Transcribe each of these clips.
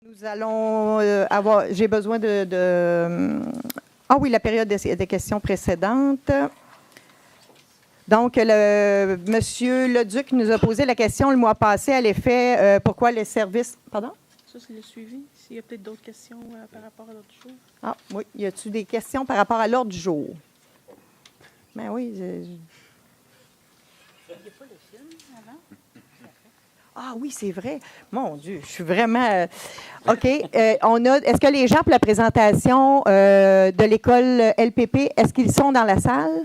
Nous allons j'ai besoin Ah oui, la période des questions précédentes. Donc, Monsieur Leduc nous a posé la question le mois passé à l'effet pourquoi les services... Pardon? Ça, c'est le suivi. S'il y a peut-être d'autres questions par rapport à l'ordre du jour. Ah oui, y a-t-il des questions par rapport à l'ordre du jour? Ben oui. Il n'y a pas le film avant? Ah oui, c'est vrai. Mon Dieu, je suis vraiment... OK. Est-ce que les gens pour la présentation de l'école LPP, est-ce qu'ils sont dans la salle?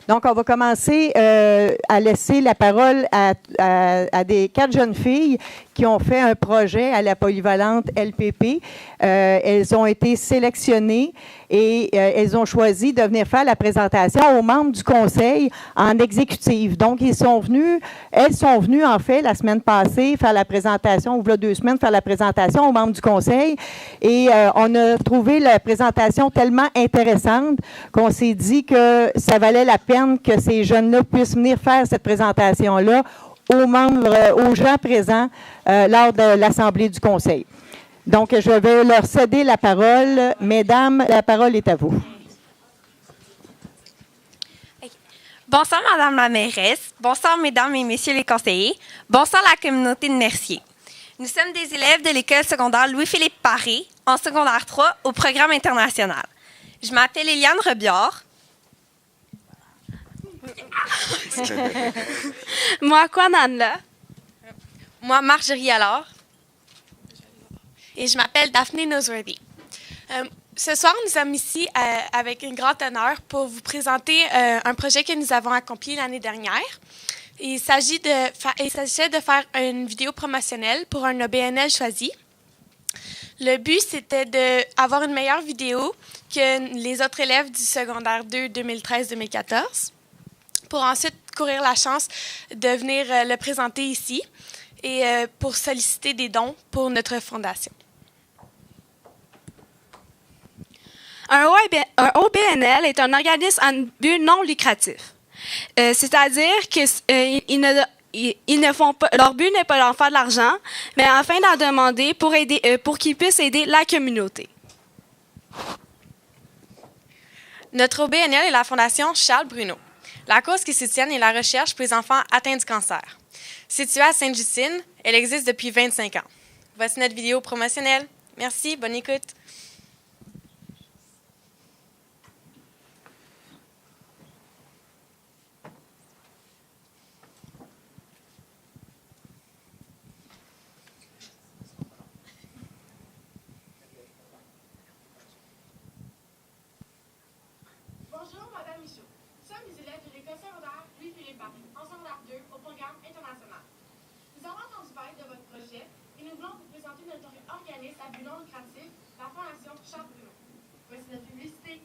Donc, on va commencer à laisser la parole à 4 jeunes filles qui ont fait un projet à la polyvalente LPP. Elles ont été sélectionnées et elles ont choisi de venir faire la présentation aux membres du conseil en exécutif. Donc, elles sont venues en fait la semaine passée faire la présentation, ou 2 semaines faire la présentation aux membres du conseil. Et on a trouvé la présentation tellement intéressante qu'on s'est dit que ça valait la peine que ces jeunes-là puissent venir faire cette présentation-là aux gens présents lors de l'Assemblée du Conseil. Donc, je vais leur céder la parole. Mesdames, la parole est à vous. Okay. Bonsoir, Madame la mairesse. Bonsoir, Mesdames et Messieurs les conseillers. Bonsoir, la communauté de Mercier. Nous sommes des élèves de l'école secondaire Louis-Philippe Paré, en secondaire 3, au programme international. Je m'appelle Eliane Rebiard. Moi, Kwananla. Moi, Marjorie Allard. Et je m'appelle Daphné Noseworthy. Ce soir, nous sommes ici avec un grand honneur pour vous présenter un projet que nous avons accompli l'année dernière. Il s'agissait de faire une vidéo promotionnelle pour un OBNL choisi. Le but, c'était d'avoir une meilleure vidéo que les autres élèves du secondaire 2 2013-2014 pour ensuite courir la chance de venir le présenter ici et pour solliciter des dons pour notre fondation. Un OBNL est un organisme à but non lucratif. C'est-à-dire qu'ils ne font pas, leur but n'est pas d'en faire de l'argent, mais afin d'en demander pour qu'ils puissent aider la communauté. Notre OBNL est la Fondation Charles Bruno. La cause qui soutient est la recherche pour les enfants atteints du cancer. Située à Sainte-Justine, elle existe depuis 25 ans. Voici notre vidéo promotionnelle. Merci, bonne écoute. Bonjour, Madame Michaud. Nous sommes des élèves de l'école secondaire Louis-Philippe Paré, en secondaire 2, au programme international. Nous avons entendu parler de votre projet et nous voulons vous présenter notre organisme à but non lucratif, la Fondation Charles Bruno. Voici notre publicité.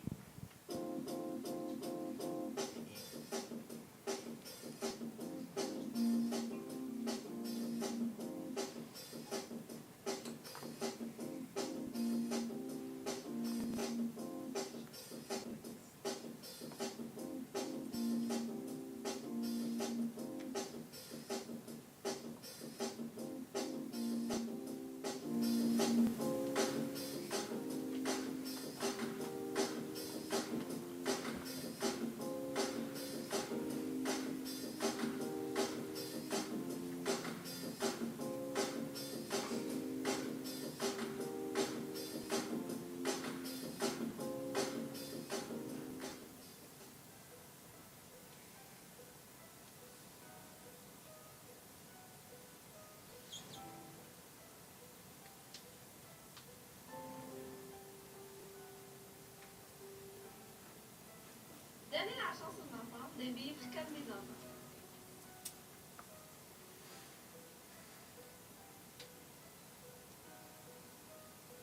Donnez la chance aux enfants de vivre comme les enfants.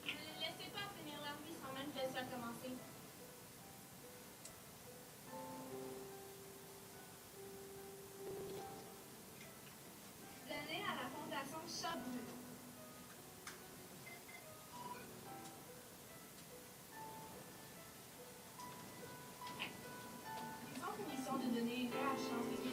Ne les laissez pas finir leur vie sans même laisser commencer. Donnez à la Fondation Charles Bruno. Ils ont pour mission de donner une meilleure chance de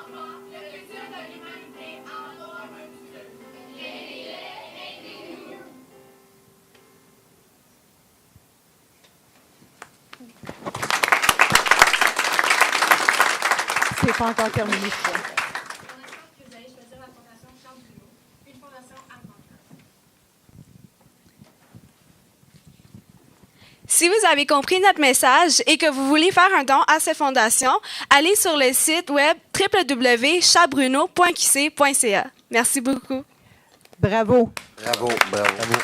revoir, le futur de l'humanité en aura un futur. Aidez-les, aidez-nous. C'est pas encore terminé. On espère que vous allez choisir la Fondation Charles Bruno, une fondation allemande. Si vous avez compris notre message et que vous voulez faire un don à cette fondation, allez sur le site web www.charlesbruno.qc.ca. Merci beaucoup. Bravo. Bravo, bravo.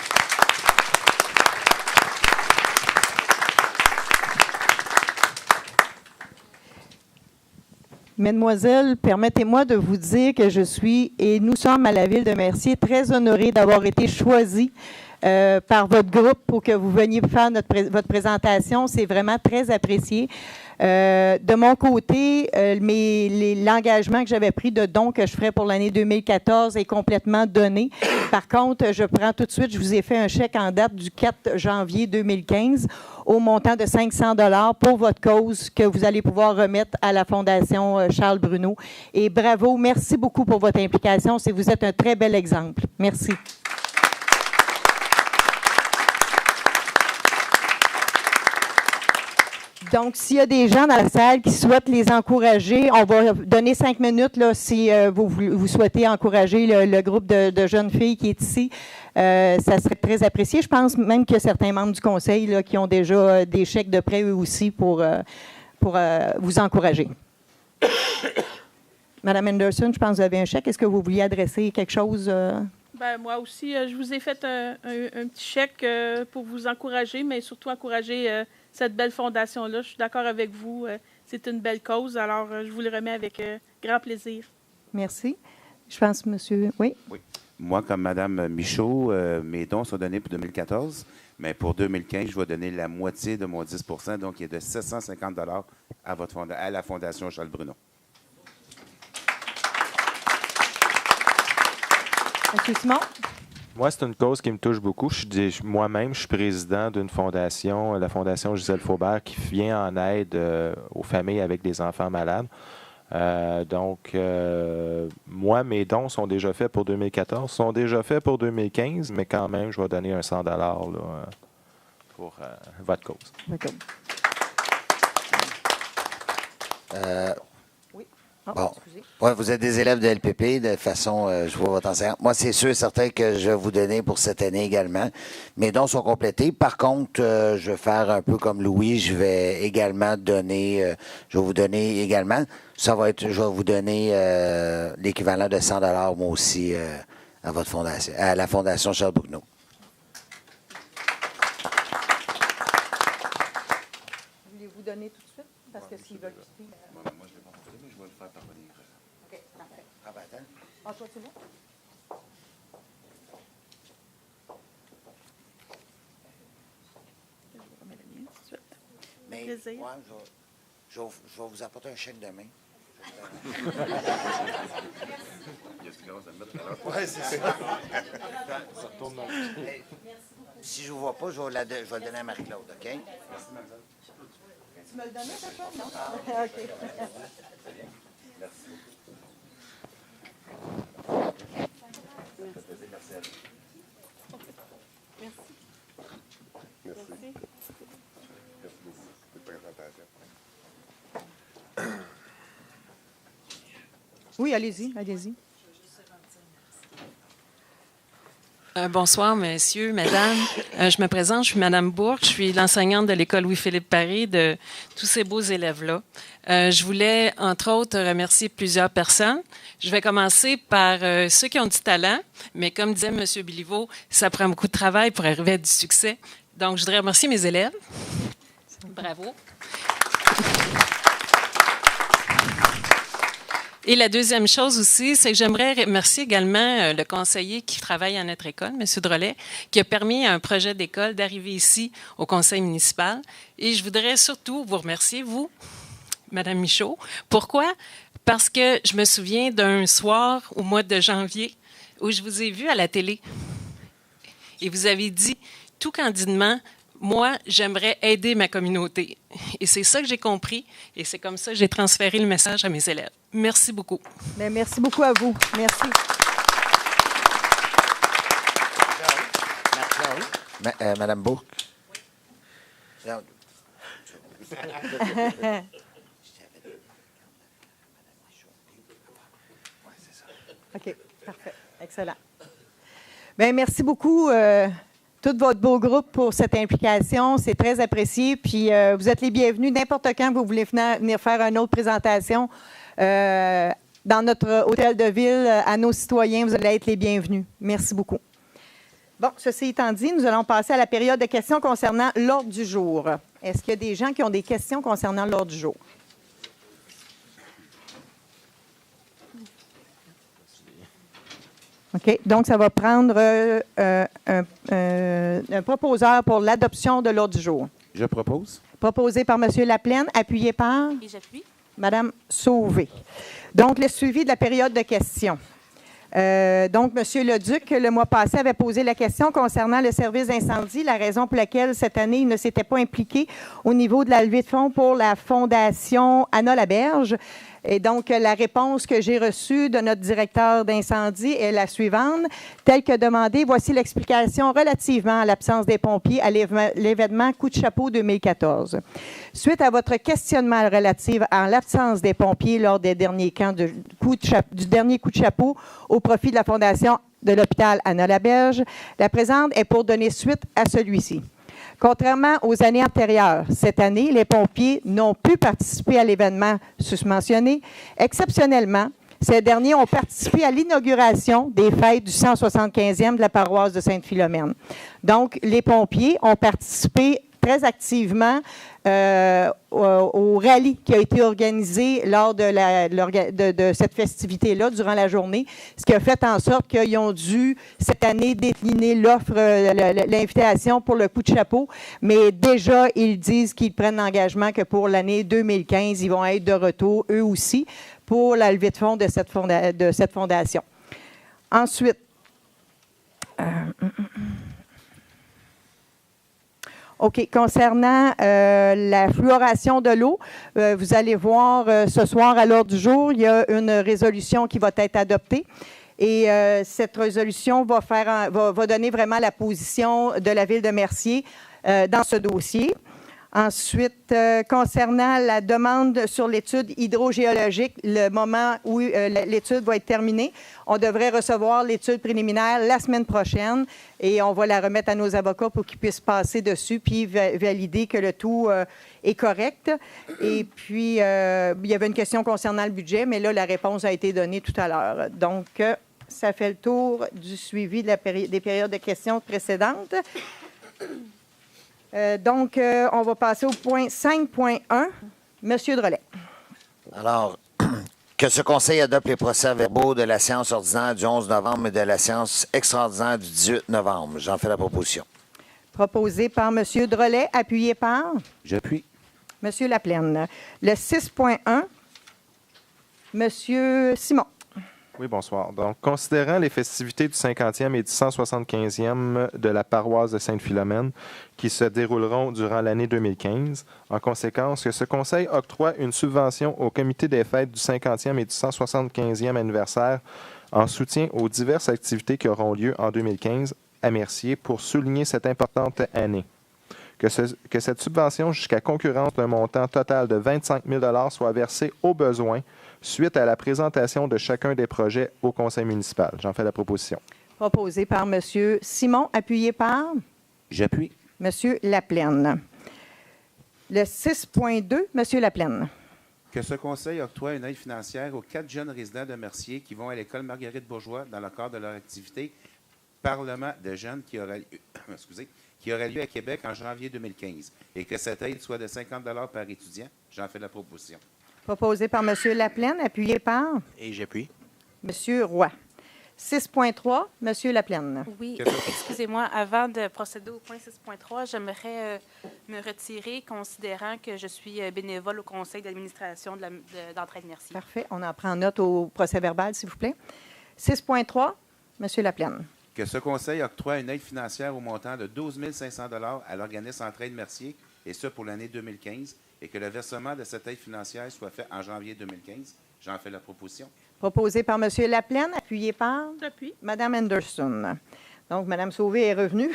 Mesdemoiselles, permettez-moi de vous dire que je suis, et nous sommes à la Ville de Mercier, très honorés d'avoir été choisis par votre groupe pour que vous veniez faire votre présentation. C'est vraiment très apprécié. De mon côté, l'engagement que j'avais pris de don que je ferais pour l'année 2014 est complètement donné. Par contre, je prends tout de suite, je vous ai fait un chèque en date du 4 janvier 2015 au montant de 500 $ pour votre cause que vous allez pouvoir remettre à la Fondation Charles Bruno. Et bravo, merci beaucoup pour votre implication. Vous êtes un très bel exemple. Merci. Donc, s'il y a des gens dans la salle qui souhaitent les encourager, on va donner 5 minutes là, si vous souhaitez encourager le groupe de jeunes filles qui est ici. Ça serait très apprécié. Je pense même qu'il y a certains membres du conseil là, qui ont déjà des chèques de prêt eux aussi pour vous encourager. Madame Anderson, je pense que vous avez un chèque. Est-ce que vous vouliez adresser quelque chose? Ben, moi aussi, je vous ai fait un petit chèque pour vous encourager, mais surtout encourager cette belle fondation-là. Je suis d'accord avec vous. C'est une belle cause, alors je vous le remets avec grand plaisir. Merci. Je pense, monsieur... Oui? Oui. Moi, comme Mme Michaud, mes dons sont donnés pour 2014, mais pour 2015, je vais donner la moitié de mon 10 %, donc il est de 750 $ à la Fondation Charles Bruno. Monsieur Simon? Moi, c'est une cause qui me touche beaucoup. Moi-même, je suis président d'une fondation, la Fondation Gisèle Faubert, qui vient en aide aux familles avec des enfants malades. Moi, mes dons sont déjà faits pour 2014, sont déjà faits pour 2015, mais quand même, je vais donner un 100 $ là, pour votre cause. D'accord. Oui. Oh, Bon. excusez. Ouais, vous êtes des élèves de LPP, de façon, je vois votre enseignant. Moi, c'est sûr et certain que je vais vous donner pour cette année également. Mes dons sont complétés. Par contre, je vais faire un peu comme Louis, je vais également donner, je vais vous donner également, je vais vous donner l'équivalent de 100 $ moi aussi à votre fondation, à la Fondation Charles Bruno. Voulez-vous donner tout de suite? Parce que s'ils veulent quitter... Moi, je ne l'ai pas fait, mais je vais le faire parvenir. OK, parfait. Ah, ben, attends. Ah, toi, tu veux? Je vous remets le mien tout de suite. Mais Plaisir. moi, je vais vous apporter un chèque demain. Oui, c'est ça. Si je ne vous vois pas, je vais le donner à Marie-Claude, OK? Tu me le donnais, ça, toi? Non? OK. Oui, allez-y, allez-y. Bonsoir, messieurs, mesdames. Je me présente, je suis Mme Bourque, je suis l'enseignante de l'école Louis-Philippe Paris, de tous ces beaux élèves-là. Je voulais, entre autres, remercier plusieurs personnes. Je vais commencer par ceux qui ont du talent, mais comme disait M. Biliveau, ça prend beaucoup de travail pour arriver à du succès. Donc, je voudrais remercier mes élèves. Bravo. Et la deuxième chose aussi, c'est que j'aimerais remercier également le conseiller qui travaille à notre école, M. Drolet, qui a permis à un projet d'école d'arriver ici au conseil municipal. Et je voudrais surtout vous remercier, vous, Mme Michaud. Pourquoi? Parce que je me souviens d'un soir au mois de janvier où je vous ai vu à la télé et vous avez dit tout candidement, moi, j'aimerais aider ma communauté. Et c'est ça que j'ai compris et c'est comme ça que j'ai transféré le message à mes élèves. Merci beaucoup. Bien, merci beaucoup à vous. Merci. Madame Bourque. OK, parfait. Excellent. Bien, merci beaucoup, tout votre beau groupe, pour cette implication. C'est très apprécié. Puis, vous êtes les bienvenus n'importe quand vous voulez venir faire une autre présentation dans notre hôtel de ville à nos citoyens. Vous allez être les bienvenus. Merci beaucoup. Bon, ceci étant dit, nous allons passer à la période de questions concernant l'ordre du jour. Est-ce qu'il y a des gens qui ont des questions concernant l'ordre du jour? OK. Donc, ça va prendre un proposeur pour l'adoption de l'ordre du jour. Je propose. Proposé par M. Laplaine, appuyé par Et j'appuie. Mme Sauvé. Donc, le suivi de la période de questions. Donc, M. Leduc, le mois passé, avait posé la question concernant le service d'incendie, la raison pour laquelle cette année, il ne s'était pas impliqué au niveau de la levée de fonds pour la Fondation Anna Laberge. Et donc, la réponse que j'ai reçue de notre directeur d'incendie est la suivante. Telle que demandée, voici l'explication relativement à l'absence des pompiers à l'événement Coup de chapeau 2014. Suite à votre questionnement relatif à l'absence des pompiers lors des derniers camps du dernier coup de chapeau au profit de la Fondation de l'hôpital Anna Laberge, la présente est pour donner suite à celui-ci. Contrairement aux années antérieures, cette année, les pompiers n'ont pu participer à l'événement susmentionné. Exceptionnellement, ces derniers ont participé à l'inauguration des fêtes du 175e de la paroisse de Sainte-Philomène. Donc, les pompiers ont participé très activement au rallye qui a été organisé lors de cette festivité-là durant la journée, ce qui a fait en sorte qu'ils ont dû, cette année, décliner l'offre, l'invitation pour le coup de chapeau, mais déjà, ils disent qu'ils prennent l'engagement que pour l'année 2015, ils vont être de retour, eux aussi, pour la levée de fonds de cette fondation. Ensuite, OK. Concernant la fluoration de l'eau, vous allez voir ce soir à l'ordre du jour, il y a une résolution qui va être adoptée. Et cette résolution va donner vraiment la position de la Ville de Mercier dans ce dossier. Ensuite, concernant la demande sur l'étude hydrogéologique, le moment où l'étude va être terminée, on devrait recevoir l'étude préliminaire la semaine prochaine et on va la remettre à nos avocats pour qu'ils puissent passer dessus puis valider que le tout est correct. Et puis, il y avait une question concernant le budget, mais là, la réponse a été donnée tout à l'heure. Donc, ça fait le tour du suivi de des périodes de questions précédentes. Donc, on va passer au point 5.1. Monsieur Drolet. Alors, que ce Conseil adopte les procès-verbaux de la séance ordinaire du 11 novembre et de la séance extraordinaire du 18 novembre. J'en fais la proposition. Proposé par Monsieur Drolet, appuyé par? J'appuie. Monsieur Laplaine. Le 6.1, Monsieur Simon. Oui, bonsoir. Donc, considérant les festivités du 50e et du 175e de la paroisse de Sainte-Philomène qui se dérouleront durant l'année 2015, en conséquence, que ce Conseil octroie une subvention au comité des fêtes du 50e et du 175e anniversaire en soutien aux diverses activités qui auront lieu en 2015 à Mercier pour souligner cette importante année. Que cette subvention jusqu'à concurrence d'un montant total de 25 000 soit versée au besoin suite à la présentation de chacun des projets au conseil municipal. J'en fais la proposition. Proposé par M. Simon, appuyé par? J'appuie. M. Laplaine. Le 6.2, M. Laplaine. Que ce conseil octroie une aide financière aux 4 jeunes résidents de Mercier qui vont à l'école Marguerite-Bourgeois dans le cadre de leur activité Parlement de jeunes qui aura lieu à Québec en janvier 2015 et que cette aide soit de 50 $ par étudiant. J'en fais la proposition. Proposé par M. Laplaine, appuyé par? Et j'appuie. M. Roy. 6.3, M. Laplaine. Oui, excusez-moi, avant de procéder au point 6.3, j'aimerais me retirer considérant que je suis bénévole au conseil d'administration d'Entraide Mercier. Parfait. On en prend note au procès-verbal, s'il vous plaît. 6.3, M. Laplaine. Que ce conseil octroie une aide financière au montant de 12 500 $ à l'organisme Entraide Mercier, et ce pour l'année 2015, et que le versement de cette aide financière soit fait en janvier 2015. J'en fais la proposition. Proposé par M. Laplaine, appuyé par J'appuie. Mme Anderson. Donc, Mme Sauvé est revenue.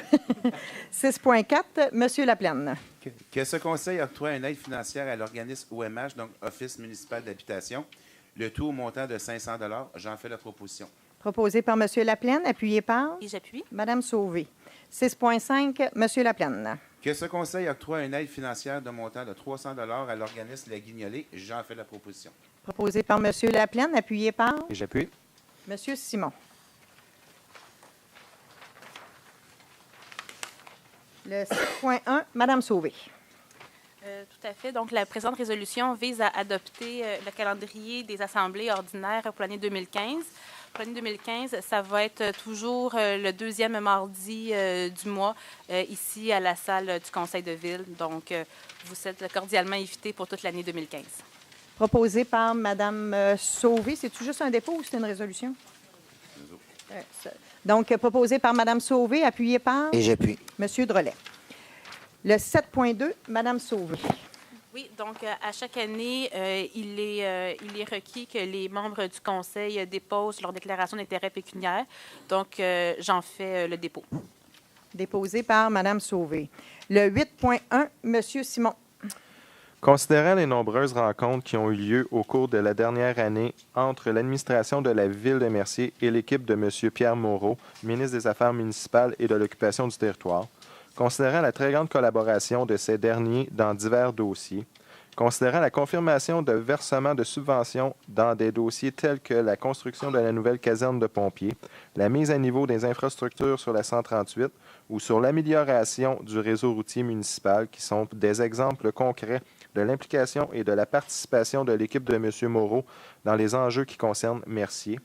6.4, M. Laplaine. Que ce conseil octroie une aide financière à l'organisme OMH, donc Office municipal d'habitation, le tout au montant de 500 $. J'en fais la proposition. Proposé par M. Laplaine, appuyé par Et j'appuie. Mme Sauvé. 6.5, M. Laplaine. Que ce conseil octroie une aide financière de montant de 300 $ à l'organisme La Guignolée. J'en fais la proposition. Proposé par M. Laplaine, appuyé par Et j'appuie. M. Simon. Le 7.1, Mme Sauvé. Tout à fait. Donc, la présente résolution vise à adopter le calendrier des assemblées ordinaires pour l'année 2015. Pour l'année 2015, ça va être toujours le deuxième mardi du mois ici à la salle du Conseil de ville. Donc, vous êtes cordialement invités pour toute l'année 2015. Proposé par Mme Sauvé. C'est-tu juste un dépôt ou c'est une résolution? Donc, proposé par Mme Sauvé, appuyé par Et j'appuie. M. Drolet. Le 7.2, Mme Sauvé. Oui, donc à chaque année, il est requis que les membres du Conseil déposent leur déclaration d'intérêt pécuniaire. Donc, j'en fais le dépôt. Déposé par Mme Sauvé. Le 8.1, M. Simon. Considérant les nombreuses rencontres qui ont eu lieu au cours de la dernière année entre l'administration de la Ville de Mercier et l'équipe de M. Pierre Moreau, ministre des Affaires municipales et de l'Occupation du territoire, considérant la très grande collaboration de ces derniers dans divers dossiers, considérant la confirmation de versements de subventions dans des dossiers tels que la construction de la nouvelle caserne de pompiers, la mise à niveau des infrastructures sur la 138 ou sur l'amélioration du réseau routier municipal, qui sont des exemples concrets de l'implication et de la participation de l'équipe de M. Moreau dans les enjeux qui concernent Mercier,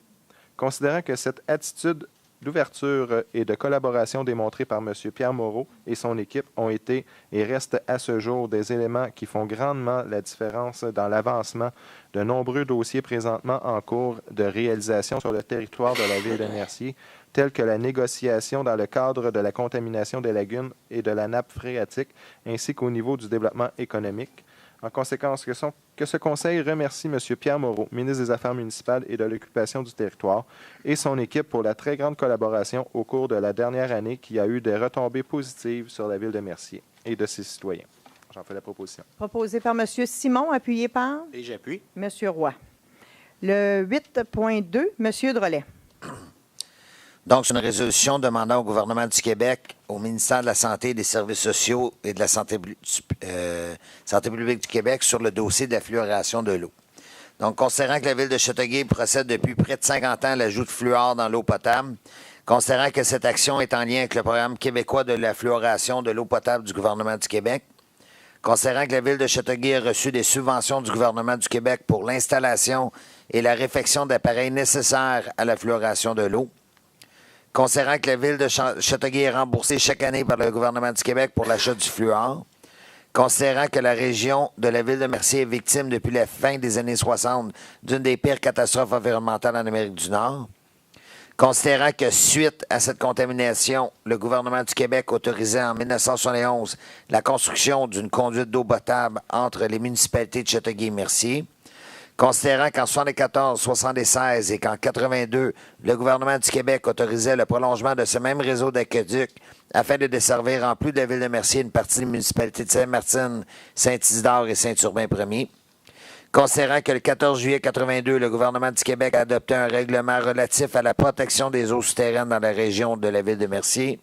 considérant que cette attitude d'ouverture et de collaboration démontrée par M. Pierre Moreau et son équipe ont été et restent à ce jour des éléments qui font grandement la différence dans l'avancement de nombreux dossiers présentement en cours de réalisation sur le territoire de la Ville de Mercier, tels que la négociation dans le cadre de la contamination des lagunes et de la nappe phréatique, ainsi qu'au niveau du développement économique. En conséquence, que ce Conseil remercie M. Pierre Moreau, ministre des Affaires municipales et de l'Occupation du territoire, et son équipe pour la très grande collaboration au cours de la dernière année qui a eu des retombées positives sur la Ville de Mercier et de ses citoyens. J'en fais la proposition. Proposé par M. Simon, appuyé par Et j'appuie. M. Roy. Le 8.2, M. Drolet. Donc, c'est une résolution demandant au gouvernement du Québec, au ministère de la Santé et des Services sociaux et de la Santé publique du Québec sur le dossier de la fluoration de l'eau. Donc, considérant que la Ville de Châteauguay procède depuis près de 50 ans à l'ajout de fluor dans l'eau potable, considérant que cette action est en lien avec le programme québécois de la fluoration de l'eau potable du gouvernement du Québec, considérant que la Ville de Châteauguay a reçu des subventions du gouvernement du Québec pour l'installation et la réfection d'appareils nécessaires à la fluoration de l'eau, considérant que la Ville de Châteauguay est remboursée chaque année par le gouvernement du Québec pour l'achat du fluor, considérant que la région de la Ville de Mercier est victime depuis la fin des années 60 d'une des pires catastrophes environnementales en Amérique du Nord, considérant que suite à cette contamination, le gouvernement du Québec autorisait en 1971 la construction d'une conduite d'eau potable entre les municipalités de Châteauguay et Mercier, considérant qu'en 1974, 1976 et qu'en 1982, le gouvernement du Québec autorisait le prolongement de ce même réseau d'aqueducs afin de desservir, en plus de la Ville de Mercier, une partie des municipalités de Saint-Martin, Saint-Isidore et Saint-Urbain-Premier, considérant que le 14 juillet 1982, le gouvernement du Québec a adopté un règlement relatif à la protection des eaux souterraines dans la région de la Ville de Mercier,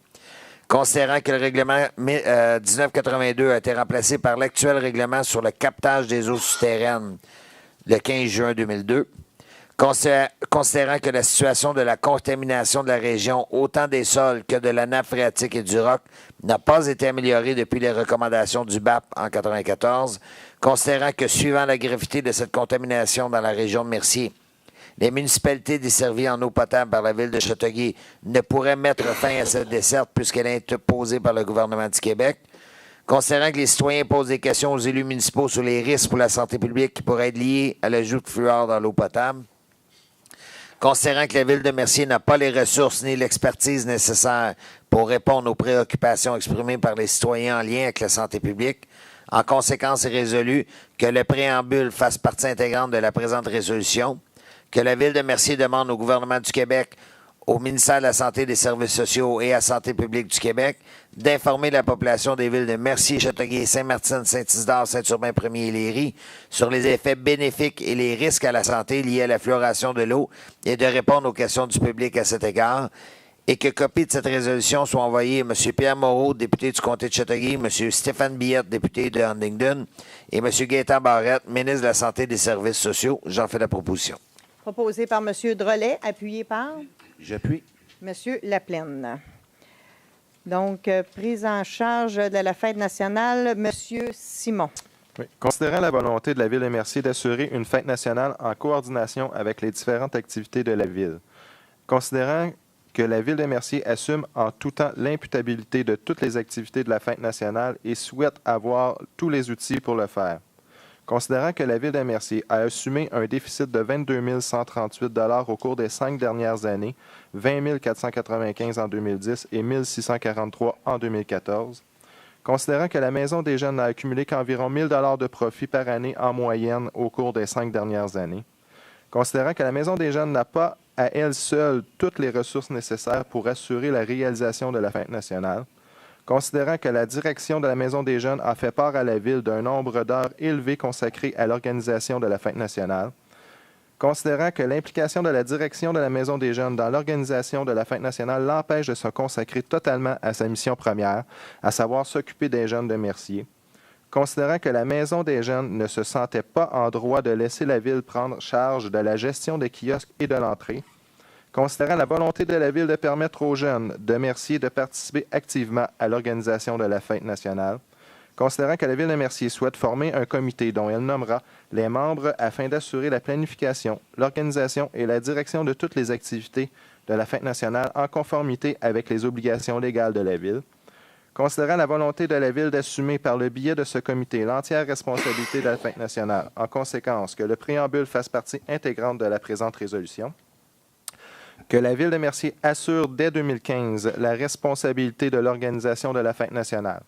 considérant que le règlement 1982 a été remplacé par l'actuel règlement sur le captage des eaux souterraines le 15 juin 2002, considérant que la situation de la contamination de la région, autant des sols que de la nappe phréatique et du roc, n'a pas été améliorée depuis les recommandations du BAP en 1994, considérant que, suivant la gravité de cette contamination dans la région de Mercier, les municipalités desservies en eau potable par la Ville de Châteauguay ne pourraient mettre fin à cette desserte puisqu'elle est imposée par le gouvernement du Québec, considérant que les citoyens posent des questions aux élus municipaux sur les risques pour la santé publique qui pourraient être liés à l'ajout de fluor dans l'eau potable, Considérant que la Ville de Mercier n'a pas les ressources ni l'expertise nécessaires pour répondre aux préoccupations exprimées par les citoyens en lien avec la santé publique, en conséquence, est résolu que le préambule fasse partie intégrante de la présente résolution, que la Ville de Mercier demande au gouvernement du Québec, au ministère de la Santé et des Services sociaux et à Santé publique du Québec d'informer la population des villes de Mercier, Châteauguay, Saint-Martin, Saint-Isidore, Saint-Urbain-Premier et Léry sur les effets bénéfiques et les risques à la santé liés à la fluoration de l'eau et de répondre aux questions du public à cet égard, et que copie de cette résolution soit envoyée à M. Pierre Moreau, député du comté de Châteauguay, M. Stéphane Billette, député de Huntingdon, et M. Gaétan Barrette, ministre de la Santé et des Services sociaux. J'en fais la proposition. Proposé par M. Drolet, appuyé par J'appuie. M. Laplaine. Donc, prise en charge de la fête nationale, M. Simon. Oui. Considérant la volonté de la Ville de Mercier d'assurer une fête nationale en coordination avec les différentes activités de la Ville, considérant que la Ville de Mercier assume en tout temps l'imputabilité de toutes les activités de la fête nationale et souhaite avoir tous les outils pour le faire, considérant que la Ville de Mercier a assumé un déficit de 22 138 $ au cours des 5 dernières années, 20 495 en 2010 et 1 643 en 2014, considérant que la Maison des jeunes n'a accumulé qu'environ 1 000 $ de profit par année en moyenne au cours des 5 dernières années, considérant que la Maison des jeunes n'a pas à elle seule toutes les ressources nécessaires pour assurer la réalisation de la fête nationale, considérant que la direction de la Maison des jeunes a fait part à la Ville d'un nombre d'heures élevé consacré à l'organisation de la fête nationale, considérant que l'implication de la direction de la Maison des jeunes dans l'organisation de la fête nationale l'empêche de se consacrer totalement à sa mission première, à savoir s'occuper des jeunes de Mercier, considérant que la Maison des jeunes ne se sentait pas en droit de laisser la Ville prendre charge de la gestion des kiosques et de l'entrée, considérant la volonté de la Ville de permettre aux jeunes de Mercier de participer activement à l'organisation de la fête nationale, considérant que la Ville de Mercier souhaite former un comité dont elle nommera les membres afin d'assurer la planification, l'organisation et la direction de toutes les activités de la fête nationale en conformité avec les obligations légales de la Ville, considérant la volonté de la Ville d'assumer par le biais de ce comité l'entière responsabilité de la fête nationale, en conséquence que le préambule fasse partie intégrante de la présente résolution, que la Ville de Mercier assure dès 2015 la responsabilité de l'organisation de la fête nationale,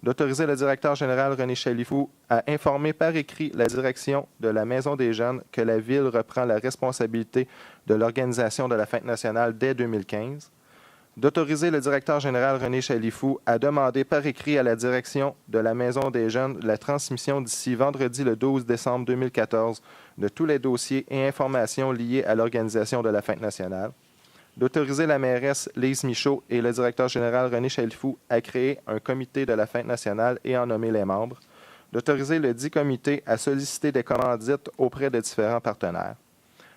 d'autoriser le directeur général René Chalifou à informer par écrit la direction de la Maison des jeunes que la Ville reprend la responsabilité de l'organisation de la fête nationale dès 2015, d'autoriser le directeur général René Chalifou à demander par écrit à la direction de la Maison des jeunes la transmission d'ici vendredi le 12 décembre 2014 de tous les dossiers et informations liés à l'organisation de la fête nationale, d'autoriser la mairesse Lise Michaud et le directeur général René Chalifou à créer un comité de la fête nationale et en nommer les membres, d'autoriser le dit comité à solliciter des commandites auprès de différents partenaires,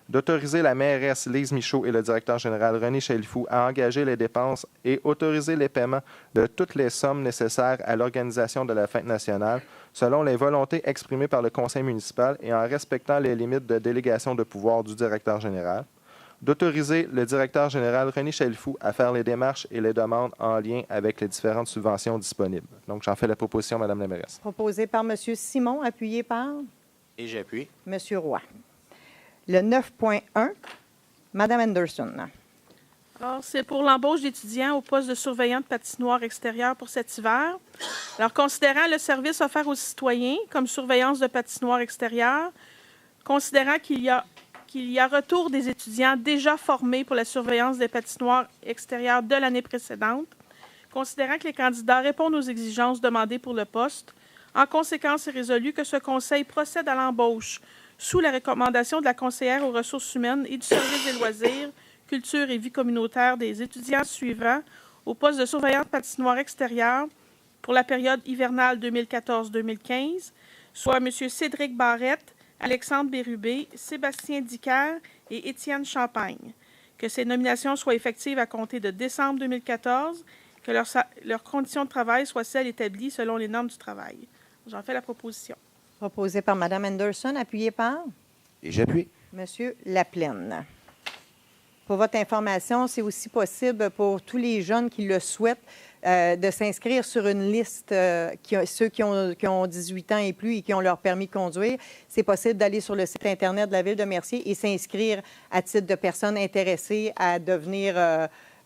d'autoriser la mairesse Lise Michaud et le directeur général René Chalifou à engager les dépenses et autoriser les paiements de toutes les sommes nécessaires à l'organisation de la fête nationale selon les volontés exprimées par le conseil municipal et en respectant les limites de délégation de pouvoir du directeur général, d'autoriser le directeur général René Chalifou à faire les démarches et les demandes en lien avec les différentes subventions disponibles. Donc, j'en fais la proposition, Mme la mairesse. Proposé par M. Simon, appuyé par Et j'appuie. M. Roy. Le 9.1, Mme Anderson. Alors, c'est pour l'embauche d'étudiants au poste de surveillant de patinoire extérieure pour cet hiver. Alors, considérant le service offert aux citoyens comme surveillance de patinoire extérieure, considérant qu'il y a retour des étudiants déjà formés pour la surveillance des patinoires extérieures de l'année précédente, considérant que les candidats répondent aux exigences demandées pour le poste, en conséquence, est résolu que ce conseil procède à l'embauche sous la recommandation de la conseillère aux ressources humaines et du service des loisirs, culture et vie communautaire des étudiants suivants au poste de surveillant de patinoire extérieure pour la période hivernale 2014-2015, soit M. Cédric Barrette, Alexandre Bérubé, Sébastien Dicker et Étienne Champagne. Que ces nominations soient effectives à compter de décembre 2014, que leurs conditions de travail soient celles établies selon les normes du travail. J'en fais la proposition. Proposé par Mme Anderson, appuyé par Et j'appuie. M. Laplaine. Pour votre information, c'est aussi possible pour tous les jeunes qui le souhaitent de s'inscrire sur une liste, ceux qui ont 18 ans et plus et qui ont leur permis de conduire. C'est possible d'aller sur le site Internet de la Ville de Mercier et s'inscrire à titre de personnes intéressées à devenir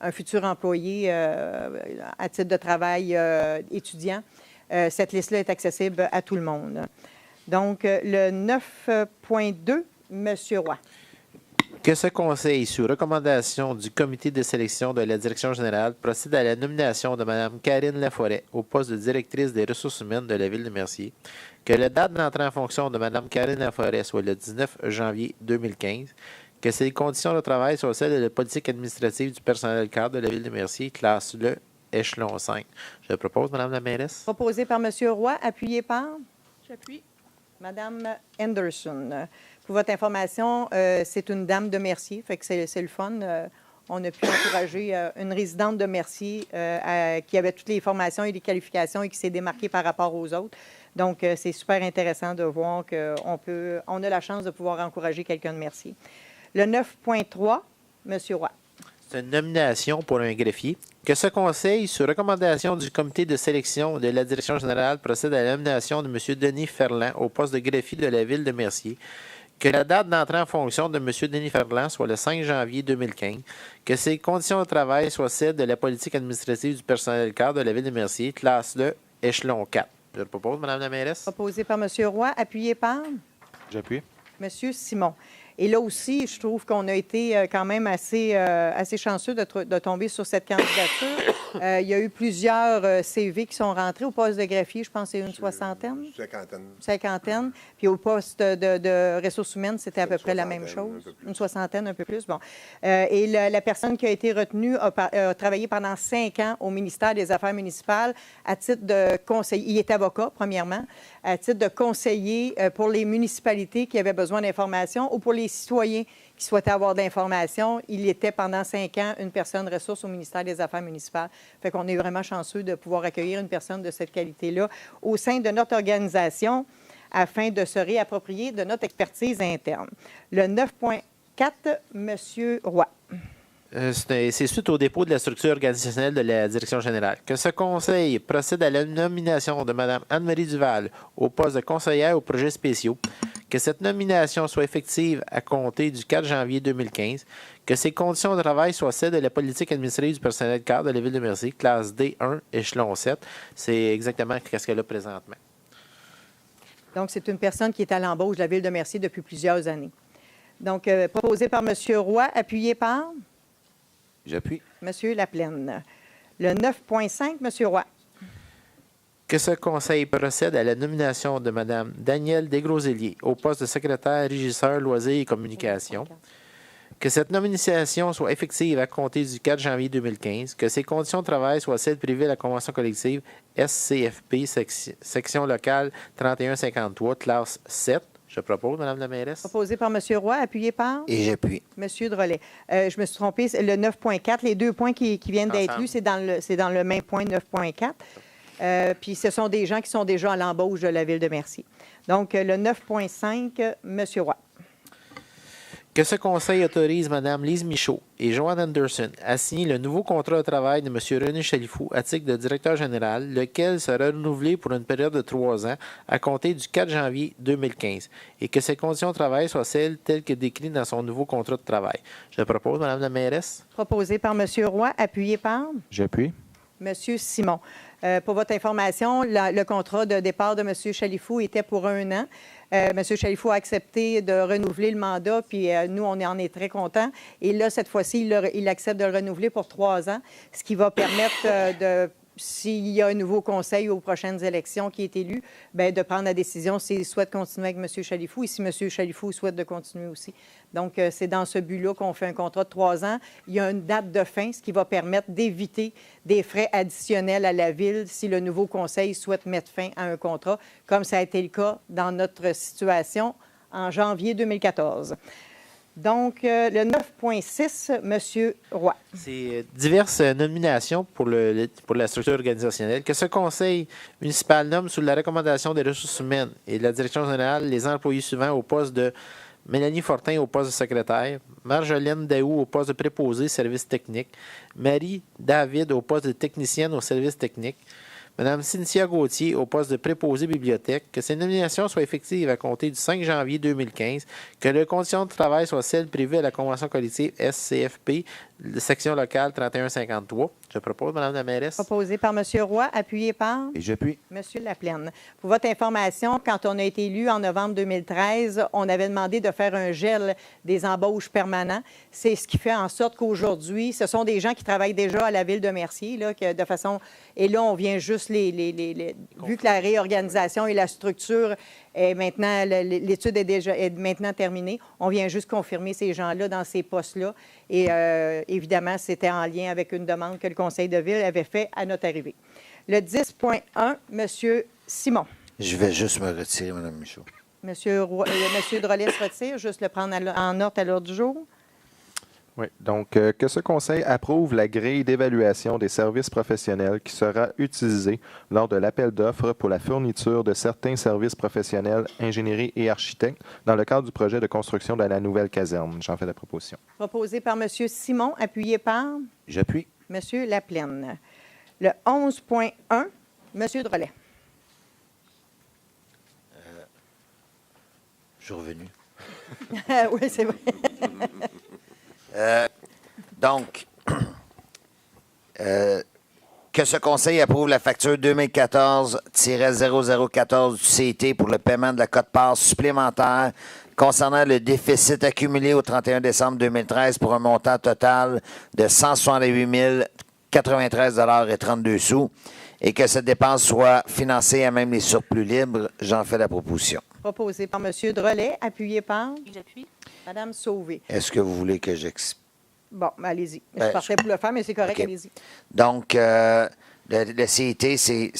un futur employé à titre de travail étudiant. Cette liste-là est accessible à tout le monde. Donc, le 9.2, M. Roy. Que ce Conseil, sous recommandation du Comité de sélection de la Direction générale, procède à la nomination de Mme Karine Laforêt au poste de directrice des ressources humaines de la Ville de Mercier, que la date d'entrée en fonction de Mme Karine Laforêt soit le 19 janvier 2015, que ses conditions de travail soient celles de la politique administrative du personnel cadre de la Ville de Mercier, classe le échelon 5. Je propose, Mme la mairesse. Proposé par M. Roy, appuyé par J'appuie. Mme Henderson. Pour votre information, c'est une dame de Mercier, fait que c'est le fun. On a pu encourager une résidente de Mercier qui avait toutes les formations et les qualifications et qui s'est démarquée par rapport aux autres. Donc, c'est super intéressant de voir qu'on a la chance de pouvoir encourager quelqu'un de Mercier. Le 9.3, M. Roy. C'est une nomination pour un greffier. Que ce Conseil, sur recommandation du Comité de sélection de la Direction générale, procède à la nomination de M. Denis Ferland au poste de greffier de la Ville de Mercier. Que la date d'entrée en fonction de M. Denis Ferland soit le 5 janvier 2015. Que ses conditions de travail soient celles de la politique administrative du personnel cadre de la Ville de Mercier, classe le échelon 4. Je le propose, Mme la mairesse. Proposé par M. Roy, appuyé par J'appuie. M. Simon. Et là aussi, je trouve qu'on a été quand même assez chanceux de tomber sur cette candidature. Il y a eu plusieurs CV qui sont rentrés au poste de greffier, je pense que c'est une soixantaine. Cinquantaine. Puis au poste de ressources humaines, c'était à peu près la même chose. Une soixantaine, un peu plus. Bon. Et la personne qui a été retenue a travaillé pendant 5 ans au ministère des Affaires municipales à titre de conseiller. Il est avocat, premièrement, à titre de conseiller pour les municipalités qui avaient besoin d'informations ou pour les citoyens qui souhaitaient avoir de l'information. Il était pendant 5 ans une personne ressource au ministère des Affaires municipales. Fait qu'on est vraiment chanceux de pouvoir accueillir une personne de cette qualité-là au sein de notre organisation afin de se réapproprier de notre expertise interne. Le 9.4, M. Roy. C'est suite au dépôt de la structure organisationnelle de la Direction générale. Que ce Conseil procède à la nomination de Mme Anne-Marie Duval au poste de conseillère aux projets spéciaux. Que cette nomination soit effective à compter du 4 janvier 2015. Que ses conditions de travail soient celles de la politique administrative du personnel cadre de la Ville de Mercier, classe D1, échelon 7. C'est exactement ce qu'elle a présentement. Donc, c'est une personne qui est à l'embauche de la Ville de Mercier depuis plusieurs années. Donc, proposé par M. Roy, appuyé par J'appuie. M. Laplaine. Le 9.5, M. Roy. Que ce Conseil procède à la nomination de Mme Danielle Desgroselliers au poste de secrétaire régisseur loisirs et communications. Que cette nomination soit effective à compter du 4 janvier 2015. Que ses conditions de travail soient celles privées de la convention collective SCFP, section locale 3153, classe 7. Je propose, Mme la mairesse. Proposé par M. Roy, appuyé par? Et j'appuie. M. Drolet. Je me suis trompée. Le 9.4, les 2 points qui viennent d'être lus, c'est dans le même point 9.4. Puis ce sont des gens qui sont déjà à l'embauche de la Ville de Mercier. Donc, le 9.5, M. Roy. Que ce Conseil autorise Mme Lise Michaud et Joanne Anderson à signer le nouveau contrat de travail de M. René Chalifou à titre de directeur général, lequel sera renouvelé pour une période de 3 ans à compter du 4 janvier 2015, et que ces conditions de travail soient celles telles que décrites dans son nouveau contrat de travail. Je propose, Mme la mairesse. Proposé par M. Roy, appuyé par? J'appuie. M. Simon. Pour votre information, le contrat de départ de M. Chalifou était pour 1 an. M. Chalifou a accepté de renouveler le mandat, puis nous, on en est très contents. Et là, cette fois-ci, il accepte de le renouveler pour 3 ans, ce qui va permettre s'il y a un nouveau conseil aux prochaines élections qui est élu, bien, de prendre la décision s'il souhaite continuer avec M. Chalifou et si M. Chalifou souhaite de continuer aussi. Donc, c'est dans ce but-là qu'on fait un contrat de 3 ans. Il y a une date de fin, ce qui va permettre d'éviter des frais additionnels à la Ville si le nouveau conseil souhaite mettre fin à un contrat, comme ça a été le cas dans notre situation en janvier 2014. Donc, le 9.6, M. Roy. C'est diverses nominations pour la structure organisationnelle. Que ce Conseil municipal nomme sous la recommandation des ressources humaines et de la Direction générale les employés suivants au poste de Mélanie Fortin au poste de secrétaire, Marjolaine Daou au poste de préposé service technique, Marie David au poste de technicienne au service technique, Mme Cynthia Gauthier au poste de préposé bibliothèque, que ces nominations soient effectives à compter du 5 janvier 2015, que les conditions de travail soient celles prévues à la convention collective SCFP, section locale 3153. Je propose, Mme la mairesse. Proposé par M. Roy, appuyé par Et j'appuie. M. Laplaine. Pour votre information, quand on a été élu en novembre 2013, on avait demandé de faire un gel des embauches permanents. C'est ce qui fait en sorte qu'aujourd'hui, ce sont des gens qui travaillent déjà à la ville de Mercier, là, que de façon... Et là, on vient juste vu que la réorganisation et la structure est maintenant... L'étude est maintenant terminée, on vient juste confirmer ces gens-là dans ces postes-là. Et évidemment, c'était en lien avec une demande que le Conseil de ville avait faite à notre arrivée. Le 10.1, M. Simon. Je vais juste me retirer, Mme Michaud. M. Drolet se retire, juste le prendre en note à l'ordre du jour. Oui. Donc, que ce conseil approuve la grille d'évaluation des services professionnels qui sera utilisée lors de l'appel d'offres pour la fourniture de certains services professionnels, ingénierie et architectes dans le cadre du projet de construction de la nouvelle caserne. J'en fais la proposition. Proposé par M. Simon, appuyé par J'appuie. M. Laplaine. Le 11.1, M. Drolet. Je suis revenu. Oui, c'est vrai. Donc, que ce conseil approuve la facture 2014-0014 du CIT pour le paiement de la quote-part supplémentaire concernant le déficit accumulé au 31 décembre 2013 pour un montant total de 168 093,32 $, et que cette dépense soit financée à même les surplus libres. J'en fais la proposition. Proposé par M. Drolet, appuyé par J'appuie. Mme Sauvé. Est-ce que vous voulez que j'explique? Bon, allez-y. Je partais pour le faire, mais c'est correct, OK. allez-y. Donc, le CIT, c'est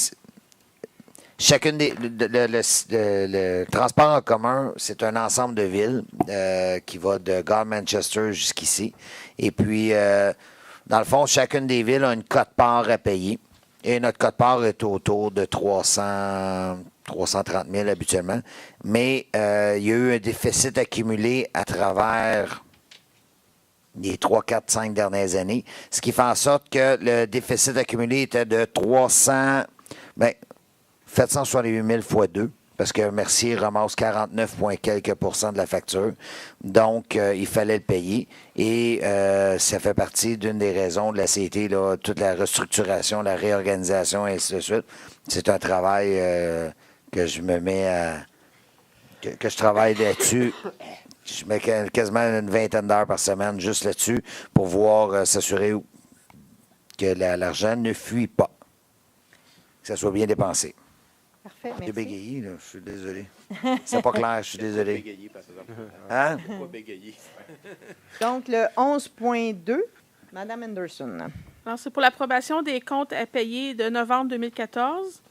chacune des... Le transport en commun, c'est un ensemble de villes qui va de Gare Manchester jusqu'ici. Et puis, dans le fond, chacune des villes a une quote-part à payer. Et notre quote-part est autour de 330 000 habituellement. Mais il y a eu un déficit accumulé à travers les 3, 4, 5 dernières années, ce qui fait en sorte que le déficit accumulé était de 768 000 fois 2, parce que Mercier ramasse 49 quelques % de la facture. Donc, il fallait le payer. Et ça fait partie d'une des raisons de la CIT, là, toute la restructuration, la réorganisation, et ainsi de suite. C'est un travail que je me mets à... que je travaille là-dessus. Je mets quasiment une vingtaine d'heures par semaine juste là-dessus pour voir s'assurer que l'argent ne fuit pas, que ça soit bien dépensé. Parfait, J'ai merci. bégayé, là, je suis désolé. C'est pas clair, je suis désolé. Hein? Donc, le 11.2, Mme Anderson. Alors, c'est pour l'approbation des comptes à payer de novembre 2014.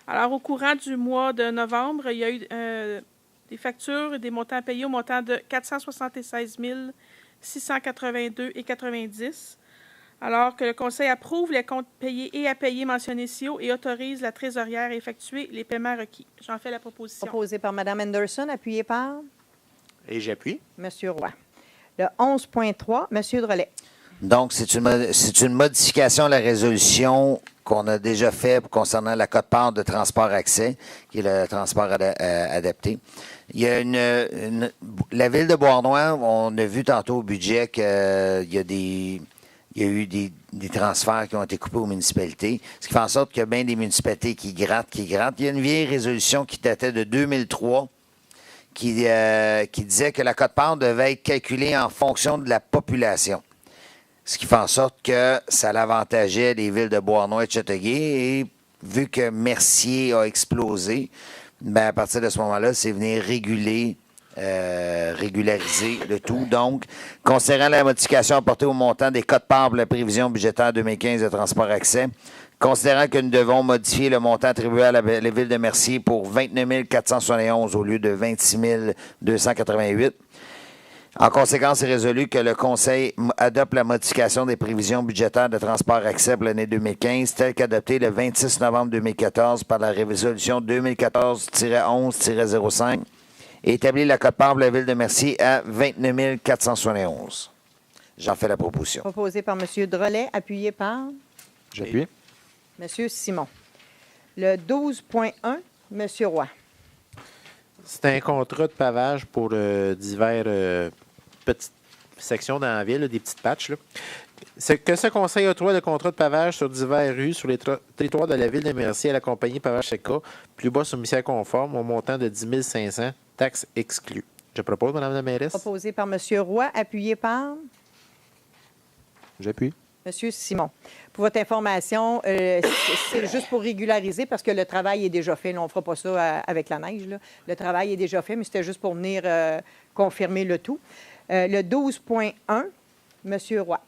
Alors, au courant du mois de novembre, il y a eu des factures et des montants à payer au montant de 476 682,90 $. Alors que le Conseil approuve les comptes payés et à payer mentionnés ci-haut et autorise la trésorière à effectuer les paiements requis. J'en fais la proposition. Proposé par Mme Anderson, appuyé par Et j'appuie. M. Roy. Le 11.3, M. Drolet. Donc, c'est une modification à la résolution qu'on a déjà faite concernant la quote-part de transport accès, qui est le transport adapté. Il y a la ville de Beauharnois, on a vu tantôt au budget qu'il y a eu des transferts qui ont été coupés aux municipalités, ce qui fait en sorte qu'il y a bien des municipalités qui grattent. Il y a une vieille résolution qui datait de 2003 qui disait que la quote-part devait être calculée en fonction de la population. Ce qui fait en sorte que ça l'avantageait les villes de Beauharnois et de Châteauguay. Et vu que Mercier a explosé, bien, à partir de ce moment-là, c'est venir régulariser le tout. Donc, considérant la modification apportée au montant des quotes-parts pour la prévision budgétaire 2015 de transport accès, considérant que nous devons modifier le montant attribué à la ville de Mercier pour 29 471 au lieu de 26 288, en conséquence, c'est résolu que le Conseil adopte la modification des prévisions budgétaires de transport accès pour l'année 2015, telle qu'adoptée le 26 novembre 2014 par la résolution 2014-11-05, et établir la quote-part pour la Ville de Mercier à 29 471. J'en fais la proposition. Proposé par M. Drolet, appuyé par J'appuie. M. Simon. Le 12.1, M. Roy. C'est un contrat de pavage pour divers petites sections dans la ville, là, des petites patchs. Là. Que ce conseil octroie le contrat de pavage sur divers rues sur les territoires de la ville de Mercier à la compagnie Pavage Seca, plus bas soumission conforme au montant de 10 500, taxes exclues. Je propose, Mme la mairesse. Proposé par M. Roy, appuyé par J'appuie. M. Simon. Pour votre information, c'est juste pour régulariser parce que le travail est déjà fait. Là, on ne fera pas ça avec la neige. Là. Le travail est déjà fait, mais c'était juste pour venir confirmer le tout. Le 12.1, M. Roy.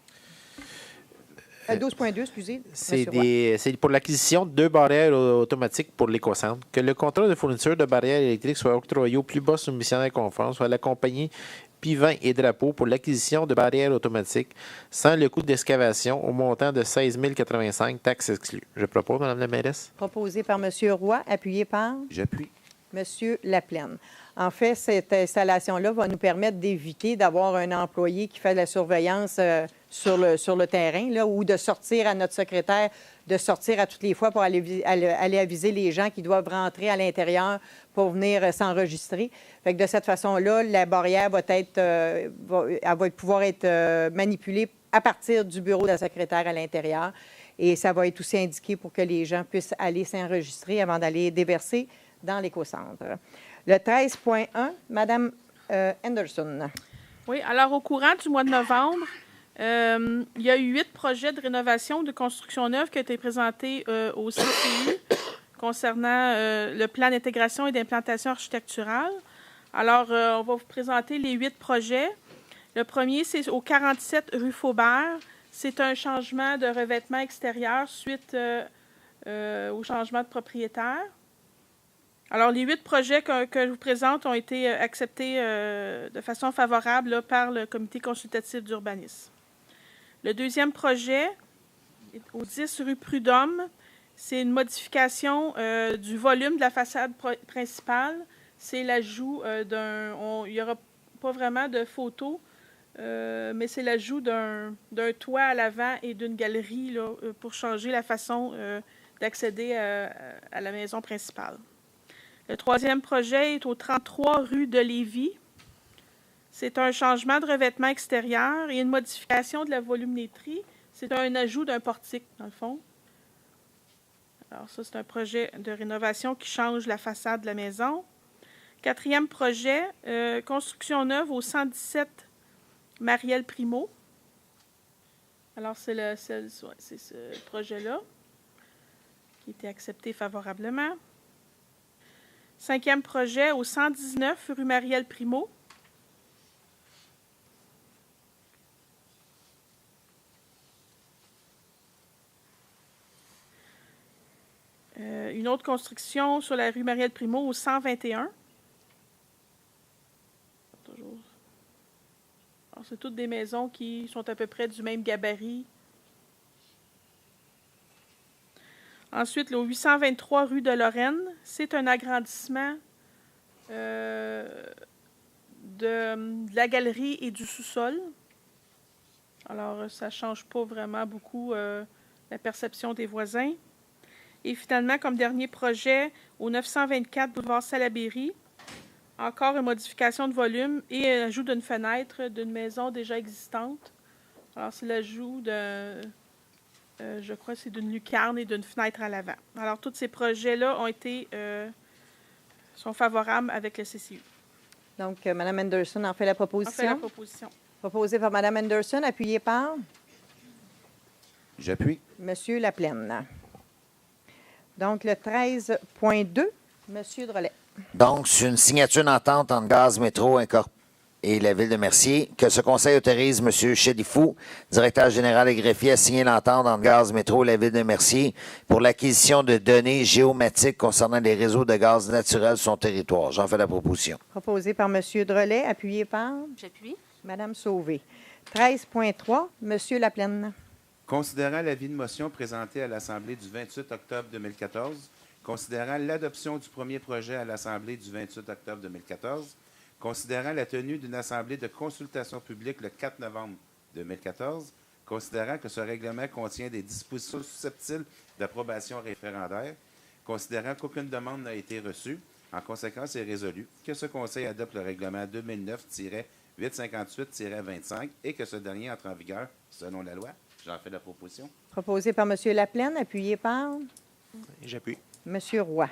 12.2, excusez. C'est pour l'acquisition de 2 barrières automatiques pour l'éco-centre. Que le contrat de fourniture de barrières électriques soit octroyé au plus bas soumissionnaire conforme, soit la compagnie Pivin et Drapeau pour l'acquisition de barrières automatiques sans le coût d'excavation au montant de 16 085, taxes exclues. Je propose, Mme la mairesse. Proposé par M. Roy, appuyé par J'appuie. M. Laplaine. En fait, cette installation-là va nous permettre d'éviter d'avoir un employé qui fait de la surveillance sur le terrain là, ou de sortir à notre secrétaire, de sortir à toutes les fois pour aller aviser les gens qui doivent rentrer à l'intérieur pour venir s'enregistrer. Fait que de cette façon-là, la barrière va pouvoir être manipulée à partir du bureau de la secrétaire à l'intérieur. Et ça va être aussi indiqué pour que les gens puissent aller s'enregistrer avant d'aller déverser dans l'écocentre. Le 13.1, Mme Henderson. Oui, alors au courant du mois de novembre, il y a eu 8 projets de rénovation de construction neuve qui ont été présentés au CCU concernant le plan d'intégration et d'implantation architecturale. Alors, on va vous présenter les 8 projets. Le premier, c'est au 47 rue Faubert. C'est un changement de revêtement extérieur suite au changement de propriétaire. Alors, les 8 projets que je vous présente ont été acceptés de façon favorable là, par le comité consultatif d'urbanisme. Le deuxième projet, au 10 rue Prud'homme, c'est une modification du volume de la façade principale. C'est l'ajout il n'y aura pas vraiment de photo, mais c'est l'ajout d'un toit à l'avant et d'une galerie là, pour changer la façon d'accéder à la maison principale. Le troisième projet est au 33 rue de Lévis. C'est un changement de revêtement extérieur et une modification de la volumétrie. C'est un ajout d'un portique, dans le fond. Alors ça, c'est un projet de rénovation qui change la façade de la maison. Quatrième projet, construction neuve au 117 Marielle Primo. Alors, c'est ce projet-là qui a été accepté favorablement. Cinquième projet au 119 rue Marielle Primo. Une autre construction sur la rue Marielle Primo au 121. Alors, c'est toutes des maisons qui sont à peu près du même gabarit. Ensuite, le 823 rue de Lorraine, c'est un agrandissement de la galerie et du sous-sol. Alors, ça ne change pas vraiment beaucoup la perception des voisins. Et finalement, comme dernier projet, au 924 boulevard Salaberry, encore une modification de volume et l'ajout d'une fenêtre d'une maison déjà existante. Alors, c'est l'ajout je crois que c'est d'une lucarne et d'une fenêtre à l'avant. Alors, tous ces projets-là sont favorables avec le CCU. Donc, Mme Henderson en fait la proposition. En fait la proposition. Proposée par Mme Henderson, appuyée par J'appuie. M. Laplaine. Donc, le 13.2, M. Drolet. Donc, c'est une signature d'entente entre Gaz Métro et la Ville de Mercier, que ce conseil autorise M. Chedifou, directeur général et greffier, à signer l'entente entre Gaz Métro et la Ville de Mercier pour l'acquisition de données géomatiques concernant les réseaux de gaz naturel sur son territoire. J'en fais la proposition. Proposé par M. Drolet, appuyé par J'appuie. Mme Sauvé. 13.3, M. Laplaine. Considérant l'avis de motion présenté à l'Assemblée du 28 octobre 2014, considérant l'adoption du premier projet à l'Assemblée du 28 octobre 2014, considérant la tenue d'une assemblée de consultation publique le 4 novembre 2014, considérant que ce règlement contient des dispositions susceptibles d'approbation référendaire, considérant qu'aucune demande n'a été reçue, en conséquence, est résolu que ce Conseil adopte le règlement 2009-858-25 et que ce dernier entre en vigueur selon la loi. J'en fais la proposition. Proposé par M. Laplaine, appuyé par J'appuie. M. Roy.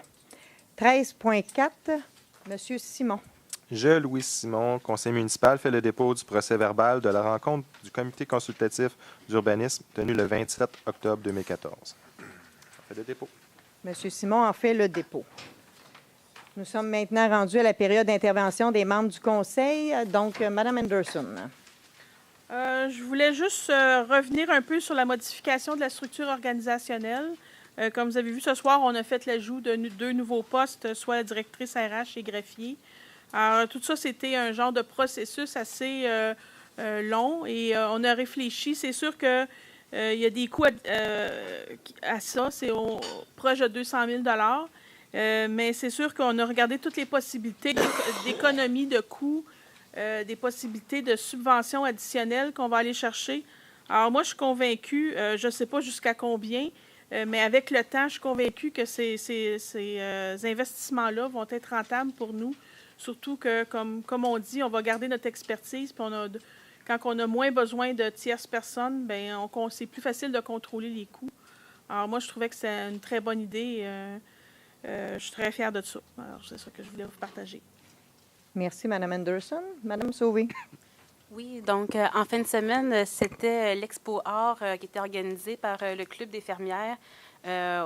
13.4, M. Simon. Je, Louis Simon, conseiller municipal, fais le dépôt du procès-verbal de la rencontre du comité consultatif d'urbanisme tenue le 27 octobre 2014. On fait le dépôt. M. Simon en fait le dépôt. Nous sommes maintenant rendus à la période d'intervention des membres du Conseil. Donc, Mme Anderson. Je voulais juste revenir un peu sur la modification de la structure organisationnelle. Comme vous avez vu ce soir, on a fait l'ajout de 2 nouveaux postes, soit la directrice RH et greffier. Alors, tout ça, c'était un genre de processus assez long et on a réfléchi. C'est sûr qu'il y a des coûts à ça. C'est proche de 200 000 mais c'est sûr qu'on a regardé toutes les possibilités d'économie de coûts, des possibilités de subventions additionnelles qu'on va aller chercher. Alors, moi, je suis convaincue, je ne sais pas jusqu'à combien, mais avec le temps, je suis convaincue que ces investissements-là vont être rentables pour nous. Surtout que, comme on dit, on va garder notre expertise. Puis quand on a moins besoin de tierces personnes, bien, c'est plus facile de contrôler les coûts. Alors, moi, je trouvais que c'est une très bonne idée. Je suis très fière de ça. Alors, c'est ça que je voulais vous partager. Merci, Mme Anderson. Mme Sauvé. Oui, donc en fin de semaine, c'était l'Expo Art qui était organisé par le Club des fermières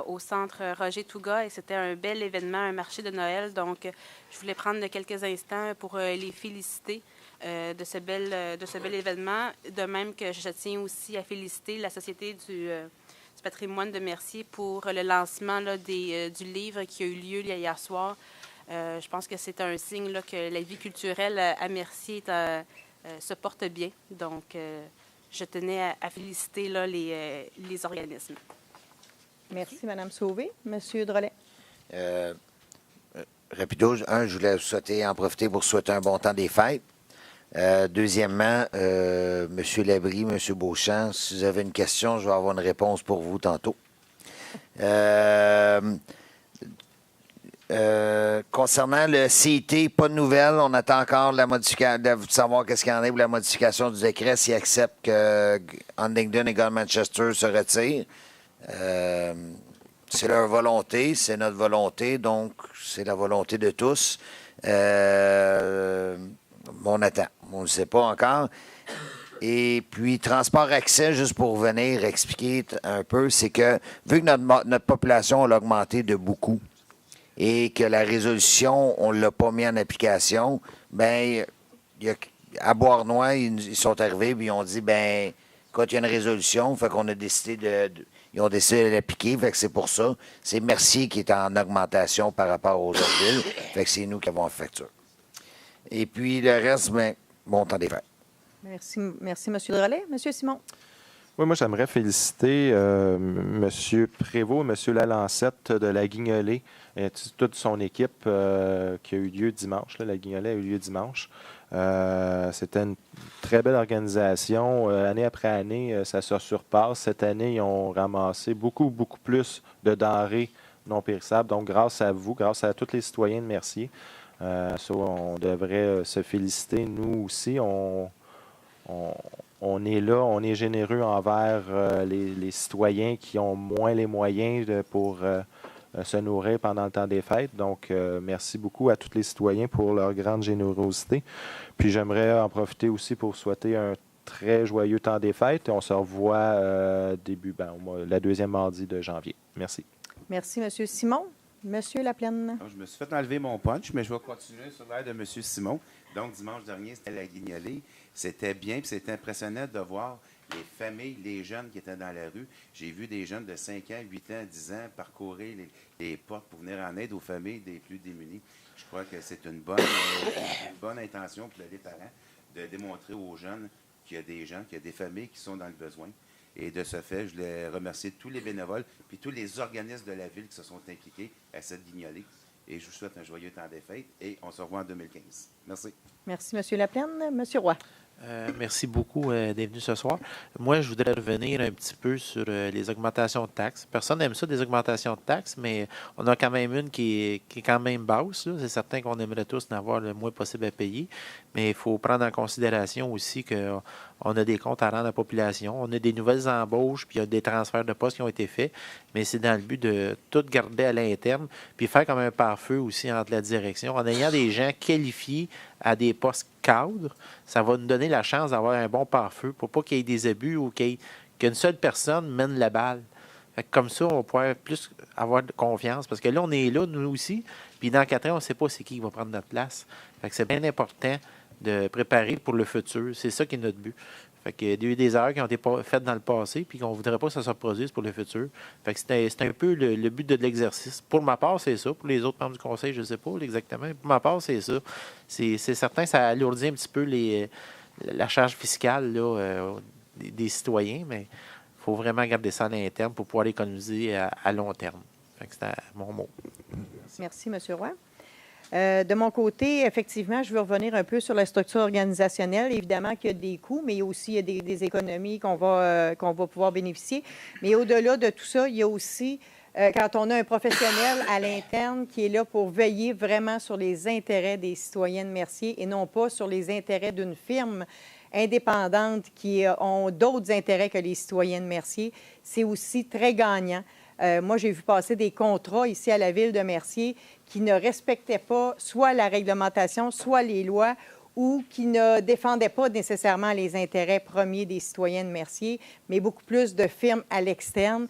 au centre Roger Touga et c'était un bel événement, un marché de Noël. Donc, je voulais prendre quelques instants pour les féliciter de ce bel événement. De même que je tiens aussi à féliciter la Société du patrimoine de Mercier pour le lancement là, du livre qui a eu lieu hier soir. Je pense que c'est un signe là, que la vie culturelle à Mercier se porte bien. Donc, je tenais à féliciter là, les organismes. Merci, Mme Sauvé. Monsieur Drolet. Rapido, je voulais en profiter pour souhaiter un bon temps des fêtes. Deuxièmement, M. Labrie, M. Beauchamp, si vous avez une question, je vais avoir une réponse pour vous tantôt. Concernant le CIT, pas de nouvelles. On attend encore de savoir qu'est-ce qu'il y en a pour la modification du décret s'ils acceptent que Huntingdon et Manchester se retirent. C'est leur volonté, c'est notre volonté, donc c'est la volonté de tous. On attend. On ne sait pas encore. Et puis, transport accès, juste pour venir expliquer un peu, c'est que vu que notre population a augmenté de beaucoup et que la résolution, on ne l'a pas mis en application, bien, à Beauharnois, ils sont arrivés et ils ont dit, bien, quand il y a une résolution, fait qu'on a décidé ils ont décidé de l'appliquer, fait que c'est pour ça. C'est Mercier qui est en augmentation par rapport aux autres villes, fait que c'est nous qui avons la facture. Et puis, le reste, bien, bon temps des fêtes. Merci, M. Drolet. M. Simon. Oui, moi, j'aimerais féliciter M. Prévost et M. Lalancette de la Guignolée et toute son équipe qui a eu lieu dimanche. La Guignolée a eu lieu dimanche. C'était une très belle organisation. Année après année, ça se surpasse. Cette année, ils ont ramassé beaucoup, beaucoup plus de denrées non périssables. Donc, grâce à vous, grâce à tous les citoyens de Mercier, on devrait se féliciter. Nous aussi, on est là, on est généreux envers les citoyens qui ont moins les moyens pour se nourrir pendant le temps des fêtes. Donc, merci beaucoup à tous les citoyens pour leur grande générosité. Puis, j'aimerais en profiter aussi pour souhaiter un très joyeux temps des fêtes. On se revoit la deuxième mardi de janvier. Merci. Merci, M. Simon. M. Laplaine. Je me suis fait enlever mon punch, mais je vais continuer sur l'air de M. Simon. Donc, dimanche dernier, c'était la Guignolée. C'était bien, puis c'était impressionnant de voir les familles, les jeunes qui étaient dans la rue. J'ai vu des jeunes de 5 ans, 8 ans, 10 ans parcourir les portes pour venir en aide aux familles des plus démunis. Je crois que c'est une bonne intention pour les parents de démontrer aux jeunes qu'il y a des gens, qu'il y a des familles qui sont dans le besoin. Et de ce fait, je voulais remercier tous les bénévoles puis tous les organismes de la ville qui se sont impliqués à cette guignolée. Et je vous souhaite un joyeux temps des fêtes et on se revoit en 2015. Merci. Merci, M. Laplaine. M. Roy. Merci beaucoup d'être venu ce soir. Moi, je voudrais revenir un petit peu sur les augmentations de taxes. Personne n'aime ça, des augmentations de taxes, mais on a quand même une qui est quand même basse. C'est certain qu'on aimerait tous en avoir le moins possible à payer, mais il faut prendre en considération aussi qu'on a des comptes à rendre à la population. On a des nouvelles embauches, puis il y a des transferts de postes qui ont été faits, mais c'est dans le but de tout garder à l'interne, puis faire comme un pare-feu aussi entre la direction. En ayant des gens qualifiés à des postes cadres, ça va nous donner la chance d'avoir un bon pare-feu pour pas qu'il y ait des abus ou qu'une seule personne mène la balle. Fait que comme ça, on va pouvoir plus avoir de confiance. Parce que là, on est là, nous aussi, puis dans 4 ans, on ne sait pas c'est qui va prendre notre place. Fait que c'est bien important de préparer pour le futur. C'est ça qui est notre but. Fait qu'il y a eu des erreurs qui ont été faites dans le passé, puis qu'on ne voudrait pas que ça se reproduise pour le futur. Fait que c'est un peu le but de l'exercice. Pour ma part, c'est ça. Pour les autres membres du conseil, je ne sais pas exactement. Pour ma part, c'est ça. C'est certain, ça alourdit un petit peu la charge fiscale là, des citoyens, mais il faut vraiment garder ça à l'interne pour pouvoir l'économiser à long terme. Fait que c'était mon mot. Merci, M. Roy. De mon côté, effectivement, je veux revenir un peu sur la structure organisationnelle. Évidemment qu'il y a des coûts, mais il y a aussi des économies qu'on va pouvoir bénéficier. Mais au-delà de tout ça, il y a aussi, quand on a un professionnel à l'interne qui est là pour veiller vraiment sur les intérêts des citoyens de Mercier et non pas sur les intérêts d'une firme indépendante qui ont d'autres intérêts que les citoyens de Mercier, c'est aussi très gagnant. Moi, j'ai vu passer des contrats ici à la Ville de Mercier qui ne respectaient pas soit la réglementation, soit les lois, ou qui ne défendaient pas nécessairement les intérêts premiers des citoyens de Mercier, mais beaucoup plus de firmes à l'externe.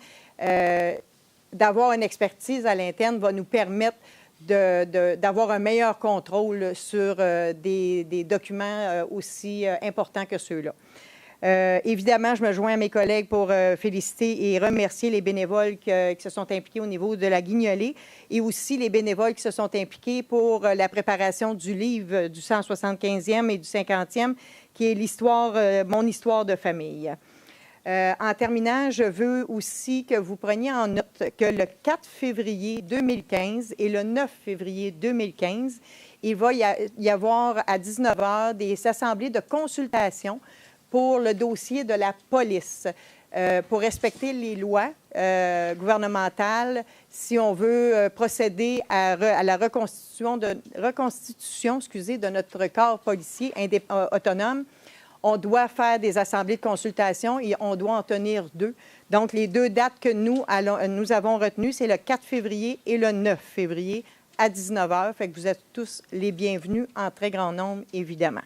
D'avoir une expertise à l'interne va nous permettre d'avoir un meilleur contrôle sur des documents aussi importants que ceux-là. Évidemment, je me joins à mes collègues pour féliciter et remercier les bénévoles qui se sont impliqués au niveau de la Guignolée et aussi les bénévoles qui se sont impliqués pour la préparation du livre du 175e et du 50e, qui est mon histoire de famille. En terminant, je veux aussi que vous preniez en note que le 4 février 2015 et le 9 février 2015, il va y avoir à 19h des assemblées de consultation pour le dossier de la police, pour respecter les lois gouvernementales, si on veut procéder à la reconstitution de notre corps policier autonome. On doit faire des assemblées de consultation et on doit en tenir 2. Donc, les 2 dates que nous avons retenues, c'est le 4 février et le 9 février à 19h. Fait que vous êtes tous les bienvenus en très grand nombre, évidemment.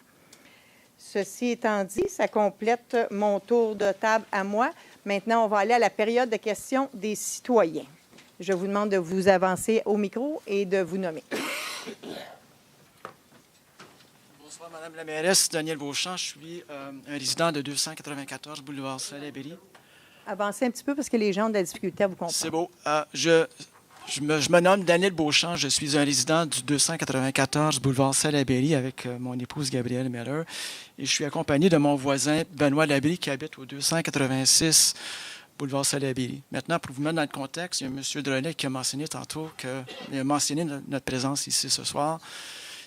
Ceci étant dit, ça complète mon tour de table à moi. Maintenant, on va aller à la période de questions des citoyens. Je vous demande de vous avancer au micro et de vous nommer. Bonsoir, Madame la mairesse. Daniel Beauchamp. Je suis un résident de 294 boulevard Salaberry. Avancez un petit peu parce que les gens ont de la difficulté à vous comprendre. C'est beau. Je me nomme Daniel Beauchamp. Je suis un résident du 294 boulevard Salaberry avec mon épouse Gabrielle Meller. Et je suis accompagné de mon voisin Benoît Labrie qui habite au 286 boulevard Salaberry. Maintenant, pour vous mettre dans le contexte, il y a M. Drolet qui a mentionné tantôt notre présence ici ce soir.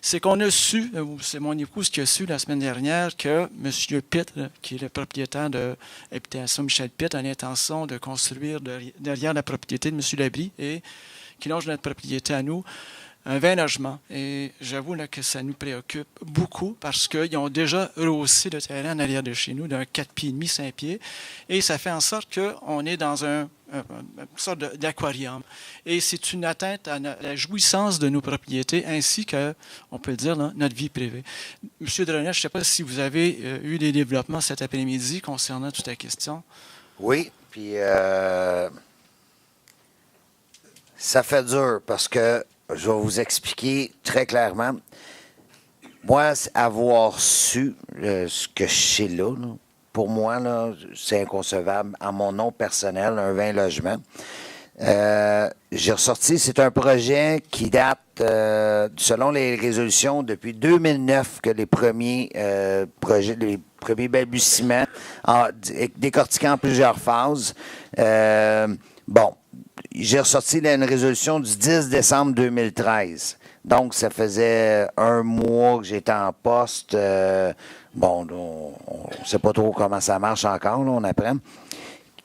C'est qu'on a su, c'est mon épouse qui a su la semaine dernière que M. Pitt, qui est le propriétaire de l'habitation Michel Pitt, a l'intention de construire derrière la propriété de M. Labrie et qui longe notre propriété à nous, un 20 logements. Et j'avoue là, que ça nous préoccupe beaucoup parce qu'ils ont déjà rehaussé le terrain en arrière de chez nous d'un 4,5 pieds, 5 pieds. Et ça fait en sorte qu'on est dans une sorte d'aquarium. Et c'est une atteinte à la jouissance de nos propriétés ainsi que, on peut dire, notre vie privée. Monsieur Drolet, je ne sais pas si vous avez eu des développements cet après-midi concernant toute la question. Oui, puis ça fait dur parce que je vais vous expliquer très clairement. Moi, avoir su ce que je sais là, pour moi, là, c'est inconcevable. En mon nom personnel, un 20 logements. J'ai ressorti, c'est un projet qui date, selon les résolutions, depuis 2009 que les premiers projets, les premiers balbutiements, décortiqués en plusieurs phases. Bon, j'ai ressorti là, une résolution du 10 décembre 2013. Donc, ça faisait un mois que j'étais en poste. On ne sait pas trop comment ça marche encore, là, on apprend.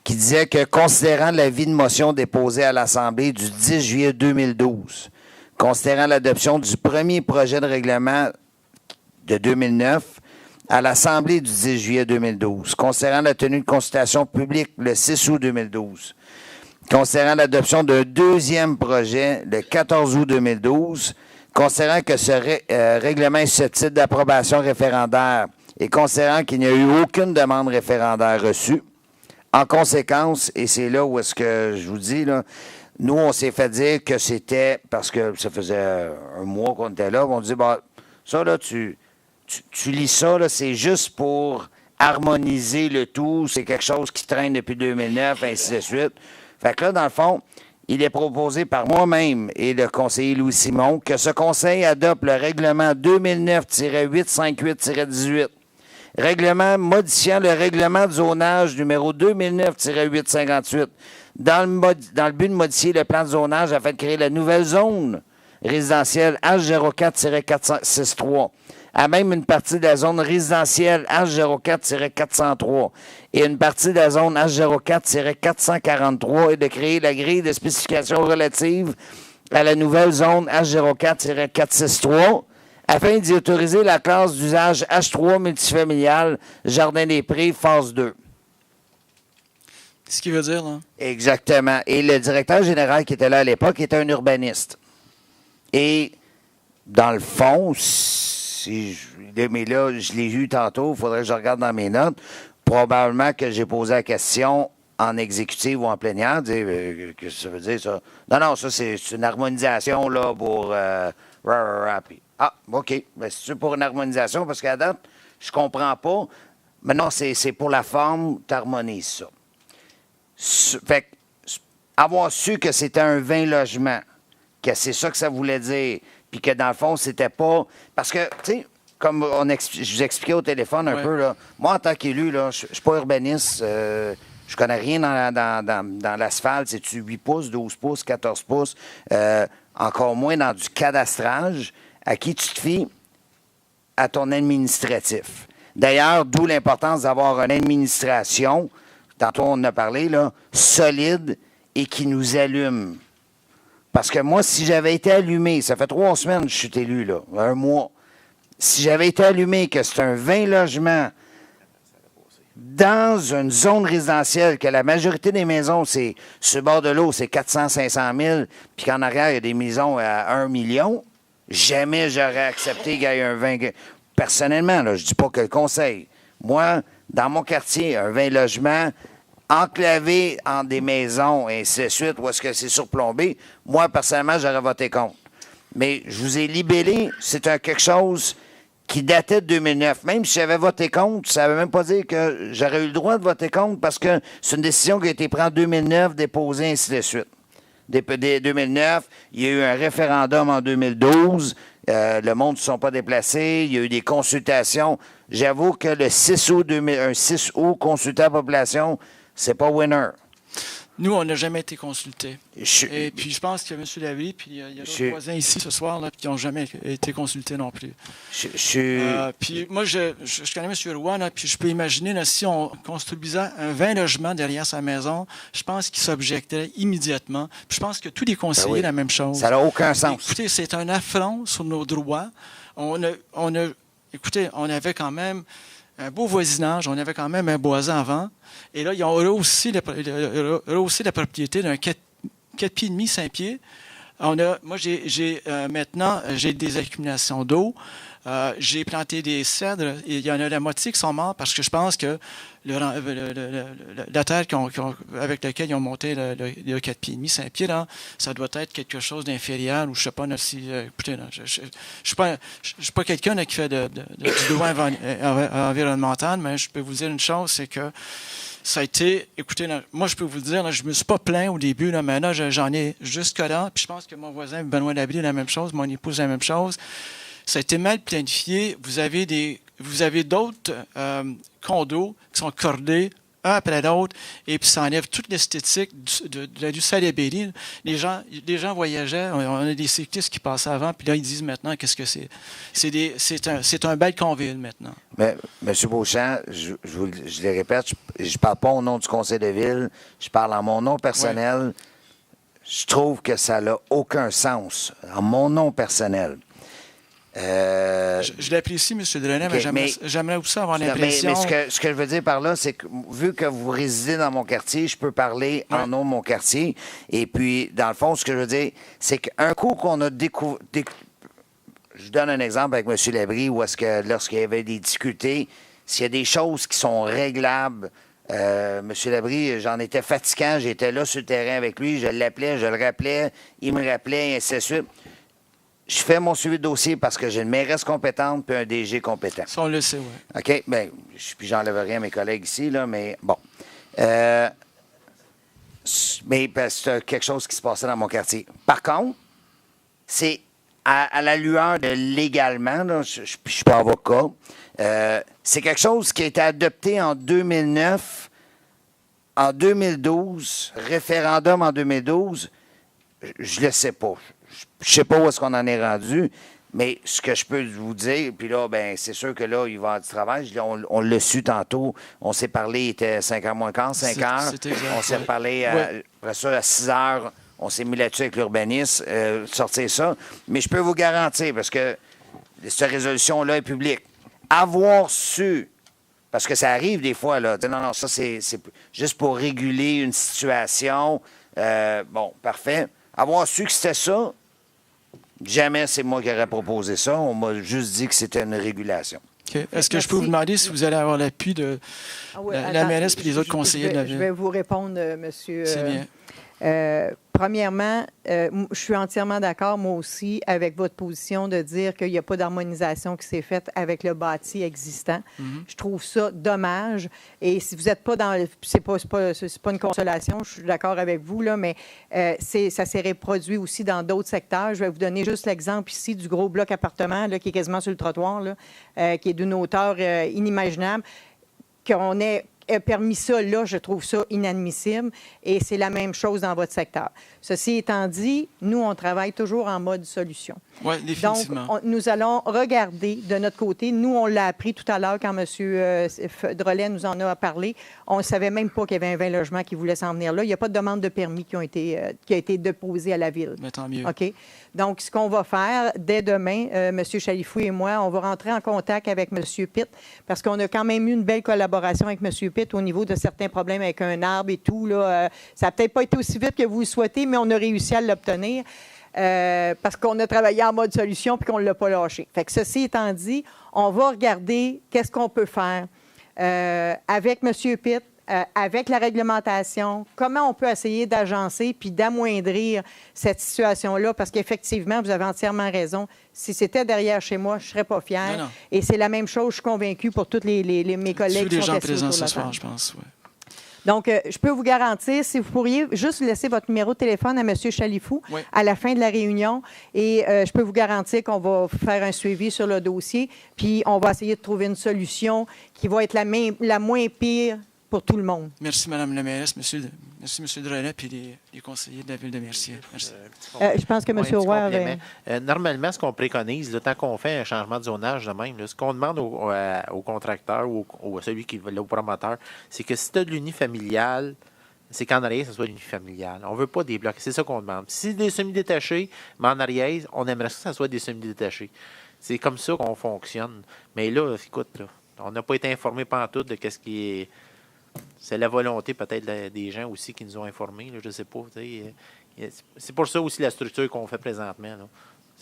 Qui disait que, considérant l'avis de motion déposé à l'Assemblée du 10 juillet 2012, considérant l'adoption du premier projet de règlement de 2009 à l'Assemblée du 10 juillet 2012, considérant la tenue de consultation publique le 6 août 2012, considérant l'adoption d'un deuxième projet le 14 août 2012, considérant que ce règlement est susceptible d'approbation référendaire et considérant qu'il n'y a eu aucune demande référendaire reçue, en conséquence, et c'est là où est-ce que je vous dis, là, nous, on s'est fait dire que c'était, parce que ça faisait un mois qu'on était là, on dit, bah, ça, là, tu lis ça, là, c'est juste pour harmoniser le tout, c'est quelque chose qui traîne depuis 2009, ainsi de suite. Fait que là, dans le fond, il est proposé par moi-même et le conseiller Louis Simon que ce conseil adopte le règlement 2009-858-18, règlement modifiant le règlement de zonage numéro 2009-858, dans le but de modifier le plan de zonage afin de créer la nouvelle zone résidentielle H04-463, à même une partie de la zone résidentielle H04-403 et une partie de la zone H04-443 et de créer la grille de spécifications relatives à la nouvelle zone H04-463 afin d'y autoriser la classe d'usage H3 multifamilial Jardin-des-Prés, phase 2. C'est ce qu'il veut dire, là. Exactement. Et le directeur général qui était là à l'époque était un urbaniste. Et dans le fond, mais là, je l'ai vu tantôt, il faudrait que je regarde dans mes notes. Probablement que j'ai posé la question en exécutive ou en plénière. Qu'est-ce que ça veut dire, ça? Non, ça, c'est une harmonisation là, pour... OK. Ben, c'est pour une harmonisation, parce qu'à date, je comprends pas. Mais non, c'est pour la forme, tu harmonises ça. Fait que, avoir su que c'était un 20 logements, que c'est ça que ça voulait dire, puis que dans le fond, c'était pas... Parce que, tu sais, comme je vous expliquais au téléphone un peu, là, moi, en tant qu'élu, là, je suis pas urbaniste, je connais rien dans l'asphalte, c'est-tu 8 pouces, 12 pouces, 14 pouces, encore moins dans du cadastrage, à qui tu te fies? À ton administratif. D'ailleurs, d'où l'importance d'avoir une administration, tantôt on en a parlé, là, solide et qui nous allume. Parce que moi, si j'avais été allumé, ça fait 3 semaines que je suis élu, là, un mois. Si j'avais été allumé que c'est un 20 logements dans une zone résidentielle, que la majorité des maisons, c'est sur le bord de l'eau, c'est 400-500 000, puis qu'en arrière, il y a des maisons à 1 million, jamais j'aurais accepté qu'il y ait un 20... Personnellement, là, je ne dis pas que le conseil. Moi, dans mon quartier, un 20 logements enclavé en des maisons, et ainsi de suite, où est-ce que c'est surplombé, moi, personnellement, j'aurais voté contre. Mais je vous ai libellé, c'est quelque chose qui datait de 2009. Même si j'avais voté contre, ça ne veut même pas dire que j'aurais eu le droit de voter contre, parce que c'est une décision qui a été prise en 2009, déposée, ainsi de suite. 2009, il y a eu un référendum en 2012, le monde ne se sont pas déplacés, il y a eu des consultations. J'avoue que le 6 août, un 6 août consulté à la population, c'est pas winner. Nous, on n'a jamais été consultés. Et puis, je pense que M. Lavrie, puis il y a d'autres voisins ici ce soir là, qui n'ont jamais été consultés non plus. Puis moi, je connais M. Roy, là, puis je peux imaginer, là, si on construisait un 20 logements derrière sa maison, je pense qu'il s'objecterait immédiatement. Puis je pense que tous les conseillers, la même chose. Ça n'a aucun sens. Écoutez, c'est un affront sur nos droits. Écoutez, on avait quand même un beau voisinage, on avait quand même un bois avant. Et là, ils ont rehaussé la propriété d'un 4 pieds et demi, 5 pieds. Moi, maintenant, j'ai des accumulations d'eau. J'ai planté des cèdres. Et il y en a la moitié qui sont morts parce que je pense que la terre avec laquelle ils ont monté le 4 pieds et demi, 5 pieds, là, ça doit être quelque chose d'inférieur ou je ne sais pas si... écoutez, là, je ne suis pas quelqu'un là, qui fait du droit environnemental, mais je peux vous dire une chose, c'est que ça a été... Écoutez, là, moi, je peux vous dire, là, je ne me suis pas plaint au début, là, mais là, j'en ai jusque-là. Puis je pense que mon voisin, Benoît Labrie, la même chose, mon épouse, la même chose. Ça a été mal planifié. Vous avez d'autres condos qui sont cordés un après l'autre, et puis ça enlève toute l'esthétique de la rue Salaberry. Les gens voyageaient, on a des cyclistes qui passaient avant, puis là, ils disent maintenant, qu'est-ce que c'est? C'est un balconville maintenant. Mais, M. Beauchamp, je le répète, je ne parle pas au nom du conseil de ville, je parle en mon nom personnel. Ouais. Je trouve que ça n'a aucun sens, en mon nom personnel. Je l'apprécie, M. Drolet, okay, mais j'aimerais aussi avoir l'impression... Mais ce que je veux dire par là, c'est que vu que vous résidez dans mon quartier, je peux parler en nom de mon quartier. Et puis, dans le fond, ce que je veux dire, c'est qu'un coup qu'on a découvert... Je donne un exemple avec M. Labrie, où est-ce que lorsqu'il y avait des difficultés, s'il y a des choses qui sont réglables... M. Labrie, j'en étais fatiguant, j'étais là sur le terrain avec lui, je l'appelais, je le rappelais, il me rappelait, et ainsi de suite. Je fais mon suivi de dossier parce que j'ai une mairesse compétente puis un DG compétent. Ça, on le sait, oui. OK? Bien, puis j'enlève rien à mes collègues ici, là, mais bon. Mais c'est quelque chose qui se passait dans mon quartier. Par contre, c'est à la lueur de légalement, là, je ne suis pas avocat, c'est quelque chose qui a été adopté en 2009, en 2012, référendum en 2012, je le sais pas. Je sais pas où est-ce qu'on en est rendu, mais ce que je peux vous dire, puis là, ben c'est sûr que là, il va y avoir du travail. On l'a su tantôt. On s'est parlé, il était 5h moins quart, 5h. On s'est parlé après ça à 6h. On s'est mis là-dessus avec l'urbanisme, sortir ça. Mais je peux vous garantir, parce que cette résolution-là est publique, avoir su, parce que ça arrive des fois, là, non, ça c'est juste pour réguler une situation. Bon, parfait. Avoir su que c'était ça, jamais c'est moi qui aurais proposé ça. On m'a juste dit que c'était une régulation. Okay. Est-ce que je peux vous demander si vous allez avoir l'appui de la mairesse et les autres conseillers de la ville? Je vais vous répondre, monsieur. C'est bien. Premièrement, je suis entièrement d'accord, moi aussi, avec votre position de dire qu'il n'y a pas d'harmonisation qui s'est faite avec le bâti existant. Je trouve ça dommage. Et si vous n'êtes pas dans... C'est pas une consolation, je suis d'accord avec vous, là, mais ça s'est reproduit aussi dans d'autres secteurs. Je vais vous donner juste l'exemple ici du gros bloc appartement là, qui est quasiment sur le trottoir, là, qui est d'une hauteur inimaginable, qu'on ait permis ça, là, je trouve ça inadmissible et c'est la même chose dans votre secteur. Ceci étant dit, nous, on travaille toujours en mode solution. Oui, définitivement. Donc, nous allons regarder de notre côté. Nous, on l'a appris tout à l'heure quand M. Drolet nous en a parlé. On ne savait même pas qu'il y avait un 20 logements qui voulaient s'en venir là. Il n'y a pas de demande de permis qui a été déposée à la Ville. Mais tant mieux. OK? Donc, ce qu'on va faire dès demain, M. Chalifou et moi, on va rentrer en contact avec M. Pitt parce qu'on a quand même eu une belle collaboration avec M. Pitt au niveau de certains problèmes avec un arbre et tout. Là. Ça n'a peut-être pas été aussi vite que vous le souhaitez, mais on a réussi à l'obtenir parce qu'on a travaillé en mode solution puis qu'on ne l'a pas lâché. Fait que ceci étant dit, on va regarder qu'est-ce qu'on peut faire avec M. Pitt, avec la réglementation, comment on peut essayer d'agencer puis d'amoindrir cette situation-là, parce qu'effectivement, vous avez entièrement raison. Si c'était derrière chez moi, je ne serais pas fière. Non. Et c'est la même chose, je suis convaincue pour tous mes collègues qui sont assis présents autour de la ce soir, table. je pense, oui. Donc, je peux vous garantir, si vous pourriez juste laisser votre numéro de téléphone à M. Chalifou à la fin de la réunion, et je peux vous garantir qu'on va faire un suivi sur le dossier, puis on va essayer de trouver une solution qui va être la moins pire pour tout le monde. Merci, Mme la mairesse, merci, M. Drolet, puis les conseillers de la Ville de Mercier. Merci. Je pense que M. Roy... Normalement, ce qu'on préconise, le temps qu'on fait un changement de zonage de même, là, ce qu'on demande au contracteur ou à celui qui veut, au promoteur, c'est que si tu as de l'unifamilial, c'est qu'en arrière, ce soit l'unifamilial. On ne veut pas des blocs. C'est ça qu'on demande. Si c'est des semi-détachés, mais en arrière, on aimerait que ça soit des semi-détachés. C'est comme ça qu'on fonctionne. Mais là, écoute, là, on n'a pas été informé pantoute de qu'est-ce qui est... C'est la volonté peut-être des gens aussi qui nous ont informés, là, je ne sais pas. C'est pour ça aussi la structure qu'on fait présentement. Là.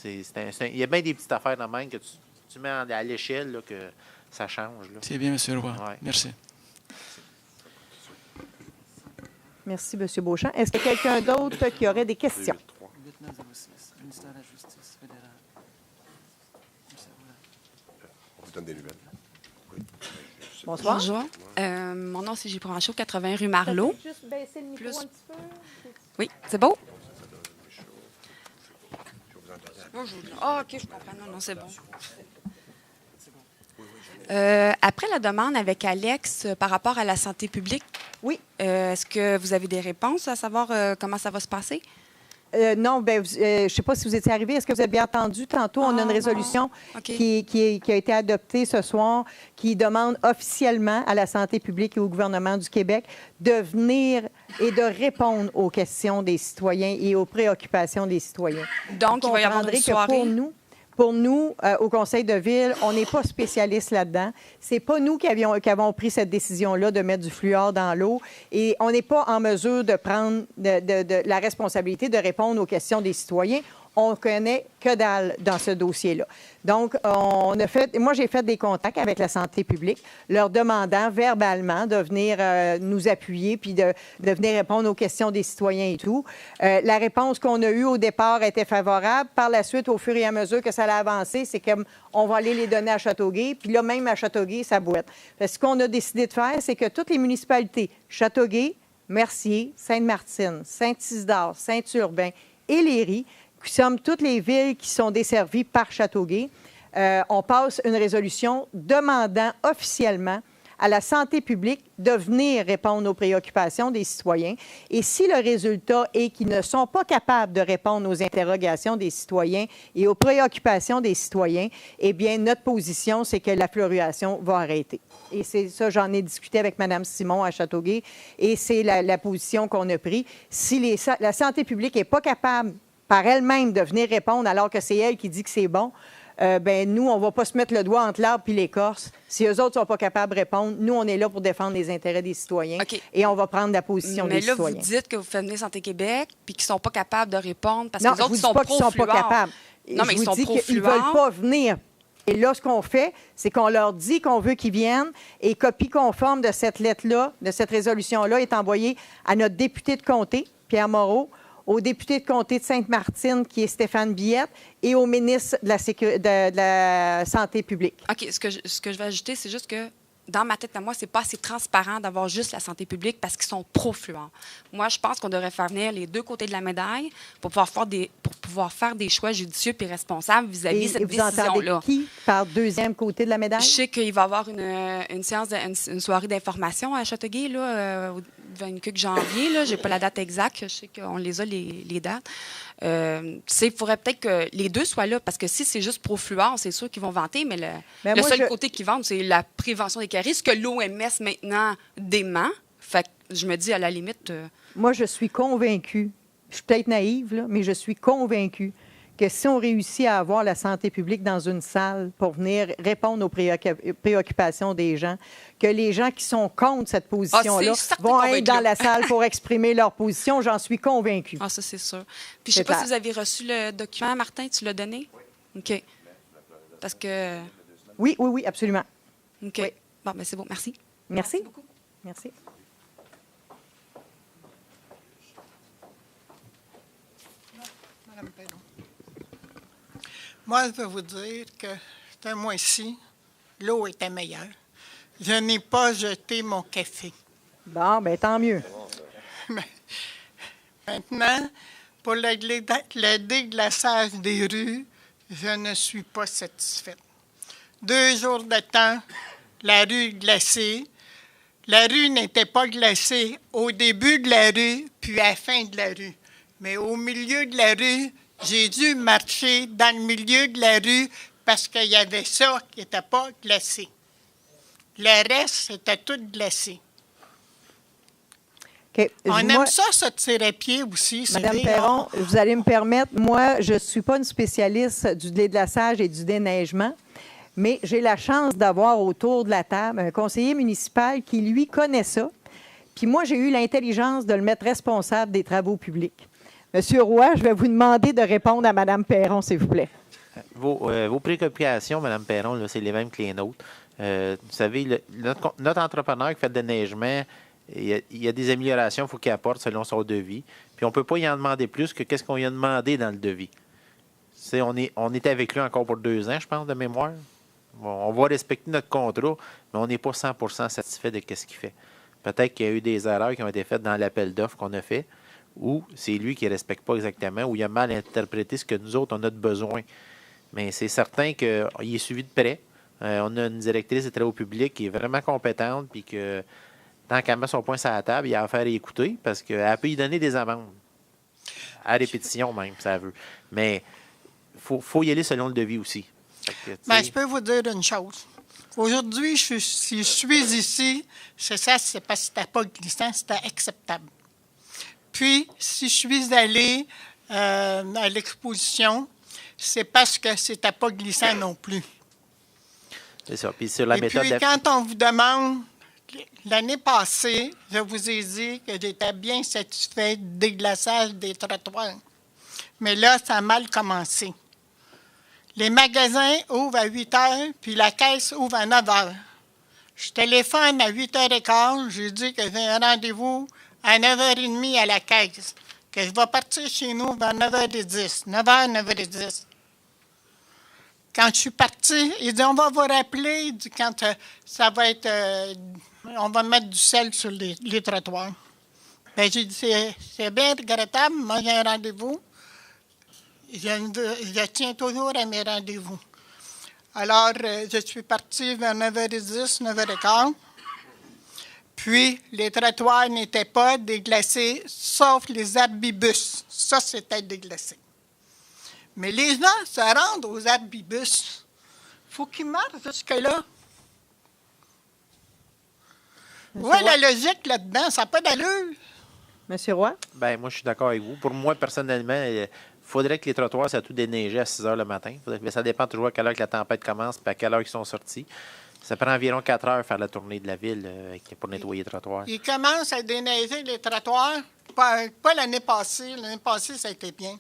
Il y a bien des petites affaires dans le même que tu mets à l'échelle là, que ça change. C'est bien, M. Roy. Ouais. Merci. Merci, M. Beauchamp. Est-ce qu'il y a quelqu'un d'autre qui aurait des questions? On vous donne des nouvelles. Bonsoir. Bonjour. Mon nom, c'est J. Branchot, 80 rue Marleau. Juste baisser le micro un petit peu. Oui, c'est beau? OK, je comprends. Non, c'est bon. Après la demande avec Alex par rapport à la santé publique, oui. Est-ce que vous avez des réponses à savoir comment ça va se passer? Non, je ne sais pas si vous étiez arrivé. Est-ce que vous avez bien entendu? Tantôt, on a une résolution qui a été adoptée ce soir qui demande officiellement à la santé publique et au gouvernement du Québec de venir et de répondre aux questions des citoyens et aux préoccupations des citoyens. Donc, il va y avoir une soirée. Pour nous, au Conseil de ville, on n'est pas spécialiste là-dedans. C'est pas nous qui avons pris cette décision-là de mettre du fluor dans l'eau et on n'est pas en mesure de prendre la responsabilité de répondre aux questions des citoyens. On connaît que dalle dans ce dossier-là. Donc, moi, j'ai fait des contacts avec la santé publique, leur demandant verbalement de venir nous appuyer puis de venir répondre aux questions des citoyens et tout. La réponse qu'on a eue au départ était favorable. Par la suite, au fur et à mesure que ça a avancé, c'est qu'on va aller les donner à Châteauguay. Puis là, même à Châteauguay, ça boite. Ce qu'on a décidé de faire, c'est que toutes les municipalités, Châteauguay, Mercier, Sainte-Martine, Saint-Isidore, Saint-Urbain et Léry, qui sommes toutes les villes qui sont desservies par Châteauguay, on passe une résolution demandant officiellement à la santé publique de venir répondre aux préoccupations des citoyens. Et si le résultat est qu'ils ne sont pas capables de répondre aux interrogations des citoyens et aux préoccupations des citoyens, eh bien, notre position, c'est que la fluorisation va arrêter. Et c'est ça, j'en ai discuté avec Mme Simon à Châteauguay, et c'est la position qu'on a prise. Si la santé publique n'est pas capable par elle-même de venir répondre alors que c'est elle qui dit que c'est bon, nous, on ne va pas se mettre le doigt entre l'arbre et l'écorce. Si eux autres ne sont pas capables de répondre, nous, on est là pour défendre les intérêts des citoyens et on va prendre la position des citoyens. Mais là, vous dites que vous faites venir Santé Québec puis qu'ils ne sont pas capables de répondre parce que les autres sont pro-fluor. Non, je ne dis pas qu'ils ne sont pas capables. Non, mais je vous dis qu'ils ne veulent pas venir. Et là, ce qu'on fait, c'est qu'on leur dit qu'on veut qu'ils viennent et copie conforme de cette lettre-là, de cette résolution-là, est envoyée à notre député de comté, Pierre Moreau, au député de comté de Sainte-Martine, qui est Stéphane Billette, et au ministre de la Santé publique. OK. Ce que je vais ajouter, c'est juste que dans ma tête à moi, c'est pas assez transparent d'avoir juste la santé publique parce qu'ils sont pro-fluor. Moi, je pense qu'on devrait faire venir les deux côtés de la médaille pour pouvoir faire des choix judicieux et responsables vis-à-vis de cette décision-là. Vous entendez qui par deuxième côté de la médaille? Je sais qu'il va y avoir une soirée d'information à Châteauguay, là, au 24 janvier. Je n'ai pas la date exacte. Je sais qu'on les a, les dates. Il faudrait peut-être que les deux soient là, parce que si c'est juste pro-fluor, c'est sûr qu'ils vont vanter, mais le seul côté qu'ils vantent, c'est la prévention des caries, ce que l'OMS maintenant dément. Fait que je me dis, à la limite... Moi, je suis convaincue, je suis peut-être naïve, là, mais je suis convaincue que si on réussit à avoir la santé publique dans une salle pour venir répondre aux préoccupations des gens, que les gens qui sont contre cette position-là vont être dans la salle pour exprimer leur position, j'en suis convaincue. Ah, ça, c'est sûr. Puis, je ne sais pas si vous avez reçu le document, Martin, tu l'as donné? Oui. OK. Parce que... Oui, absolument. OK. Oui. Bon, ben c'est bon. Merci. Merci beaucoup. Merci. Madame Perron. Moi, je veux vous dire que ce mois-ci, l'eau était meilleure. Je n'ai pas jeté mon café. Bon, bien, tant mieux. Maintenant, pour le déglaçage des rues, je ne suis pas satisfaite. 2 jours de temps, la rue glacée. La rue n'était pas glacée au début de la rue, puis à la fin de la rue. Mais au milieu de la rue, j'ai dû marcher dans le milieu de la rue parce qu'il y avait ça qui n'était pas glacé. Le reste, c'était tout glacé. Okay. On aime ça se tirer pied aussi. Madame Perron, vous allez me permettre, moi, je ne suis pas une spécialiste du déglaçage et du déneigement, mais j'ai la chance d'avoir autour de la table un conseiller municipal qui, lui, connaît ça. Puis moi, j'ai eu l'intelligence de le mettre responsable des travaux publics. Monsieur Roy, je vais vous demander de répondre à Mme Perron, s'il vous plaît. Vos préoccupations, Mme Perron, c'est les mêmes que les nôtres. Vous savez, notre entrepreneur qui fait le déneigement, il y a des améliorations qu'il faut qu'il apporte selon son devis. Puis on ne peut pas y en demander plus que qu'est-ce qu'on lui a demandé dans le devis. On était avec lui encore pour 2 ans, je pense, de mémoire. Bon, on va respecter notre contrat, mais on n'est pas 100% satisfait de ce qu'il fait. Peut-être qu'il y a eu des erreurs qui ont été faites dans l'appel d'offres qu'on a fait, ou c'est lui qui ne respecte pas exactement, ou il a mal interprété ce que nous autres, on a de besoin. Mais c'est certain qu'il est suivi de près. On a une directrice des travaux publics qui est vraiment compétente, puis que tant qu'elle met son poing sur la table, il a à faire écouter, parce qu'elle peut y donner des amendes. À répétition même, si elle veut. Mais il faut y aller selon le devis aussi. Je peux vous dire une chose. Aujourd'hui, si je suis ici, c'est parce que c'était pas glissant, c'était acceptable. Puis, si je suis allé à l'exposition, c'est parce que c'était pas glissant non plus. C'est ça. Puis sur la méthode. Puis, quand on vous demande, l'année passée, je vous ai dit que j'étais bien satisfait du déglaçage des trottoirs. Mais là, ça a mal commencé. Les magasins ouvrent à 8 heures, puis la caisse ouvre à 9 heures. Je téléphone à 8h15, j'ai dit que j'ai un rendez-vous à 9h30 à la caisse, que je vais partir chez nous vers 9h10. 9h, 9h10. Quand je suis partie, il dit, on va vous rappeler quand ça va être... on va mettre du sel sur les trottoirs. Bien, j'ai dit, c'est bien regrettable, moi j'ai un rendez-vous. Je tiens toujours à mes rendez-vous. Alors, je suis partie vers 9h10, 9h15. Puis, les trottoirs n'étaient pas déglacés, sauf les arbibus. Ça, c'était déglacé. Mais les gens se rendent aux arbibus. Il faut qu'ils marchent jusque-là. Où est la logique là-dedans? Ça n'a pas d'allure. Monsieur Roy? Bien, moi, je suis d'accord avec vous. Pour moi, personnellement, il faudrait que les trottoirs soient tout déneigés à 6 heures le matin. Mais ça dépend toujours à quelle heure que la tempête commence et à quelle heure ils sont sortis. Ça prend environ 4 heures faire la tournée de la ville pour nettoyer les trottoirs. Ils commencent à déneiger les trottoirs, pas l'année passée. L'année passée, ça a été bien.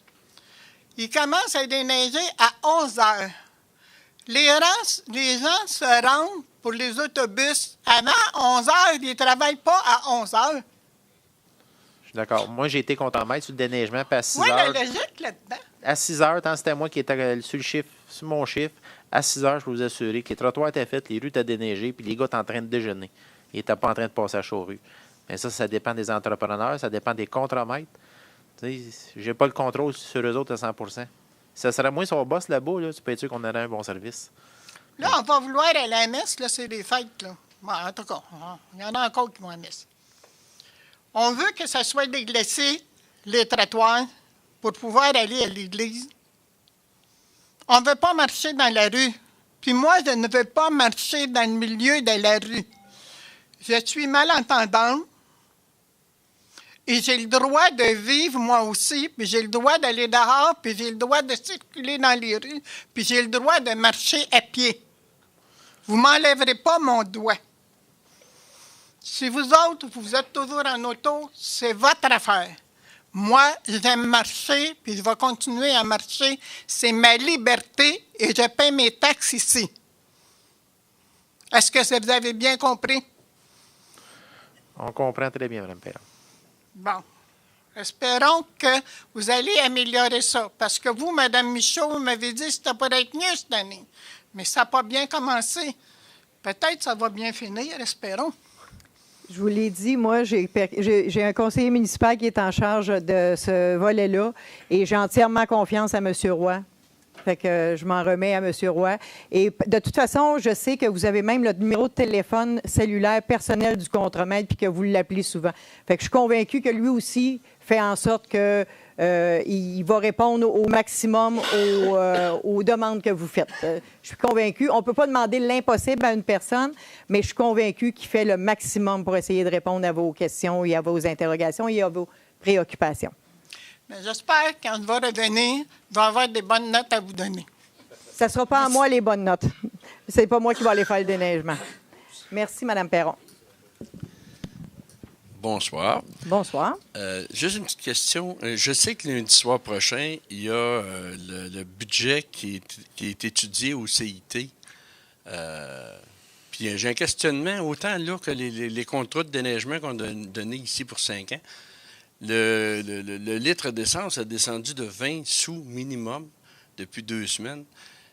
Ils commencent à déneiger à 11 heures. Les gens se rendent pour les autobus avant 11 heures. Ils ne travaillent pas à 11 heures. Je suis d'accord. Moi, j'ai été content-maître sur le déneigement, puis à 6 Oui, heures. la logique là-dedans. À 6 heures, tant c'était moi qui étais sur le chiffre, sur mon chiffre, à 6 heures, je peux vous assurer que les trottoirs étaient faits, les rues étaient déneigées, puis les gars étaient en train de déjeuner. Ils n'étaient pas en train de passer à Chaux-Rue. Mais ça dépend des entrepreneurs, ça dépend des contremaîtres. Je n'ai pas le contrôle sur eux autres à 100%. Si ça serait moi son boss là-bas, là, tu peux être sûr qu'on aurait un bon service. Là, on va vouloir aller à la messe, là, c'est des fêtes. Là. Bon, en tout cas, il y en a encore qui vont à la messe. On veut que ça soit déglacé, les trottoirs, pour pouvoir aller à l'église. On ne veut pas marcher dans la rue. Puis moi, je ne veux pas marcher dans le milieu de la rue. Je suis malentendante. Et j'ai le droit de vivre, moi aussi, puis j'ai le droit d'aller dehors, puis j'ai le droit de circuler dans les rues, puis j'ai le droit de marcher à pied. Vous ne m'enlèverez pas mon doigt. Si vous autres, vous êtes toujours en auto, c'est votre affaire. Moi, j'aime marcher, puis je vais continuer à marcher. C'est ma liberté et je paie mes taxes ici. Est-ce que vous avez bien compris? On comprend très bien, Mme Perron. Bon. Espérons que vous allez améliorer ça. Parce que vous, Mme Michaud, vous m'avez dit que c'était pour être mieux cette année. Mais ça n'a pas bien commencé. Peut-être que ça va bien finir, espérons. Je vous l'ai dit, moi, j'ai un conseiller municipal qui est en charge de ce volet-là et j'ai entièrement confiance à M. Roy. Fait que je m'en remets à M. Roy. Et de toute façon, je sais que vous avez même le numéro de téléphone cellulaire personnel du contremaître puis que vous l'appelez souvent. Fait que je suis convaincue que lui aussi fait en sorte que il va répondre au maximum aux demandes que vous faites. Je suis convaincue. On ne peut pas demander l'impossible à une personne, mais je suis convaincue qu'il fait le maximum pour essayer de répondre à vos questions et à vos interrogations et à vos préoccupations. Mais j'espère que quand je vais revenir, je vais avoir des bonnes notes à vous donner. Ça ne sera pas à moi les bonnes notes. Ce n'est pas moi qui vais aller faire le déneigement. Merci, Mme Perron. Bonsoir. Bonsoir. Juste une petite question. Je sais que lundi soir prochain, il y a le budget qui est étudié au CIT. Puis j'ai un questionnement, autant là que les contrats de déneigement qu'on a donnés ici pour 5 ans. Le litre d'essence a descendu de 20 sous minimum depuis 2 semaines.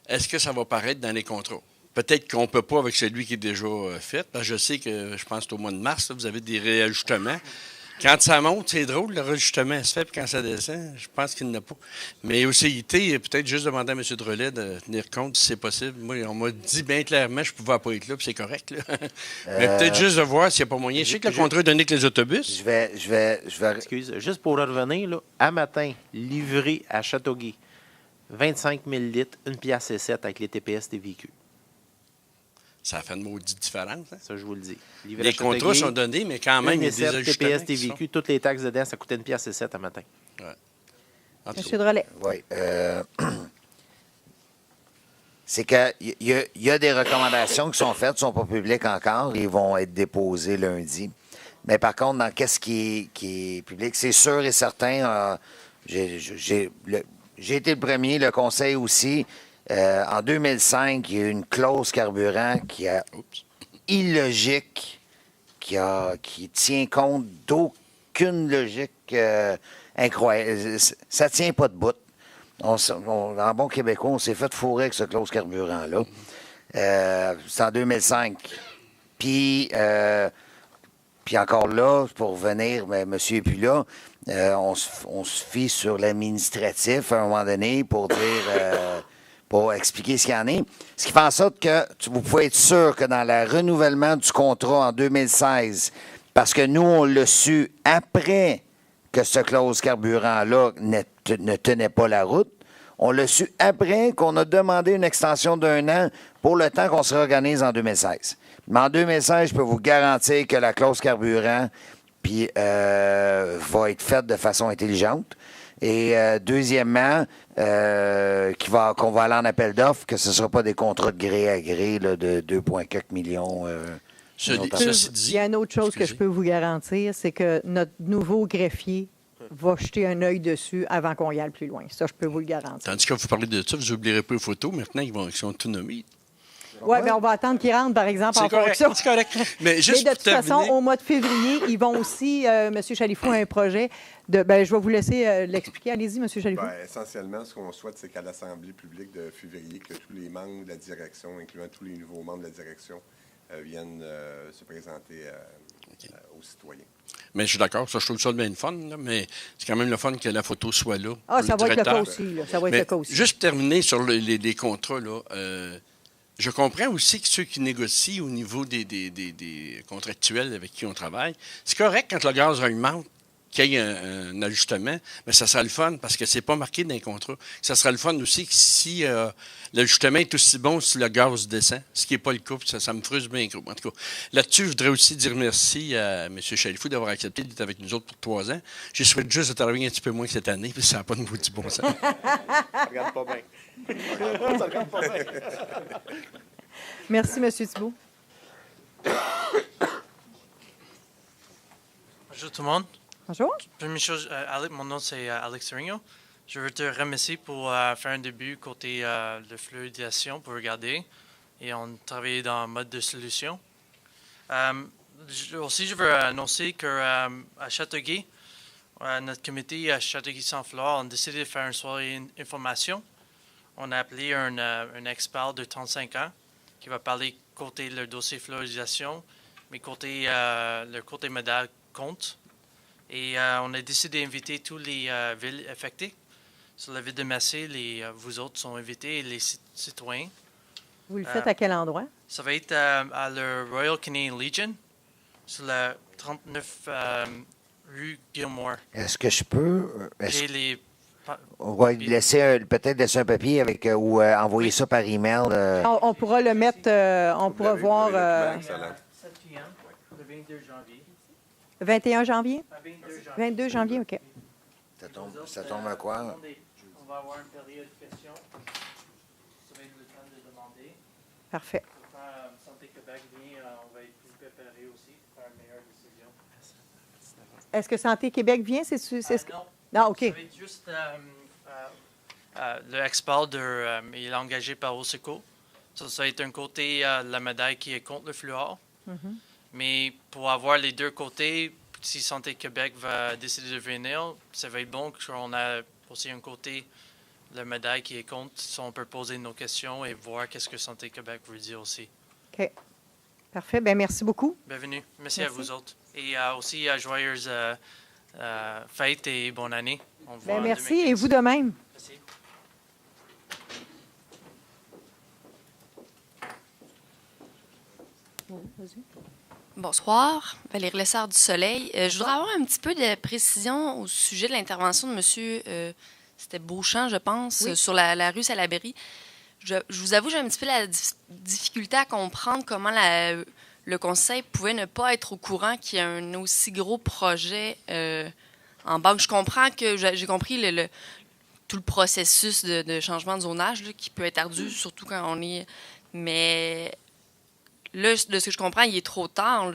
Est-ce que ça va paraître dans les contrats? Peut-être qu'on ne peut pas avec celui qui est déjà fait. Parce que je sais que, je pense que c'est au mois de mars, là, vous avez des réajustements. Quand ça monte, c'est drôle, le rajustement se fait, puis quand ça descend, je pense qu'il n'y en a pas. Mais au CIT, peut-être juste demander à M. Drolet de tenir compte si c'est possible. Moi, on m'a dit bien clairement que je ne pouvais pas être là, puis c'est correct. Là. Mais peut-être juste de voir s'il n'y a pas moyen. Je sais que le contrat est donné avec les autobus. Je vais... Excuse, juste pour revenir, là, à matin, livré à Châteauguay, 25 000 litres, 1 piastre et 7 avec les TPS des véhicules. Ça fait une maudite différence. Hein? Ça, je vous le dis. Les contrats sont donnés, mais quand même, il y a des ajustements. TPS des véhicules, toutes les taxes dedans, ça coûtait 1 piastre et 7 à matin. Ouais. Monsieur Drolet. Oui. C'est qu'il y a des recommandations qui sont faites, ne sont pas publiques encore. Ils vont être déposées lundi. Mais par contre, dans qu'est-ce qui est public, c'est sûr et certain, j'ai été le premier, le conseil aussi. En 2005, il y a eu une clause carburant qui est illogique, qui tient compte d'aucune logique incroyable. Ça ne tient pas de bout. En bon québécois, on s'est fait fourrer avec ce clause carburant-là. C'est en 2005. Puis encore là, pour revenir, monsieur n'est plus là, on se fie sur l'administratif à un moment donné pour dire... pour expliquer ce qu'il y en est. Ce qui fait en sorte que vous pouvez être sûr que dans le renouvellement du contrat en 2016, parce que nous, on l'a su après que ce clause carburant-là ne tenait pas la route, on l'a su après qu'on a demandé une extension d'1 an pour le temps qu'on se réorganise en 2016. Mais en 2016, je peux vous garantir que la clause carburant va être faite de façon intelligente. Et deuxièmement, qu'on va aller en appel d'offres, que ce ne sera pas des contrats de gré à gré là, de 2,4 millions. Il y a une autre chose que je peux vous garantir, c'est que notre nouveau greffier va jeter un œil dessus avant qu'on y aille plus loin. Ça, je peux vous le garantir. Tandis que vous parlez de ça, vous n'oublierez pas les photos. Maintenant, ils sont tout nommés. Oui, mais on va attendre qu'ils rentrent, par exemple, en fonction. C'est correct. Mais juste de toute façon, au mois de février, ils vont aussi, M. Chalifou a un projet de... je vais vous laisser l'expliquer. Allez-y, M. Chalifou. Essentiellement, ce qu'on souhaite, c'est qu'à l'Assemblée publique de février, que tous les membres de la direction, incluant tous les nouveaux membres de la direction, viennent se présenter aux citoyens. Mais je suis d'accord, ça, je trouve ça bien le fun, là, mais c'est quand même le fun que la photo soit là. Ah, ça va être le cas aussi. Ça va être le cas aussi. Juste pour terminer sur les contrats, là, je comprends aussi que ceux qui négocient au niveau des contractuels avec qui on travaille, c'est correct quand le gaz augmente qu'il y ait un ajustement, mais ça sera le fun parce que c'est pas marqué dans les contrats. Ça sera le fun aussi que si l'ajustement est aussi bon si le gaz descend, ce qui n'est pas le cas, ça me frustre bien gros. En tout cas, là-dessus, je voudrais aussi dire merci à M. Chalifou d'avoir accepté d'être avec nous autres pour 3 ans. Je souhaite juste de travailler un petit peu moins que cette année, puis ça n'a pas de maudit bon sens. Regarde pas bien. Merci, M. Thibault. Bonjour tout le monde. Bonjour. Première chose, mon nom c'est Alex Serigno. Je veux te remercier pour faire un début côté de fluidisation pour regarder et on travaille dans un mode de solution. Aussi, je veux annoncer qu'à Châteauguay, notre comité à Châteauguay-Saint-Flore a décidé de faire une soirée d'information. On a appelé un expert de 35 ans qui va parler côté le dossier fluidisation, mais côté le côté modal compte. Et on a décidé d'inviter toutes les villes affectées. Sur la ville de Massé, vous autres sont invités, et les citoyens. Vous le faites à quel endroit? Ça va être à la Royal Canadian Legion, sur la 39 rue Gilmore. Est-ce que je peux... On va peut-être laisser un papier avec ou envoyer ça par email. On pourra le mettre, on pourra voir... 7 p.m. le 22 janvier. 21 janvier? 22 janvier, OK. Ça tombe à quoi? On va avoir une période de questions. Ça va être le temps de demander. Parfait. Quand Santé Québec vient, on va être plus préparé aussi pour faire une meilleure décision. Est-ce que Santé Québec vient? Non, OK. Ça va être juste le expert, il est engagé par OSECO. Ça va être un côté la médaille qui est contre le fluor. Mm-hmm. Mais pour avoir les deux côtés, si Santé Québec va décider de venir, ça va être bon qu'on a aussi un côté la médaille qui est contre. Si on peut poser nos questions et voir qu'est-ce que Santé Québec veut dire aussi. OK. Parfait. Bien, merci beaucoup. Bienvenue. Merci à vous autres. Et aussi, joyeuses fêtes et bonne année. On vous voit en Merci 2015. et vous de même. Merci. Bonsoir, Valérie Lessard du Soleil. Je voudrais avoir un petit peu de précision au sujet de l'intervention de M. C'était Beauchamp, je pense, Oui. sur la rue Salaberry. Je vous avoue, j'ai un petit peu la difficulté à comprendre comment le conseil pouvait ne pas être au courant qu'il y a un aussi gros projet en banque. Je comprends que j'ai compris tout le processus de changement de zonage là, qui peut être ardu, surtout quand on est... Mais là, de ce que je comprends, il est trop tard.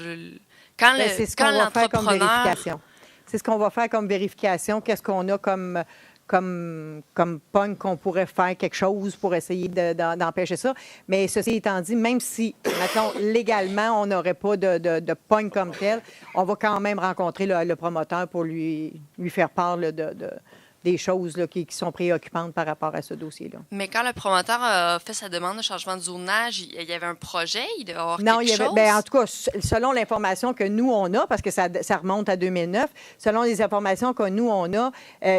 Quand Ben, c'est ce qu'on va faire comme l'entrepreneur... vérification. C'est ce qu'on va faire comme vérification. Qu'est-ce qu'on a comme pogne qu'on pourrait faire quelque chose pour essayer d'empêcher ça. Mais ceci étant dit, même si, mettons, légalement, on n'aurait pas de pogne comme tel, on va quand même rencontrer le promoteur pour lui faire part là, des choses là, qui sont préoccupantes par rapport à ce dossier-là. Mais quand le promoteur a fait sa demande de changement de zonage, il y avait un projet, il devait y avoir Non, quelque chose? Ben, en tout cas, selon l'information que nous, on a, parce que ça remonte à 2009, selon les informations que nous, on a,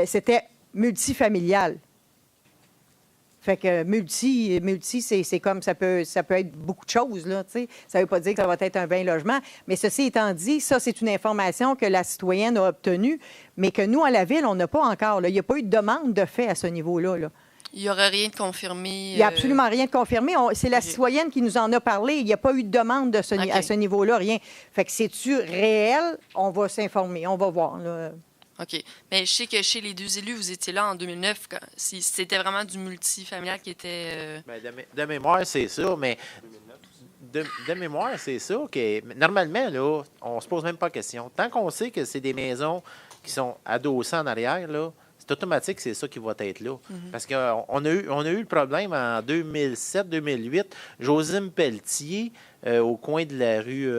c'était multifamilial. Fait que multi c'est comme ça peut être beaucoup de choses, là, tu sais. Ça ne veut pas dire que ça va être un 20 logements. Mais ceci étant dit, ça, c'est une information que la citoyenne a obtenue, mais que nous, à la Ville, on n'a pas encore. Là. Il n'y a pas eu de demande de fait à ce niveau-là. Là. Il n'y aurait rien de confirmé? Il n'y a absolument rien de confirmé. C'est la citoyenne qui nous en a parlé. Il n'y a pas eu de demande à ce niveau-là, rien. Fait que c'est-tu réel? On va s'informer, on va voir, là. OK. Mais je sais que chez les deux élus, vous étiez là en 2009. C'était vraiment du multifamilial qui était... Ben, de mémoire, c'est ça, mais... De mémoire, c'est ça. Normalement, là, on ne se pose même pas de question. Tant qu'on sait que c'est des maisons qui sont adossées en arrière, là, c'est automatique, c'est ça qui va être là. Parce qu'on a eu le problème en 2007-2008. Josime Pelletier, au coin de la rue...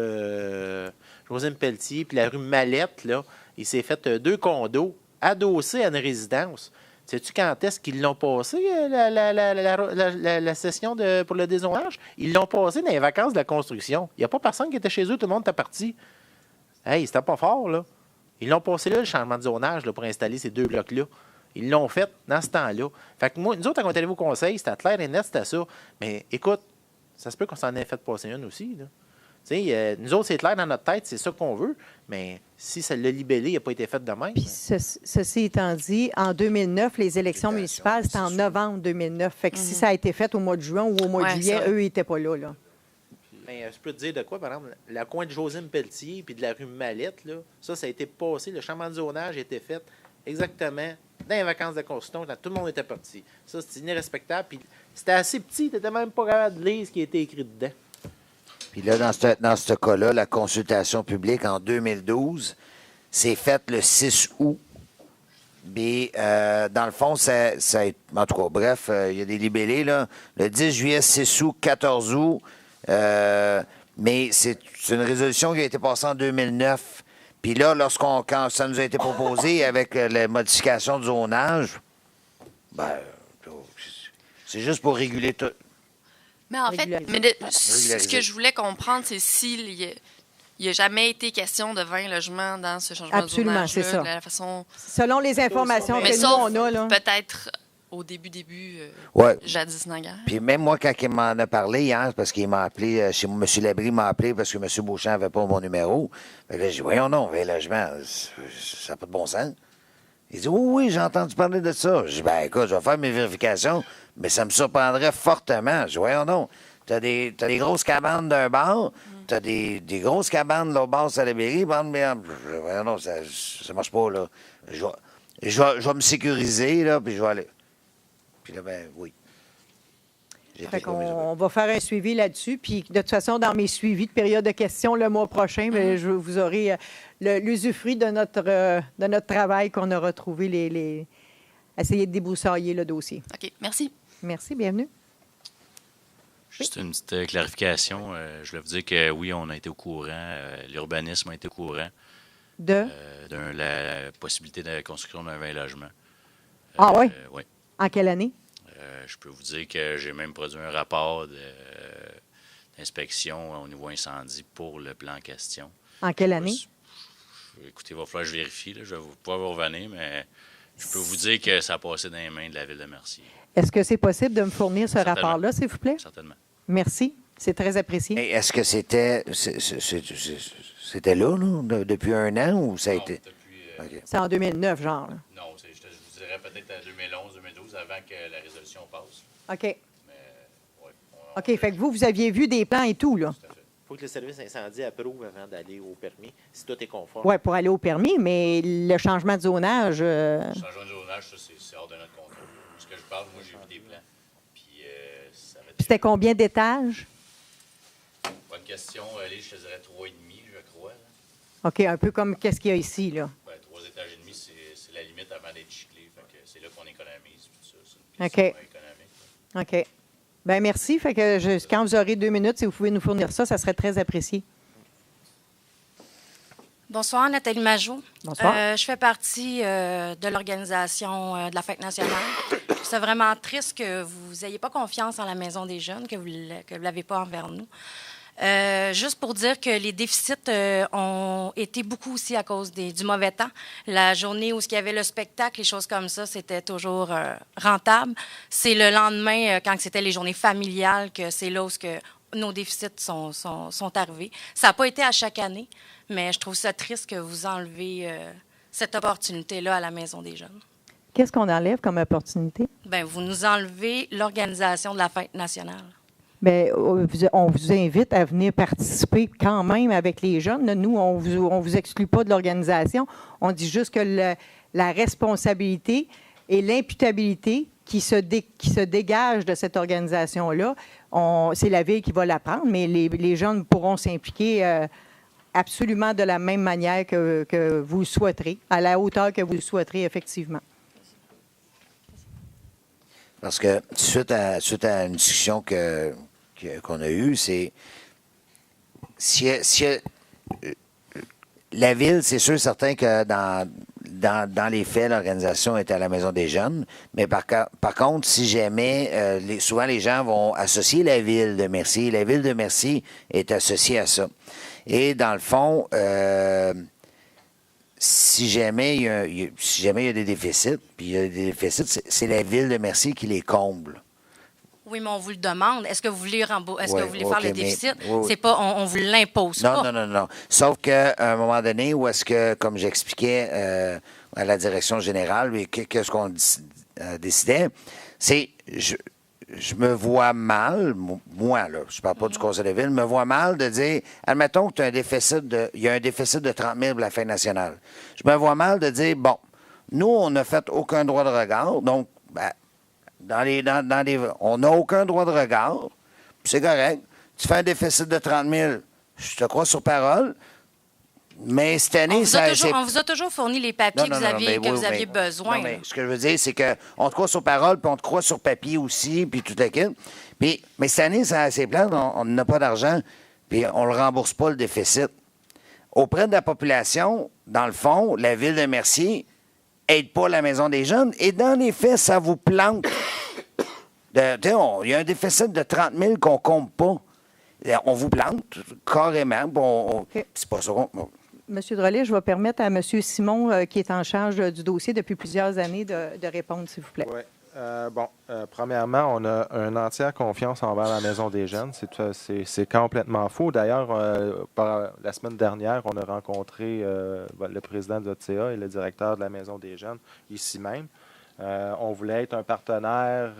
Josime Pelletier, puis la rue Mallette, là, il s'est fait 2 condos adossés à une résidence. Sais-tu quand est-ce qu'ils l'ont passé, la session pour le dézonage? Ils l'ont passé dans les vacances de la construction. Il n'y a pas personne qui était chez eux, tout le monde était parti. Hey, c'était pas fort, là. Ils l'ont passé là, le changement de zonage, là, pour installer ces 2 blocs-là. Ils l'ont fait dans ce temps-là. Fait que moi, nous autres, quand on est allés au conseil, c'était clair et net, c'était ça. Mais écoute, ça se peut qu'on s'en ait fait passer une aussi, là. Nous autres, c'est clair dans notre tête, c'est ça qu'on veut, mais si le libellé n'a pas été fait de même... Puis ceci étant dit, en 2009, les élections municipales, c'était en novembre 2009. Fait que si ça a été fait au mois de juin ou au mois de juillet, eux, ils n'étaient pas là. Mais je peux te dire de quoi, par exemple, la coin de Josime Pelletier puis de la rue Mallette, là, ça a été passé, le changement de zonage a été fait exactement dans les vacances de construction, quand tout le monde était parti. Ça, c'est irrespectable. Puis c'était assez petit, tu n'étais même pas capable de lire ce qui était écrit dedans. Puis là, dans ce cas-là, la consultation publique en 2012 s'est faite le 6 août. Mais dans le fond, en tout cas, bref, il y a des libellés, là. Le 10 juillet, 6 août, 14 août. Mais c'est une résolution qui a été passée en 2009. Puis là, quand ça nous a été proposé avec la modification du zonage, ben, c'est juste pour réguler tout. Mais en fait, ce que je voulais comprendre, c'est s'il n'y a jamais été question de 20 logements dans ce changement de zonage. Absolument, c'est ça. De la façon... Selon les informations que nous, on a, là. Peut-être au début, jadis naguère. Puis même moi, quand il m'en a parlé hier, parce qu'il m'a appelé, chez M. Labrie m'a appelé parce que M. Beauchamp n'avait pas mon numéro, là, j'ai dit, voyons non, 20 logements, ça n'a pas de bon sens. Il dit, oui, j'ai entendu parler de ça. Je dis, ben écoute, je vais faire mes vérifications, mais ça me surprendrait fortement. Je dis, voyons non. T'as des grosses cabanes d'un bar, t'as des grosses cabanes de l'autre bord, Salaberry, voyons non, ça marche pas, là. Je vais me sécuriser, là, puis je vais aller. Puis là, ben oui. On va faire un suivi là-dessus. Puis, de toute façon, dans mes suivis de période de questions le mois prochain, vous aurez l'usufruit de notre travail qu'on aura trouvé, essayer de débroussailler le dossier. OK, merci. Merci, bienvenue. Juste une petite clarification. Je voulais vous dire que oui, on a été au courant, l'urbanisme a été au courant de la possibilité de la construction d'un 20 logements. Ah oui? Oui. En quelle année? Je peux vous dire que j'ai même produit un rapport inspection au niveau incendie pour le plan en question. En quelle année? Écoutez, il va falloir que je vérifie. Là. Je vais pouvoir vous revenir, mais je peux vous dire que ça a passé dans les mains de la Ville de Mercier. Est-ce que c'est possible de me fournir ce rapport-là, s'il vous plaît? Certainement. Merci. C'est très apprécié. Et est-ce que c'était là, depuis un an ou ça a été. OK. C'est en 2009, genre. Là. Non, je vous dirais peut-être en 2011-2012, avant que la résolution passe. OK. OK, fait que vous aviez vu des plans et tout, là. Il faut que le service incendie approuve avant d'aller au permis, si tout est conforme. Oui, pour aller au permis, mais le changement de zonage... Le changement de zonage, ça, c'est hors de notre contrôle. Ce que je parle, moi, j'ai vu des plans. Puis, ça va être... C'était combien d'étages? Bonne question. Allez, je te dirais 3,5, je crois. Là. OK, un peu comme qu'est-ce qu'il y a ici, là. 3 étages et demi, c'est la limite avant d'être chiclé. Fait que c'est là qu'on économise. Tout ça. OK. C'est économique. OK. Bien, merci. Fait que quand vous aurez 2 minutes, si vous pouvez nous fournir ça, ça serait très apprécié. Bonsoir, Nathalie Majot. Bonsoir. Je fais partie de l'organisation de la Fête nationale. C'est vraiment triste que vous n'ayez pas confiance en la Maison des jeunes, que vous ne l'avez pas envers nous. Juste pour dire que les déficits ont été beaucoup aussi à cause du mauvais temps. La journée où il y avait le spectacle, les choses comme ça, c'était toujours rentable. C'est le lendemain, quand c'était les journées familiales, que c'est là où nos déficits sont arrivés. Ça n'a pas été à chaque année, mais je trouve ça triste que vous enlevez cette opportunité-là à la Maison des jeunes. Qu'est-ce qu'on enlève comme opportunité? Bien, vous nous enlevez l'organisation de la Fête nationale. Bien, on vous invite à venir participer quand même avec les jeunes. Là, nous, on vous exclut pas de l'organisation. On dit juste que la responsabilité et l'imputabilité qui se dégagent de cette organisation-là, c'est la Ville qui va la prendre, mais les jeunes pourront s'impliquer absolument de la même manière que vous le souhaiterez, à la hauteur que vous le souhaiterez, effectivement. Parce que suite à une discussion qu'on a eue, c'est la Ville, c'est sûr certain que dans les faits, l'organisation est à la Maison des jeunes, mais par contre, si jamais, souvent les gens vont associer la Ville de Mercier, la Ville de Mercier est associée à ça. Et dans le fond, si jamais il y a des déficits, puis il y a des déficits, c'est la Ville de Mercier qui les comble. Oui, mais on vous le demande. Est-ce que vous voulez faire le déficit? Oui. C'est pas, on vous l'impose pas. Non. Sauf qu'à un moment donné, où est-ce que, comme j'expliquais à la direction générale, qu'est-ce qu'on décidait, c'est, je me vois mal, moi, là, je ne parle pas du Conseil de ville, me vois mal de dire, admettons que il y a un déficit de 30 000 pour la Fête nationale. Je me vois mal de dire, bon, nous, on n'a fait aucun droit de regard, donc, on n'a aucun droit de regard, c'est correct. Tu fais un déficit de 30 000, je te crois sur parole, mais cette année, on vous a toujours fourni les papiers que vous aviez besoin. Non, mais ce que je veux dire, c'est qu'on te croit sur parole, puis on te croit sur papier aussi, puis tout le kit. Mais cette année, c'est plate, on n'a pas d'argent, puis on ne le rembourse pas, le déficit. Auprès de la population, dans le fond, la Ville de Mercier n'aide pas la Maison des jeunes, et dans les faits, ça vous plante. Il y a un déficit de 30 000 qu'on ne compte pas. On vous plante carrément. C'est pas ça. Monsieur Drolet, je vais permettre à M. Simon, qui est en charge du dossier depuis plusieurs années, de répondre, s'il vous plaît. Oui. Premièrement, on a une entière confiance envers la Maison des jeunes. C'est complètement faux. D'ailleurs, la semaine dernière, on a rencontré le président de l'OTCA et le directeur de la Maison des jeunes, ici même. On voulait être un partenaire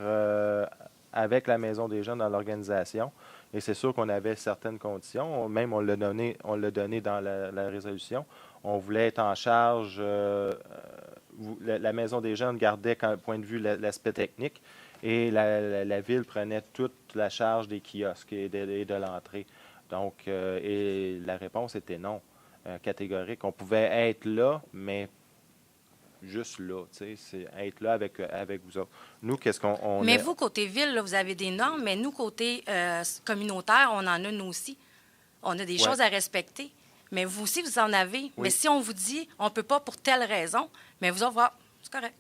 avec la Maison des jeunes dans l'organisation. Et c'est sûr qu'on avait certaines conditions. Même, on l'a donné dans la résolution. On voulait être en charge. La Maison des jeunes gardait, d'un point de vue, l'aspect technique. Et la Ville prenait toute la charge des kiosques et de l'entrée. Donc, et la réponse était non, catégorique. On pouvait être là, mais juste là, tu sais, c'est être là avec vous autres. Nous, qu'est-ce qu'on Mais vous, côté ville, là, vous avez des normes, mais nous, côté communautaire, on en a nous aussi. On a des choses à respecter. Mais vous aussi, vous en avez. Oui. Mais si on vous dit, on ne peut pas pour telle raison, mais vous allez voir, c'est correct.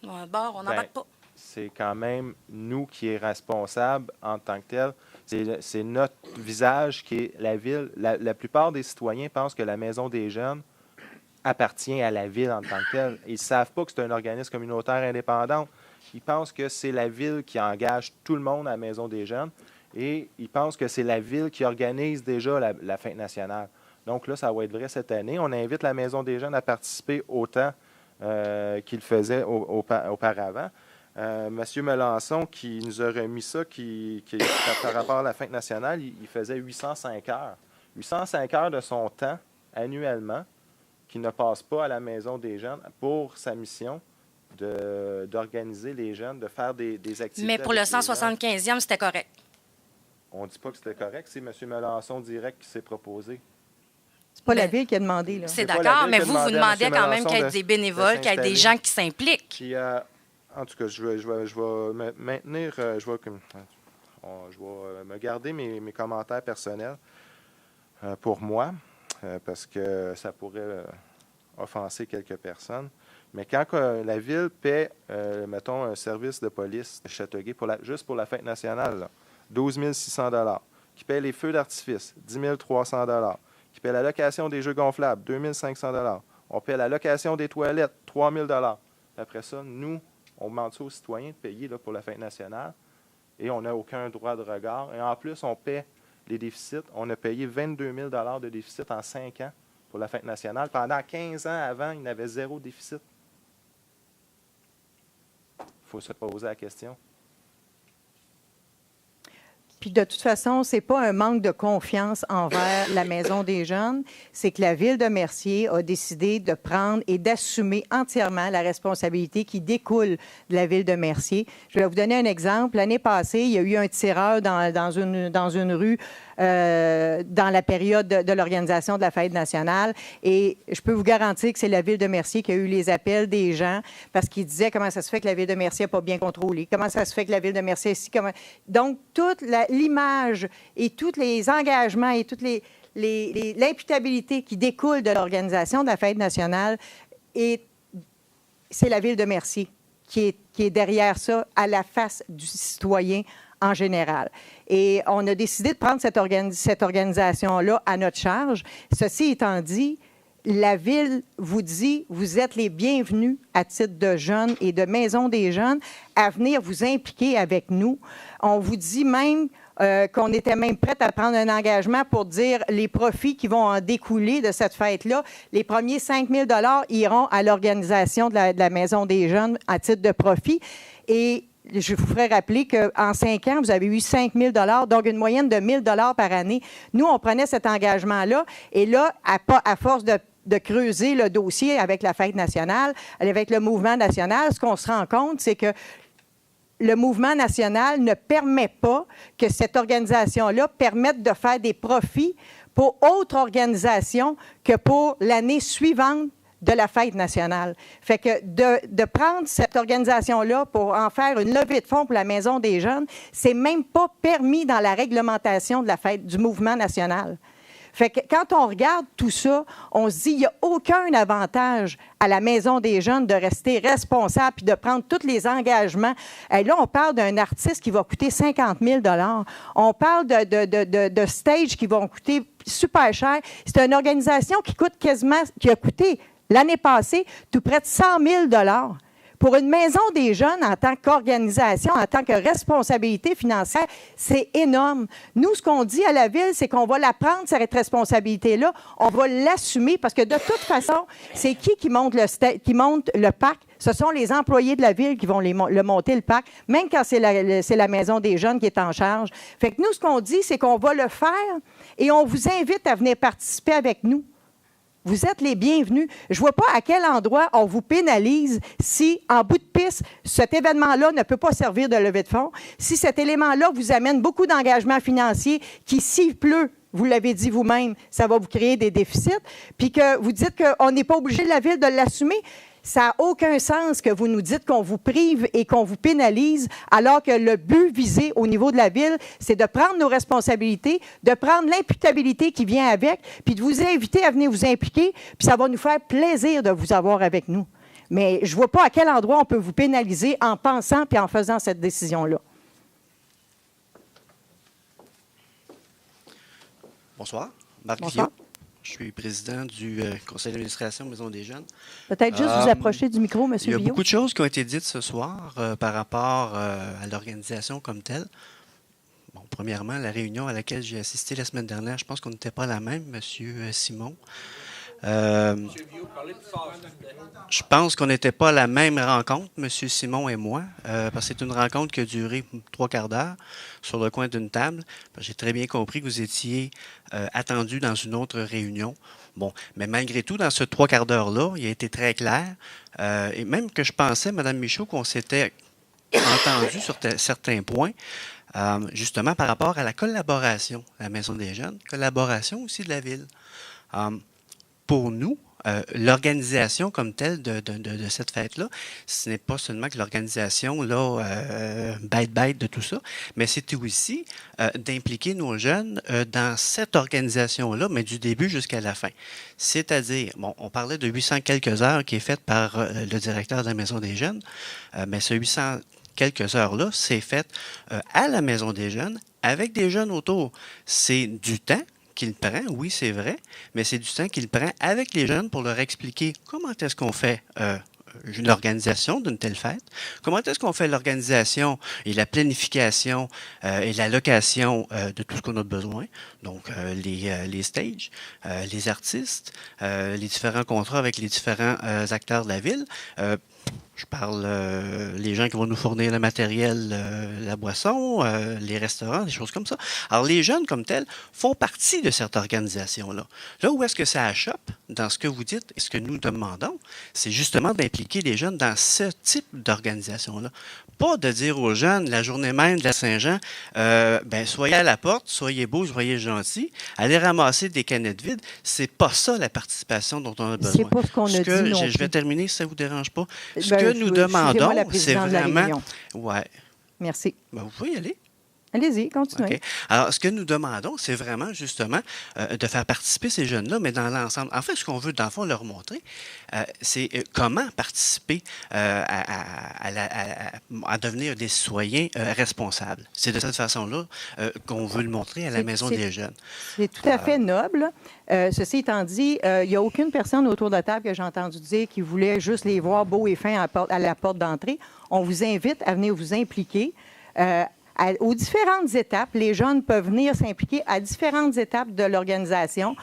On n'embarque pas. C'est quand même nous qui est responsable en tant que tel. C'est notre visage qui est la ville. La plupart des citoyens pensent que la Maison des jeunes appartient à la ville en tant que telle. Ils ne savent pas que c'est un organisme communautaire indépendant. Ils pensent que c'est la ville qui engage tout le monde à la Maison des jeunes et ils pensent que c'est la ville qui organise déjà la fête nationale. Donc là, ça va être vrai cette année. On invite la Maison des jeunes à participer autant qu'il faisait auparavant. Monsieur Melançon, qui nous a remis ça, par rapport à la fête nationale, il faisait 805 heures. 805 heures de son temps annuellement qui ne passe pas à la Maison des jeunes pour sa mission d'organiser les jeunes, de faire des activités. Mais pour le 175e, c'était correct. On ne dit pas que c'était correct. C'est M. Melançon direct qui s'est proposé. C'est pas la ville qui a demandé. Là. C'est d'accord, mais vous demandez quand même qu'il y ait des bénévoles, qu'il y ait des gens qui s'impliquent. Puis, en tout cas, je vais me maintenir, je vais me garder mes commentaires personnels pour moi, parce que ça pourrait offenser quelques personnes. Mais quand la ville paie, mettons, un service de police de Châteauguay juste pour la fête nationale, là, 12 600 $, qui paie les feux d'artifice, 10 300 $, qui paie la location des jeux gonflables, 2 500 $, on paie la location des toilettes, 3 000 $. Après ça, nous, on demande ça aux citoyens de payer là, pour la fête nationale et on n'a aucun droit de regard. Et en plus, on paie les déficits. On a payé 22 000 $ de déficit en 5 ans pour la fête nationale. Pendant 15 ans avant, il n'avait 0 déficit. Il faut se poser la question. Puis de toute façon, ce n'est pas un manque de confiance envers la Maison des jeunes, c'est que la Ville de Mercier a décidé de prendre et d'assumer entièrement la responsabilité qui découle de la Ville de Mercier. Je vais vous donner un exemple. L'année passée, il y a eu un tireur dans une rue dans la période de l'organisation de la fête nationale. Et je peux vous garantir que c'est la Ville de Mercier qui a eu les appels des gens parce qu'ils disaient comment ça se fait que la Ville de Mercier n'a pas bien contrôlé, comment ça se fait que la Ville de Mercier ici, comment... Donc, toute l'image et tous les engagements et toute l'imputabilité qui découle de l'organisation de la fête nationale, c'est la Ville de Mercier qui est derrière ça, à la face du citoyen en général. Et on a décidé de prendre cette organisation-là à notre charge. Ceci étant dit, la Ville vous dit, vous êtes les bienvenus à titre de jeunes et de Maison des jeunes à venir vous impliquer avec nous. On vous dit même qu'on était même prête à prendre un engagement pour dire les profits qui vont en découler de cette fête-là. Les premiers 5 000 $ iront à l'organisation de la Maison des jeunes à titre de profit. Et je vous ferai rappeler qu'en 5 ans, vous avez eu 5 000 $, donc une moyenne de 1 000 $ par année. Nous, on prenait cet engagement-là. Et là, à force de creuser le dossier avec la Fête nationale, avec le mouvement national, ce qu'on se rend compte, c'est que le mouvement national ne permet pas que cette organisation-là permette de faire des profits pour autre organisation que pour l'année suivante de la fête nationale. Fait que de prendre cette organisation-là pour en faire une levée de fonds pour la Maison des jeunes, c'est même pas permis dans la réglementation de la fête du mouvement national. Fait que quand on regarde tout ça, on se dit qu'il n'y a aucun avantage à la Maison des jeunes de rester responsable puis de prendre tous les engagements. Et là, on parle d'un artiste qui va coûter 50 000 $. On parle de stage qui vont coûter super cher. C'est une organisation qui a coûté l'année passée tout près de 100 000 $. Pour une Maison des jeunes, en tant qu'organisation, en tant que responsabilité financière, c'est énorme. Nous, ce qu'on dit à la Ville, c'est qu'on va la prendre, cette responsabilité-là, on va l'assumer, parce que de toute façon, c'est qui monte le parc? Ce sont les employés de la Ville qui vont le monter, le parc, même quand c'est la Maison des jeunes qui est en charge. Fait que nous, ce qu'on dit, c'est qu'on va le faire et on vous invite à venir participer avec nous. Vous êtes les bienvenus. Je ne vois pas à quel endroit on vous pénalise si, en bout de piste, cet événement-là ne peut pas servir de levée de fonds, si cet élément-là vous amène beaucoup d'engagements financiers qui, s'il pleut, vous l'avez dit vous-même, ça va vous créer des déficits, puis que vous dites qu'on n'est pas obligé de la Ville de l'assumer. Ça n'a aucun sens que vous nous dites qu'on vous prive et qu'on vous pénalise, alors que le but visé au niveau de la Ville, c'est de prendre nos responsabilités, de prendre l'imputabilité qui vient avec, puis de vous inviter à venir vous impliquer, puis ça va nous faire plaisir de vous avoir avec nous. Mais je ne vois pas à quel endroit on peut vous pénaliser en pensant puis en faisant cette décision-là. Bonsoir. Marc Bonsoir. Guillaume. Je suis président du conseil d'administration Maison des Jeunes. Peut-être juste vous approcher du micro, M. Il y a Billot. beaucoup de choses qui ont été dites ce soir par rapport à l'organisation comme telle. Bon, premièrement, la réunion à laquelle j'ai assisté la semaine dernière, je pense qu'on n'était pas la même, M. Simon. Je pense qu'on n'était pas à la même rencontre, M. Simon et moi, parce que c'est une rencontre qui a duré 3/4 d'heure sur le coin d'une table. J'ai très bien compris que vous étiez attendu dans une autre réunion. Bon, mais malgré tout, dans ce 3/4 d'heure-là, il a été très clair, et même que je pensais, Mme Michaud, qu'on s'était entendu sur certains points, justement par rapport à la collaboration de la Maison des Jeunes, collaboration aussi de la Ville. Pour nous, l'organisation comme telle de cette fête-là, ce n'est pas seulement que l'organisation bête de tout ça, mais c'est aussi d'impliquer nos jeunes dans cette organisation-là, mais du début jusqu'à la fin. C'est-à-dire, bon, on parlait de 800 quelques heures qui est faite par le directeur de la Maison des Jeunes, mais ce 800 quelques heures-là, c'est fait à la Maison des Jeunes, avec des jeunes autour. C'est du temps qu'il prend, oui, c'est vrai, mais c'est du temps qu'il prend avec les jeunes pour leur expliquer comment est-ce qu'on fait l'organisation d'une telle fête, comment est-ce qu'on fait l'organisation et la planification et l'allocation de tout ce qu'on a besoin, donc les stages, les artistes, les différents contrats avec les différents acteurs de la ville. Je parle les gens qui vont nous fournir le matériel, la boisson, les restaurants, des choses comme ça. Alors, les jeunes, comme tels, font partie de cette organisation-là. Là où est-ce que ça achoppe dans ce que vous dites et ce que nous demandons, c'est justement d'impliquer les jeunes dans ce type d'organisation-là. Pas de dire aux jeunes, la journée même de la Saint-Jean, soyez à la porte, soyez beaux, soyez gentils, allez ramasser des canettes vides. C'est pas ça la participation dont on a besoin. C'est pas ce qu'on a dit non plus. Je vais terminer si ça ne vous dérange pas. Ce Ben, que nous demandons, c'est vraiment... Ouais. Merci. Ben, vous pouvez y aller. Allez-y, continuez. Okay. Alors, ce que nous demandons, c'est vraiment justement de faire participer ces jeunes-là, mais dans l'ensemble. En fait, ce qu'on veut, dans le fond, leur montrer, c'est comment participer à devenir des citoyens responsables. C'est de cette façon-là qu'on veut le montrer à la Maison des Jeunes. C'est tout à fait noble. Ceci étant dit, il n'y a aucune personne autour de la table que j'ai entendu dire qui voulait juste les voir beaux et fins à la porte d'entrée. On vous invite à venir vous impliquer. Aux différentes étapes, les jeunes peuvent venir s'impliquer à différentes étapes de l'organisation,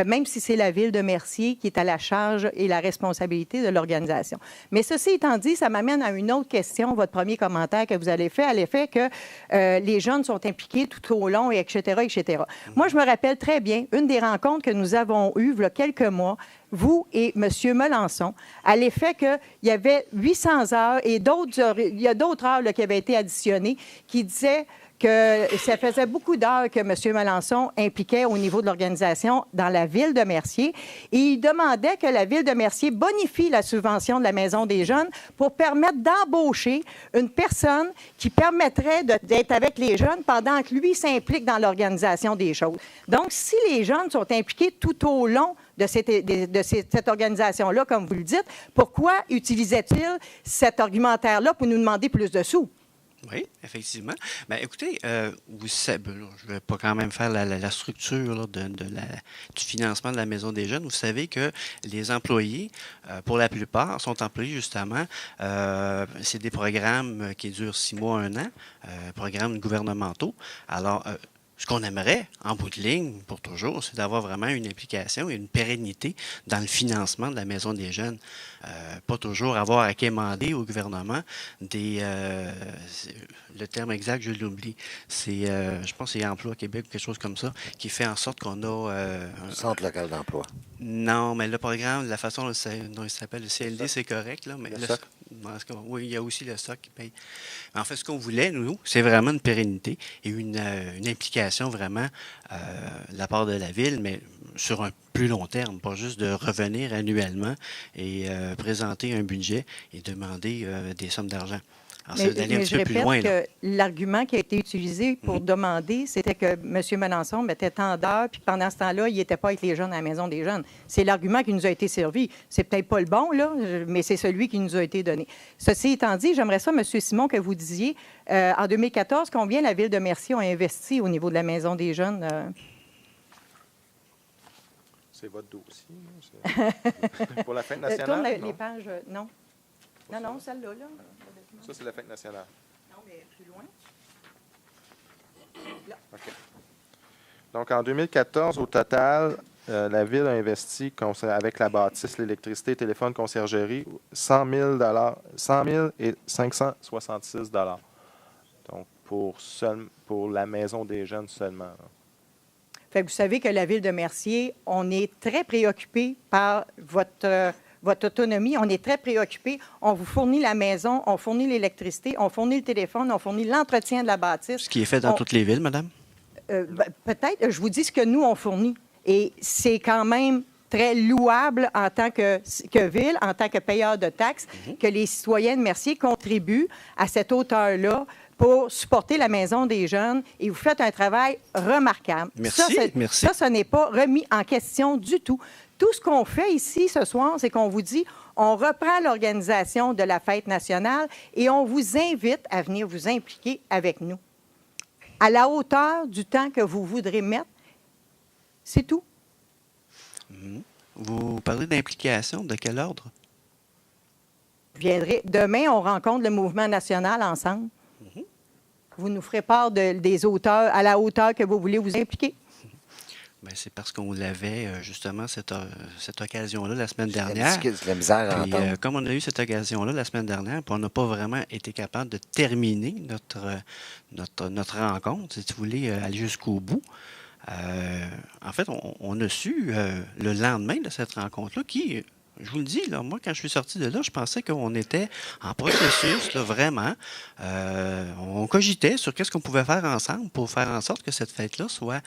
même si c'est la Ville de Mercier qui est à la charge et la responsabilité de l'organisation. Mais ceci étant dit, ça m'amène à une autre question, votre premier commentaire que vous avez fait, à l'effet que les jeunes sont impliqués tout au long, et etc., etc. Moi, je me rappelle très bien une des rencontres que nous avons eues il y a quelques mois, vous et M. Melançon, à l'effet qu'il y avait 800 heures et il y a d'autres heures là, qui avaient été additionnées, qui disaient que ça faisait beaucoup d'heures que M. Melançon impliquait au niveau de l'organisation dans la Ville de Mercier. Et il demandait que la Ville de Mercier bonifie la subvention de la Maison des Jeunes pour permettre d'embaucher une personne qui permettrait d'être avec les jeunes pendant que lui s'implique dans l'organisation des choses. Donc, si les jeunes sont impliqués tout au long de cette organisation-là, comme vous le dites, pourquoi utilisait-il cet argumentaire-là pour nous demander plus de sous? Oui, effectivement. Bien, écoutez, vous savez, je ne vais pas quand même faire la structure là, du financement de la Maison des Jeunes. Vous savez que les employés, pour la plupart, sont employés justement, c'est des programmes qui durent 6 mois, 1 an, programmes gouvernementaux. Alors, ce qu'on aimerait, en bout de ligne, pour toujours, c'est d'avoir vraiment une implication et une pérennité dans le financement de la Maison des Jeunes. Pas toujours avoir à quémander au gouvernement le terme exact, je l'oublie. C'est, je pense que c'est Emploi Québec ou quelque chose comme ça, qui fait en sorte qu'on a... un centre local d'emploi. Non, mais le programme, la façon dont il s'appelle, le CLD, c'est correct, là, mais oui, il y a aussi le SOC qui paye. En fait, ce qu'on voulait, nous, c'est vraiment une pérennité et une implication vraiment de la part de la Ville, mais sur un plus long terme, pas juste de revenir annuellement et présenter un budget et demander des sommes d'argent. Alors, c'est d'aller un petit peu plus loin. Que l'argument qui a été utilisé pour demander, c'était que M. Melançon mettait tant d'heures, puis pendant ce temps-là, il n'était pas avec les jeunes à la Maison des Jeunes. C'est l'argument qui nous a été servi. C'est peut-être pas le bon, là, mais c'est celui qui nous a été donné. Ceci étant dit, j'aimerais ça, M. Simon, que vous disiez, en 2014, combien la Ville de Mercier a investi au niveau de la Maison des Jeunes? C'est votre dossier. Pour la fête nationale? Tourne non? les pages. Non. Non, celle-là. Là. Ça, c'est la fête nationale. Non, mais plus loin. Là. OK. Donc, en 2014, au total, la Ville a investi avec la bâtisse, l'électricité, le téléphone, conciergerie, 100 000 et 566 $. Donc, pour la Maison des Jeunes seulement. Là. Fait que vous savez que la Ville de Mercier, on est très préoccupé par votre autonomie. On est très préoccupé. On vous fournit la maison, on fournit l'électricité, on fournit le téléphone, on fournit l'entretien de la bâtisse. Ce qui est fait dans toutes les villes, madame? Peut-être, je vous dis ce que nous, on fournit. Et c'est quand même très louable en tant que ville, en tant que payeur de taxes, que les citoyens de Mercier contribuent à cette hauteur-là pour supporter la Maison des Jeunes. Et vous faites un travail remarquable. Merci, merci. Ça, ce n'est pas remis en question du tout. Tout ce qu'on fait ici ce soir, c'est qu'on vous dit, on reprend l'organisation de la fête nationale et on vous invite à venir vous impliquer avec nous. À la hauteur du temps que vous voudrez mettre, c'est tout. Vous parlez d'implication, de quel ordre? Demain, on rencontre le mouvement national ensemble. Vous nous ferez part des auteurs, à la hauteur que vous voulez vous impliquer. Bien, c'est parce qu'on l'avait justement cette occasion-là la semaine dernière. C'est la misère à Puis, entendre. comme on a eu cette occasion-là la semaine dernière, puis on n'a pas vraiment été capable de terminer notre rencontre, si vous voulez, aller jusqu'au bout. En fait, on a su le lendemain de cette rencontre-là qui, je vous le dis, là, moi, quand je suis sorti de là, je pensais qu'on était en processus, là, vraiment. On cogitait sur qu'est-ce qu'on pouvait faire ensemble pour faire en sorte que cette fête-là soit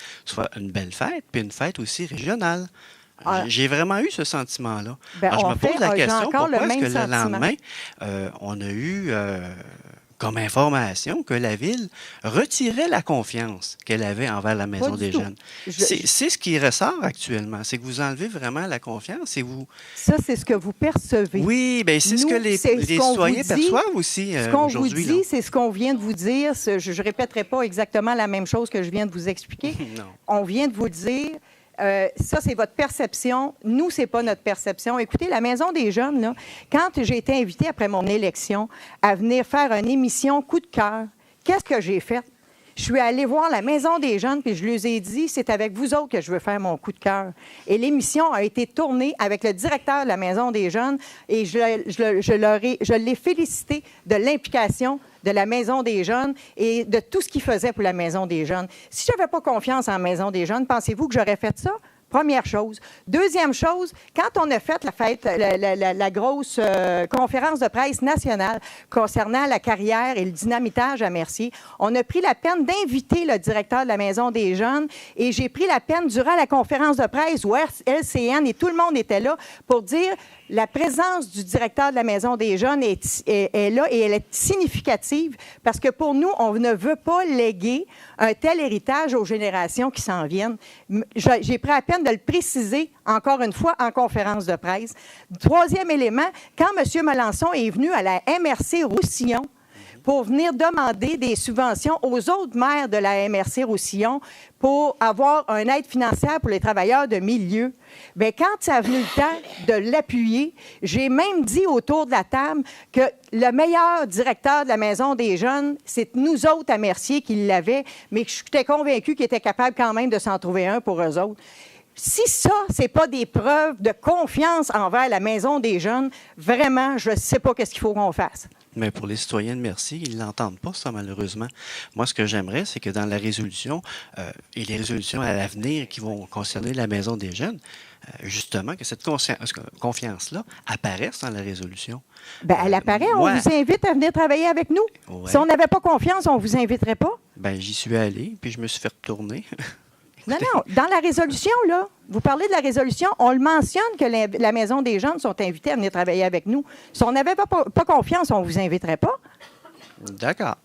une belle fête, puis une fête aussi régionale. J'ai vraiment eu ce sentiment-là. Alors, je me pose la question, pourquoi est-ce que le lendemain, on a eu comme information que la Ville retirait la confiance qu'elle avait envers la Maison des Jeunes. C'est ce qui ressort actuellement, c'est que vous enlevez vraiment la confiance et vous... Ça, c'est ce que vous percevez. Oui, bien c'est ce que les citoyens perçoivent aussi ce qu'on vous aujourd'hui. dit, c'est ce qu'on vient de vous dire. Je ne répéterai pas exactement la même chose que je viens de vous expliquer. Non. On vient de vous le dire. Ça, c'est votre perception. Nous, ce n'est pas notre perception. Écoutez, la Maison des Jeunes, là, quand j'ai été invitée après mon élection à venir faire une émission coup de cœur, qu'est-ce que j'ai fait? Je suis allée voir la Maison des Jeunes puis je leur ai dit, c'est avec vous autres que je veux faire mon coup de cœur. Et l'émission a été tournée avec le directeur de la Maison des Jeunes et je l'ai félicité de l'implication de la Maison des Jeunes et de tout ce qu'il faisait pour la Maison des Jeunes. Si je n'avais pas confiance en Maison des Jeunes, pensez-vous que j'aurais fait ça? Première chose. Deuxième chose, quand on a fait la fête, la grosse conférence de presse nationale concernant la carrière et le dynamitage à Mercier, on a pris la peine d'inviter le directeur de la Maison des Jeunes et j'ai pris la peine durant la conférence de presse où LCN et tout le monde était là pour dire la présence du directeur de la Maison des Jeunes est là et elle est significative parce que pour nous, on ne veut pas léguer un tel héritage aux générations qui s'en viennent. J'ai pris la peine de le préciser encore une fois en conférence de presse. Troisième élément, quand M. Melançon est venu à la MRC Roussillon pour venir demander des subventions aux autres maires de la MRC Roussillon pour avoir une aide financière pour les travailleurs de milieu. Bien, quand ça a venu le temps de l'appuyer, j'ai même dit autour de la table que le meilleur directeur de la Maison des Jeunes, c'est nous autres à Mercier qui l'avaient, mais que j'étais convaincue qu'il était capable quand même de s'en trouver un pour eux autres. Si ça, ce n'est pas des preuves de confiance envers la Maison des Jeunes, vraiment, je ne sais pas qu'est-ce qu'il faut qu'on fasse. Mais pour les citoyens de Mercier, ils ne l'entendent pas, ça, malheureusement. Moi, ce que j'aimerais, c'est que dans la résolution et les résolutions à l'avenir qui vont concerner la Maison des Jeunes, justement, que cette confiance-là apparaisse dans la résolution. Bien, elle apparaît. On vous invite à venir travailler avec nous. Ouais. Si on n'avait pas confiance, on ne vous inviterait pas. Bien, j'y suis allé, puis je me suis fait retourner. Non, dans la résolution, là, vous parlez de la résolution, on le mentionne que la Maison des Jeunes sont invités à venir travailler avec nous. Si on n'avait pas confiance, on ne vous inviterait pas. D'accord.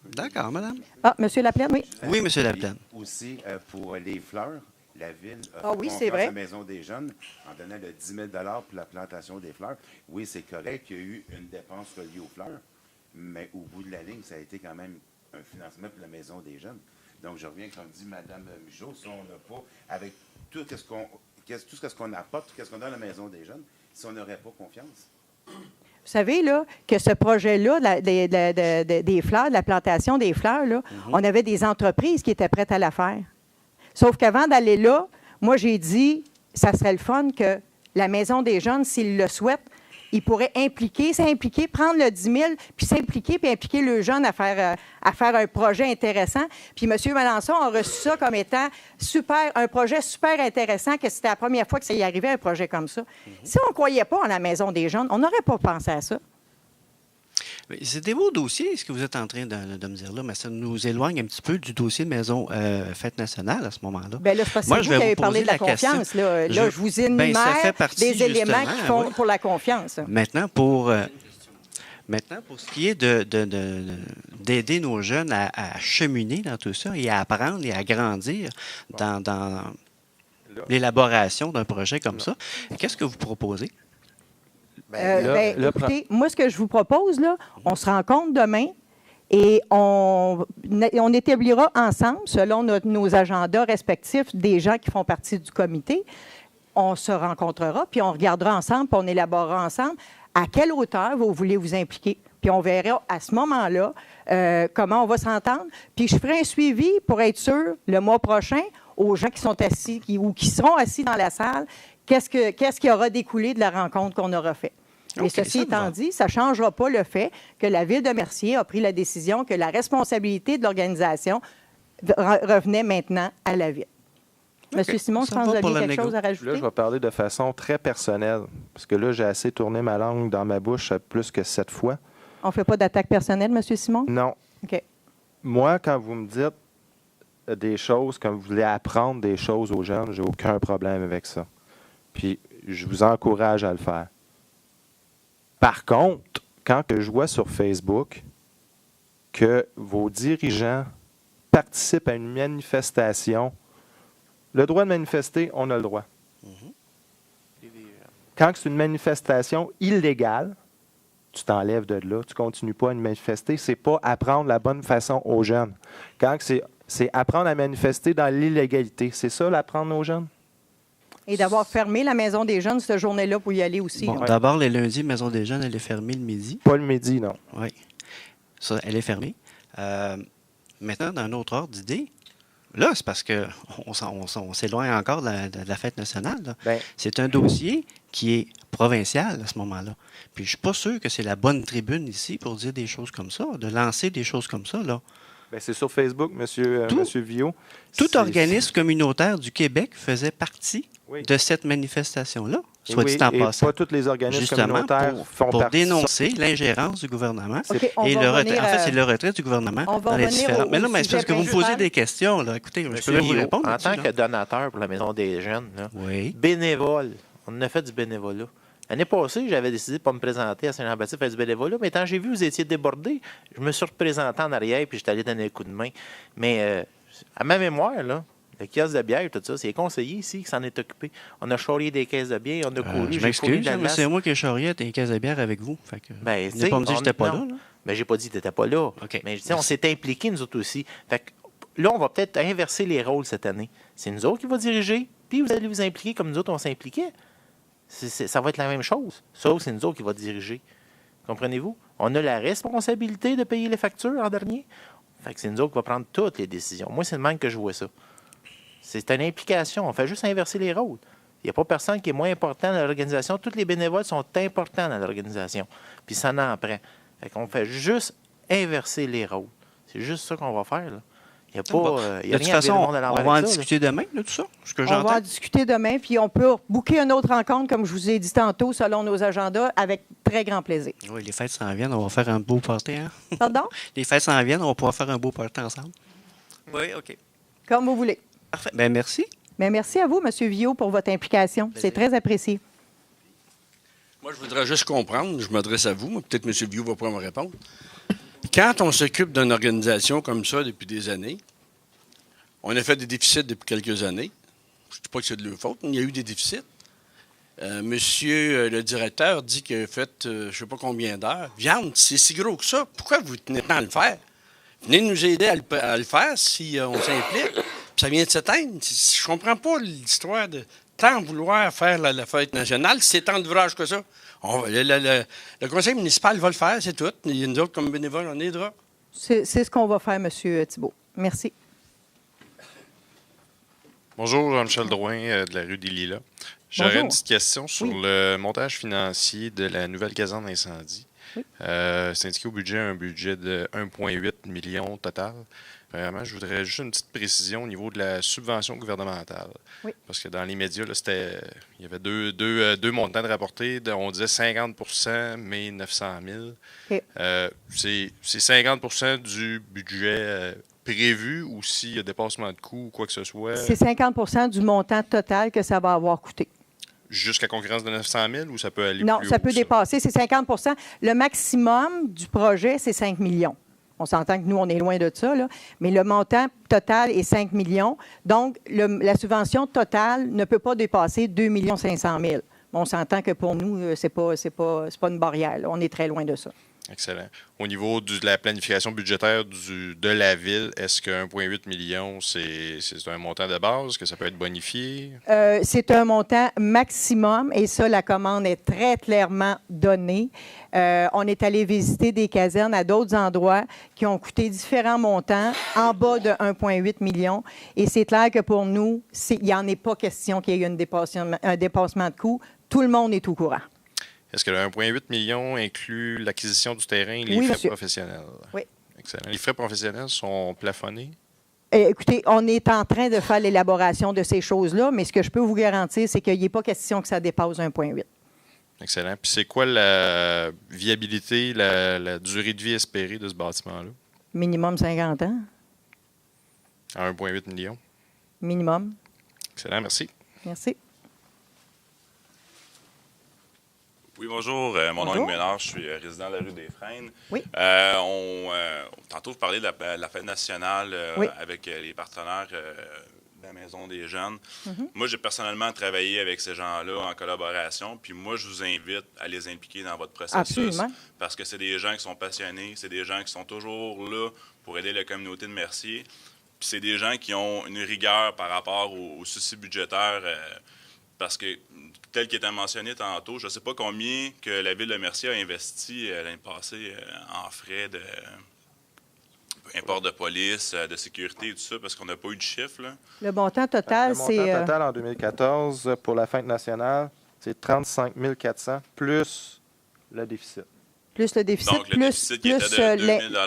D'accord, madame. Ah, M. Laplaine, oui. Oui, M. Laplaine. Aussi, pour les fleurs, la Ville Ah oui, c'est vrai. la Maison des Jeunes en donnant le 10 000 pour la plantation des fleurs. Oui, c'est correct qu'il y a eu une dépense reliée aux fleurs, mais au bout de la ligne, ça a été quand même un financement pour la Maison des Jeunes. Donc, je reviens, comme dit Mme Michaud, si on n'a pas, avec tout ce qu'on tout ce qu'on apporte, tout ce qu'on a à la Maison des jeunes, si on n'aurait pas confiance? Vous savez, là, que ce projet-là, des fleurs, de la plantation des fleurs, là, on avait des entreprises qui étaient prêtes à la faire. Sauf qu'avant d'aller là, moi, j'ai dit, ça serait le fun que la Maison des jeunes, s'ils le souhaitent, ils pourraient s'impliquer, prendre le 10 000, puis s'impliquer, puis impliquer le jeune à faire un projet intéressant. Puis M. Melançon a reçu ça comme étant un projet super intéressant, que c'était la première fois que ça y arrivait, un projet comme ça. Si on ne croyait pas en la Maison des jeunes, on n'aurait pas pensé à ça. C'est des beaux dossiers, ce que vous êtes en train de me dire là, mais ça nous éloigne un petit peu du dossier de Maison Fête nationale à ce moment-là. Bien là, c'est parce que vous qui avez parlé de la confiance. Là, je vous énumère des éléments qui font pour la confiance. Maintenant, pour ce qui est d'aider nos jeunes à cheminer dans tout ça et à apprendre et à grandir dans l'élaboration d'un projet comme ça, qu'est-ce que vous proposez? Écoutez, moi, ce que je vous propose, là, on se rencontre demain et on établira ensemble, selon nos agendas respectifs des gens qui font partie du comité, on se rencontrera, puis on regardera ensemble, puis on élaborera ensemble à quelle hauteur vous voulez vous impliquer. Puis on verra à ce moment-là comment on va s'entendre. Puis je ferai un suivi pour être sûr, le mois prochain, aux gens qui sont assis ou qui seront assis dans la salle, qu'est-ce qui aura découlé de la rencontre qu'on aura faite. Et ceci étant dit, ça ne changera pas le fait que la Ville de Mercier a pris la décision que la responsabilité de l'organisation revenait maintenant à la Ville. Monsieur Simon, je pense que vous aviez quelque chose à rajouter? Là, je vais parler de façon très personnelle, parce que là, j'ai assez tourné ma langue dans ma bouche plus que 7 fois. On ne fait pas d'attaque personnelle, Monsieur Simon? Non. OK. Moi, quand vous me dites des choses, quand vous voulez apprendre des choses aux jeunes, j'ai aucun problème avec ça. Puis, je vous encourage à le faire. Par contre, quand je vois sur Facebook que vos dirigeants participent à une manifestation, le droit de manifester, on a le droit. Quand c'est une manifestation illégale, tu t'enlèves de là, tu ne continues pas à manifester. Ce n'est pas apprendre la bonne façon aux jeunes. Quand c'est apprendre à manifester dans l'illégalité. C'est ça, l'apprendre aux jeunes? Et d'avoir fermé la Maison des jeunes cette journée-là pour y aller aussi. Bon, d'abord, les lundis, Maison des jeunes, elle est fermée le midi. Pas le midi, non. Oui. Ça, elle est fermée. Maintenant, dans un autre ordre d'idée, là, c'est parce qu'on s'éloigne encore de la fête nationale. C'est un dossier qui est provincial à ce moment-là. Puis je ne suis pas sûr que c'est la bonne tribune ici pour dire des choses comme ça, de lancer des choses comme ça, là. Bien, c'est sur Facebook, Monsieur Viault. Tout organisme communautaire du Québec faisait partie de cette manifestation-là, soit dit en passant. Pas tous les organismes justement communautaires font pour partie dénoncer l'ingérence du gouvernement. Okay, et en fait, c'est le retrait du gouvernement dans les différents... Mais là, c'est parce que vous me posez des questions. Là. Écoutez, je peux vous répondre. En tant que donateur pour la Maison des jeunes, là, bénévole, on a fait du bénévolat. L'année passée, j'avais décidé de ne pas me présenter à Saint-Jean-Baptiste faire du bénévolat, mais quand j'ai vu que vous étiez débordé, je me suis représenté en arrière puis j'étais allé donner un coup de main. Mais à ma mémoire, là, le kiosque de bière, tout ça, c'est les conseillers ici qui s'en est occupé. On a charrié des caisses de bière, on a couru. Je m'excuse, mais c'est moi qui ai charrié des caisses de bière avec vous. Fait que, ben, tu n'as pas me dit que je n'étais pas là. Mais j'ai pas dit que tu n'étais pas là. Okay. Mais on s'est impliqués, nous autres aussi. Fait que, là, on va peut-être inverser les rôles cette année. C'est nous autres qui va diriger, puis vous allez vous impliquer comme nous autres, on s'impliquait. Ça va être la même chose, sauf que c'est nous autres qui va diriger. Comprenez-vous? On a la responsabilité de payer les factures en dernier. Fait que c'est nous autres qui va prendre toutes les décisions. Moi, c'est le même que je vois ça. C'est une implication. On fait juste inverser les rôles. Il n'y a pas personne qui est moins important dans l'organisation. Tous les bénévoles sont importants dans l'organisation. Puis ça en prend. Fait qu'on fait juste inverser les rôles. C'est juste ça qu'on va faire, là. Il n'y a pas, de toute façon, on va en discuter demain, là, tout ça. On va en discuter demain, puis on peut booker une autre rencontre, comme je vous ai dit tantôt, selon nos agendas, avec très grand plaisir. Oui, les fêtes s'en viennent, on va faire un beau party. Hein? Pardon? Les fêtes s'en viennent, on va pouvoir faire un beau party ensemble. Oui, OK. Comme vous voulez. Parfait. Bien, merci. Bien, merci à vous, M. Viault, pour votre implication. C'est très apprécié. Moi, je voudrais juste comprendre, je m'adresse à vous, peut-être M. Viault va pouvoir me répondre. Quand on s'occupe d'une organisation comme ça depuis des années, on a fait des déficits depuis quelques années. Je ne dis pas que c'est de leur faute, mais il y a eu des déficits. Monsieur le directeur dit qu'il a fait je ne sais pas combien d'heures. Viande, c'est si gros que ça. Pourquoi vous tenez tant à le faire? Venez nous aider à le faire si on s'implique. Puis ça vient de s'éteindre. Je ne comprends pas l'histoire de tant vouloir faire la fête nationale, c'est tant d'ouvrage que ça. Le conseil municipal va le faire, c'est tout. Nous autres, comme bénévoles, on aidera. C'est ce qu'on va faire, M. Thibault. Merci. Bonjour, Jean-Michel Drouin de la rue des Lilas. J'aurais une petite question sur le montage financier de la nouvelle caserne d'incendie. Oui. C'est indiqué au budget un budget de 1,8 million total. Vraiment, je voudrais juste une petite précision au niveau de la subvention gouvernementale. Oui. Parce que dans les médias, là, il y avait deux montants de rapportés. On disait 50 mais 900 000. Okay. C'est 50 du budget prévu ou s'il y a dépassement de coûts ou quoi que ce soit? C'est 50 du montant total que ça va avoir coûté. Jusqu'à concurrence de 900 000 ou ça peut aller plus haut? Non, ça peut dépasser. C'est 50 Le maximum du projet, c'est 5 millions. On s'entend que nous, on est loin de ça, là. Mais le montant total est 5 millions. Donc, la subvention totale ne peut pas dépasser 2 500 000. On s'entend que pour nous, c'est pas une barrière, là. On est très loin de ça. Excellent. Au niveau de la planification budgétaire de la ville, est-ce que 1,8 million, c'est un montant de base? Est-ce que ça peut être bonifié? C'est un montant maximum et ça, la commande est très clairement donnée. On est allé visiter des casernes à d'autres endroits qui ont coûté différents montants en bas de 1,8 million. Et c'est clair que pour nous, il n'y en est pas question qu'il y ait un dépassement de coûts. Tout le monde est au courant. Est-ce que le 1,8 million inclut l'acquisition du terrain et les frais professionnels? Oui. Excellent. Les frais professionnels sont plafonnés? Écoutez, on est en train de faire l'élaboration de ces choses-là, mais ce que je peux vous garantir, c'est qu'il n'est pas question que ça dépasse 1,8. Excellent. Puis c'est quoi la viabilité, la durée de vie espérée de ce bâtiment-là? Minimum 50 ans. À 1,8 million? Minimum. Excellent, merci. Merci. Oui, bonjour. Mon nom est Ménard, je suis résident de la rue des Frênes. Oui. Tantôt, vous parlez de la fête nationale avec les partenaires de la Maison des Jeunes. Mm-hmm. Moi, j'ai personnellement travaillé avec ces gens-là en collaboration, puis moi, je vous invite à les impliquer dans votre processus. Absolument. Parce que c'est des gens qui sont passionnés, c'est des gens qui sont toujours là pour aider la communauté de Mercier, puis c'est des gens qui ont une rigueur par rapport aux soucis budgétaires, parce que tel qu'il était mentionné tantôt, je ne sais pas combien que la Ville de Mercier a investi l'année passée en frais d'import de police, de sécurité et tout ça, parce qu'on n'a pas eu de chiffre. Là. Le montant total, c'est... Le montant total en 2014 pour la fête nationale, c'est 35 400 plus le déficit. Plus le déficit. Donc, le déficit qui était de 2 000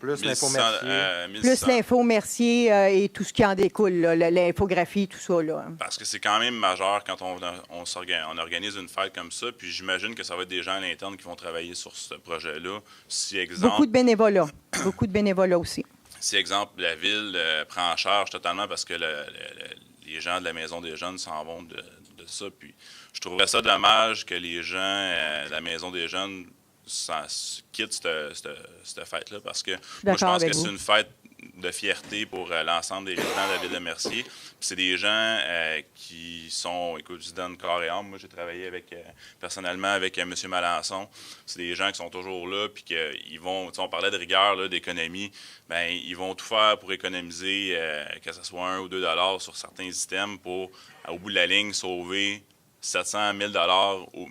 Plus l'info Mercier. Plus l'info Mercier et tout ce qui en découle, l'infographie, tout ça. Là. Parce que c'est quand même majeur quand on organise une fête comme ça. Puis j'imagine que ça va être des gens à l'interne qui vont travailler sur ce projet-là. Si, exemple, beaucoup de bénévolat. Beaucoup de bénévolat aussi. Si, exemple, la Ville prend en charge totalement parce que les gens de la Maison des Jeunes s'en vont de ça. Puis je trouverais ça dommage que les gens de la Maison des Jeunes quitte cette fête-là parce que moi, je pense que c'est une fête de fierté pour l'ensemble des résidents de la Ville de Mercier. Puis c'est des gens qui sont, écoute, je donne corps et âme. Moi, j'ai travaillé personnellement avec M. Malençon. C'est des gens qui sont toujours là, puis qu'ils vont, on parlait de rigueur, d'économie, bien, ils vont tout faire pour économiser, que ce soit 1 ou 2 $ sur certains items pour, au bout de la ligne, sauver 700 000 $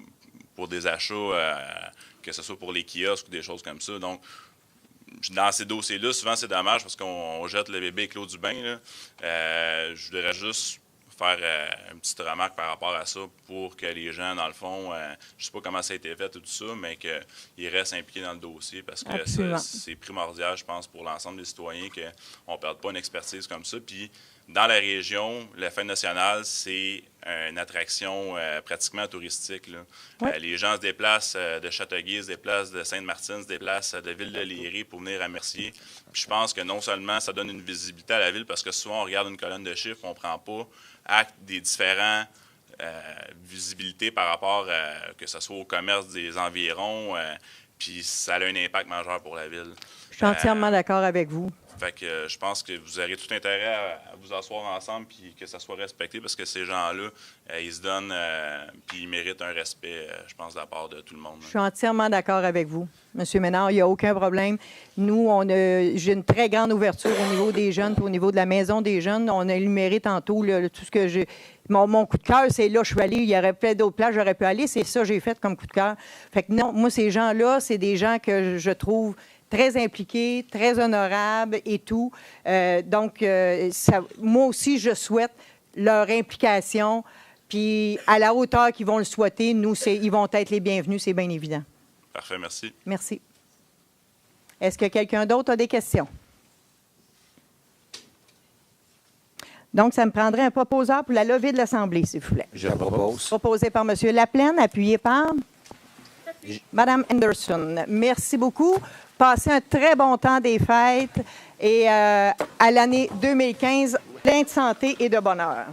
pour des achats que ce soit pour les kiosques ou des choses comme ça. Donc, dans ces dossiers-là, souvent, c'est dommage parce qu'on jette le bébé avec l'eau du bain. Là. Je voudrais juste faire une petite remarque par rapport à ça pour que les gens, dans le fond, je ne sais pas comment ça a été fait tout ça, mais qu'ils restent impliqués dans le dossier parce que c'est primordial, je pense, pour l'ensemble des citoyens qu'on ne perde pas une expertise comme ça. Puis, dans la région, la fête nationale, c'est une attraction pratiquement touristique. Là. Ouais. Les gens se déplacent de Châteauguay, se déplacent de Sainte-Martine, se déplacent de Ville-de-Lyré pour venir à Mercier. Puis je pense que non seulement ça donne une visibilité à la ville, parce que souvent on regarde une colonne de chiffres, on ne prend pas acte des différents visibilités par rapport que ce soit au commerce des environs, puis ça a un impact majeur pour la ville. Je suis entièrement d'accord avec vous. Fait que je pense que vous aurez tout intérêt à vous asseoir ensemble puis que ça soit respecté parce que ces gens-là, ils se donnent puis ils méritent un respect, je pense, de la part de tout le monde. Je suis entièrement d'accord avec vous, M. Ménard. Il n'y a aucun problème. Nous, j'ai une très grande ouverture au niveau des jeunes puis au niveau de la maison des jeunes. On a énuméré tantôt tout ce que j'ai. Mon coup de cœur, c'est là, je suis allée. Il y aurait peut-être d'autres places, j'aurais pu aller. C'est ça que j'ai fait comme coup de cœur. Fait que non, moi, ces gens-là, c'est des gens que je trouve très impliqués, très honorables et tout. Moi aussi, je souhaite leur implication. Puis, à la hauteur qu'ils vont le souhaiter, nous, ils vont être les bienvenus, c'est bien évident. Parfait, merci. Merci. Est-ce que quelqu'un d'autre a des questions? Donc, ça me prendrait un proposeur pour la levée de l'Assemblée, s'il vous plaît. Je propose. Proposé par M. Laplaine, appuyé par Mme Anderson. Merci beaucoup. Passez un très bon temps des fêtes et à l'année 2015, plein de santé et de bonheur.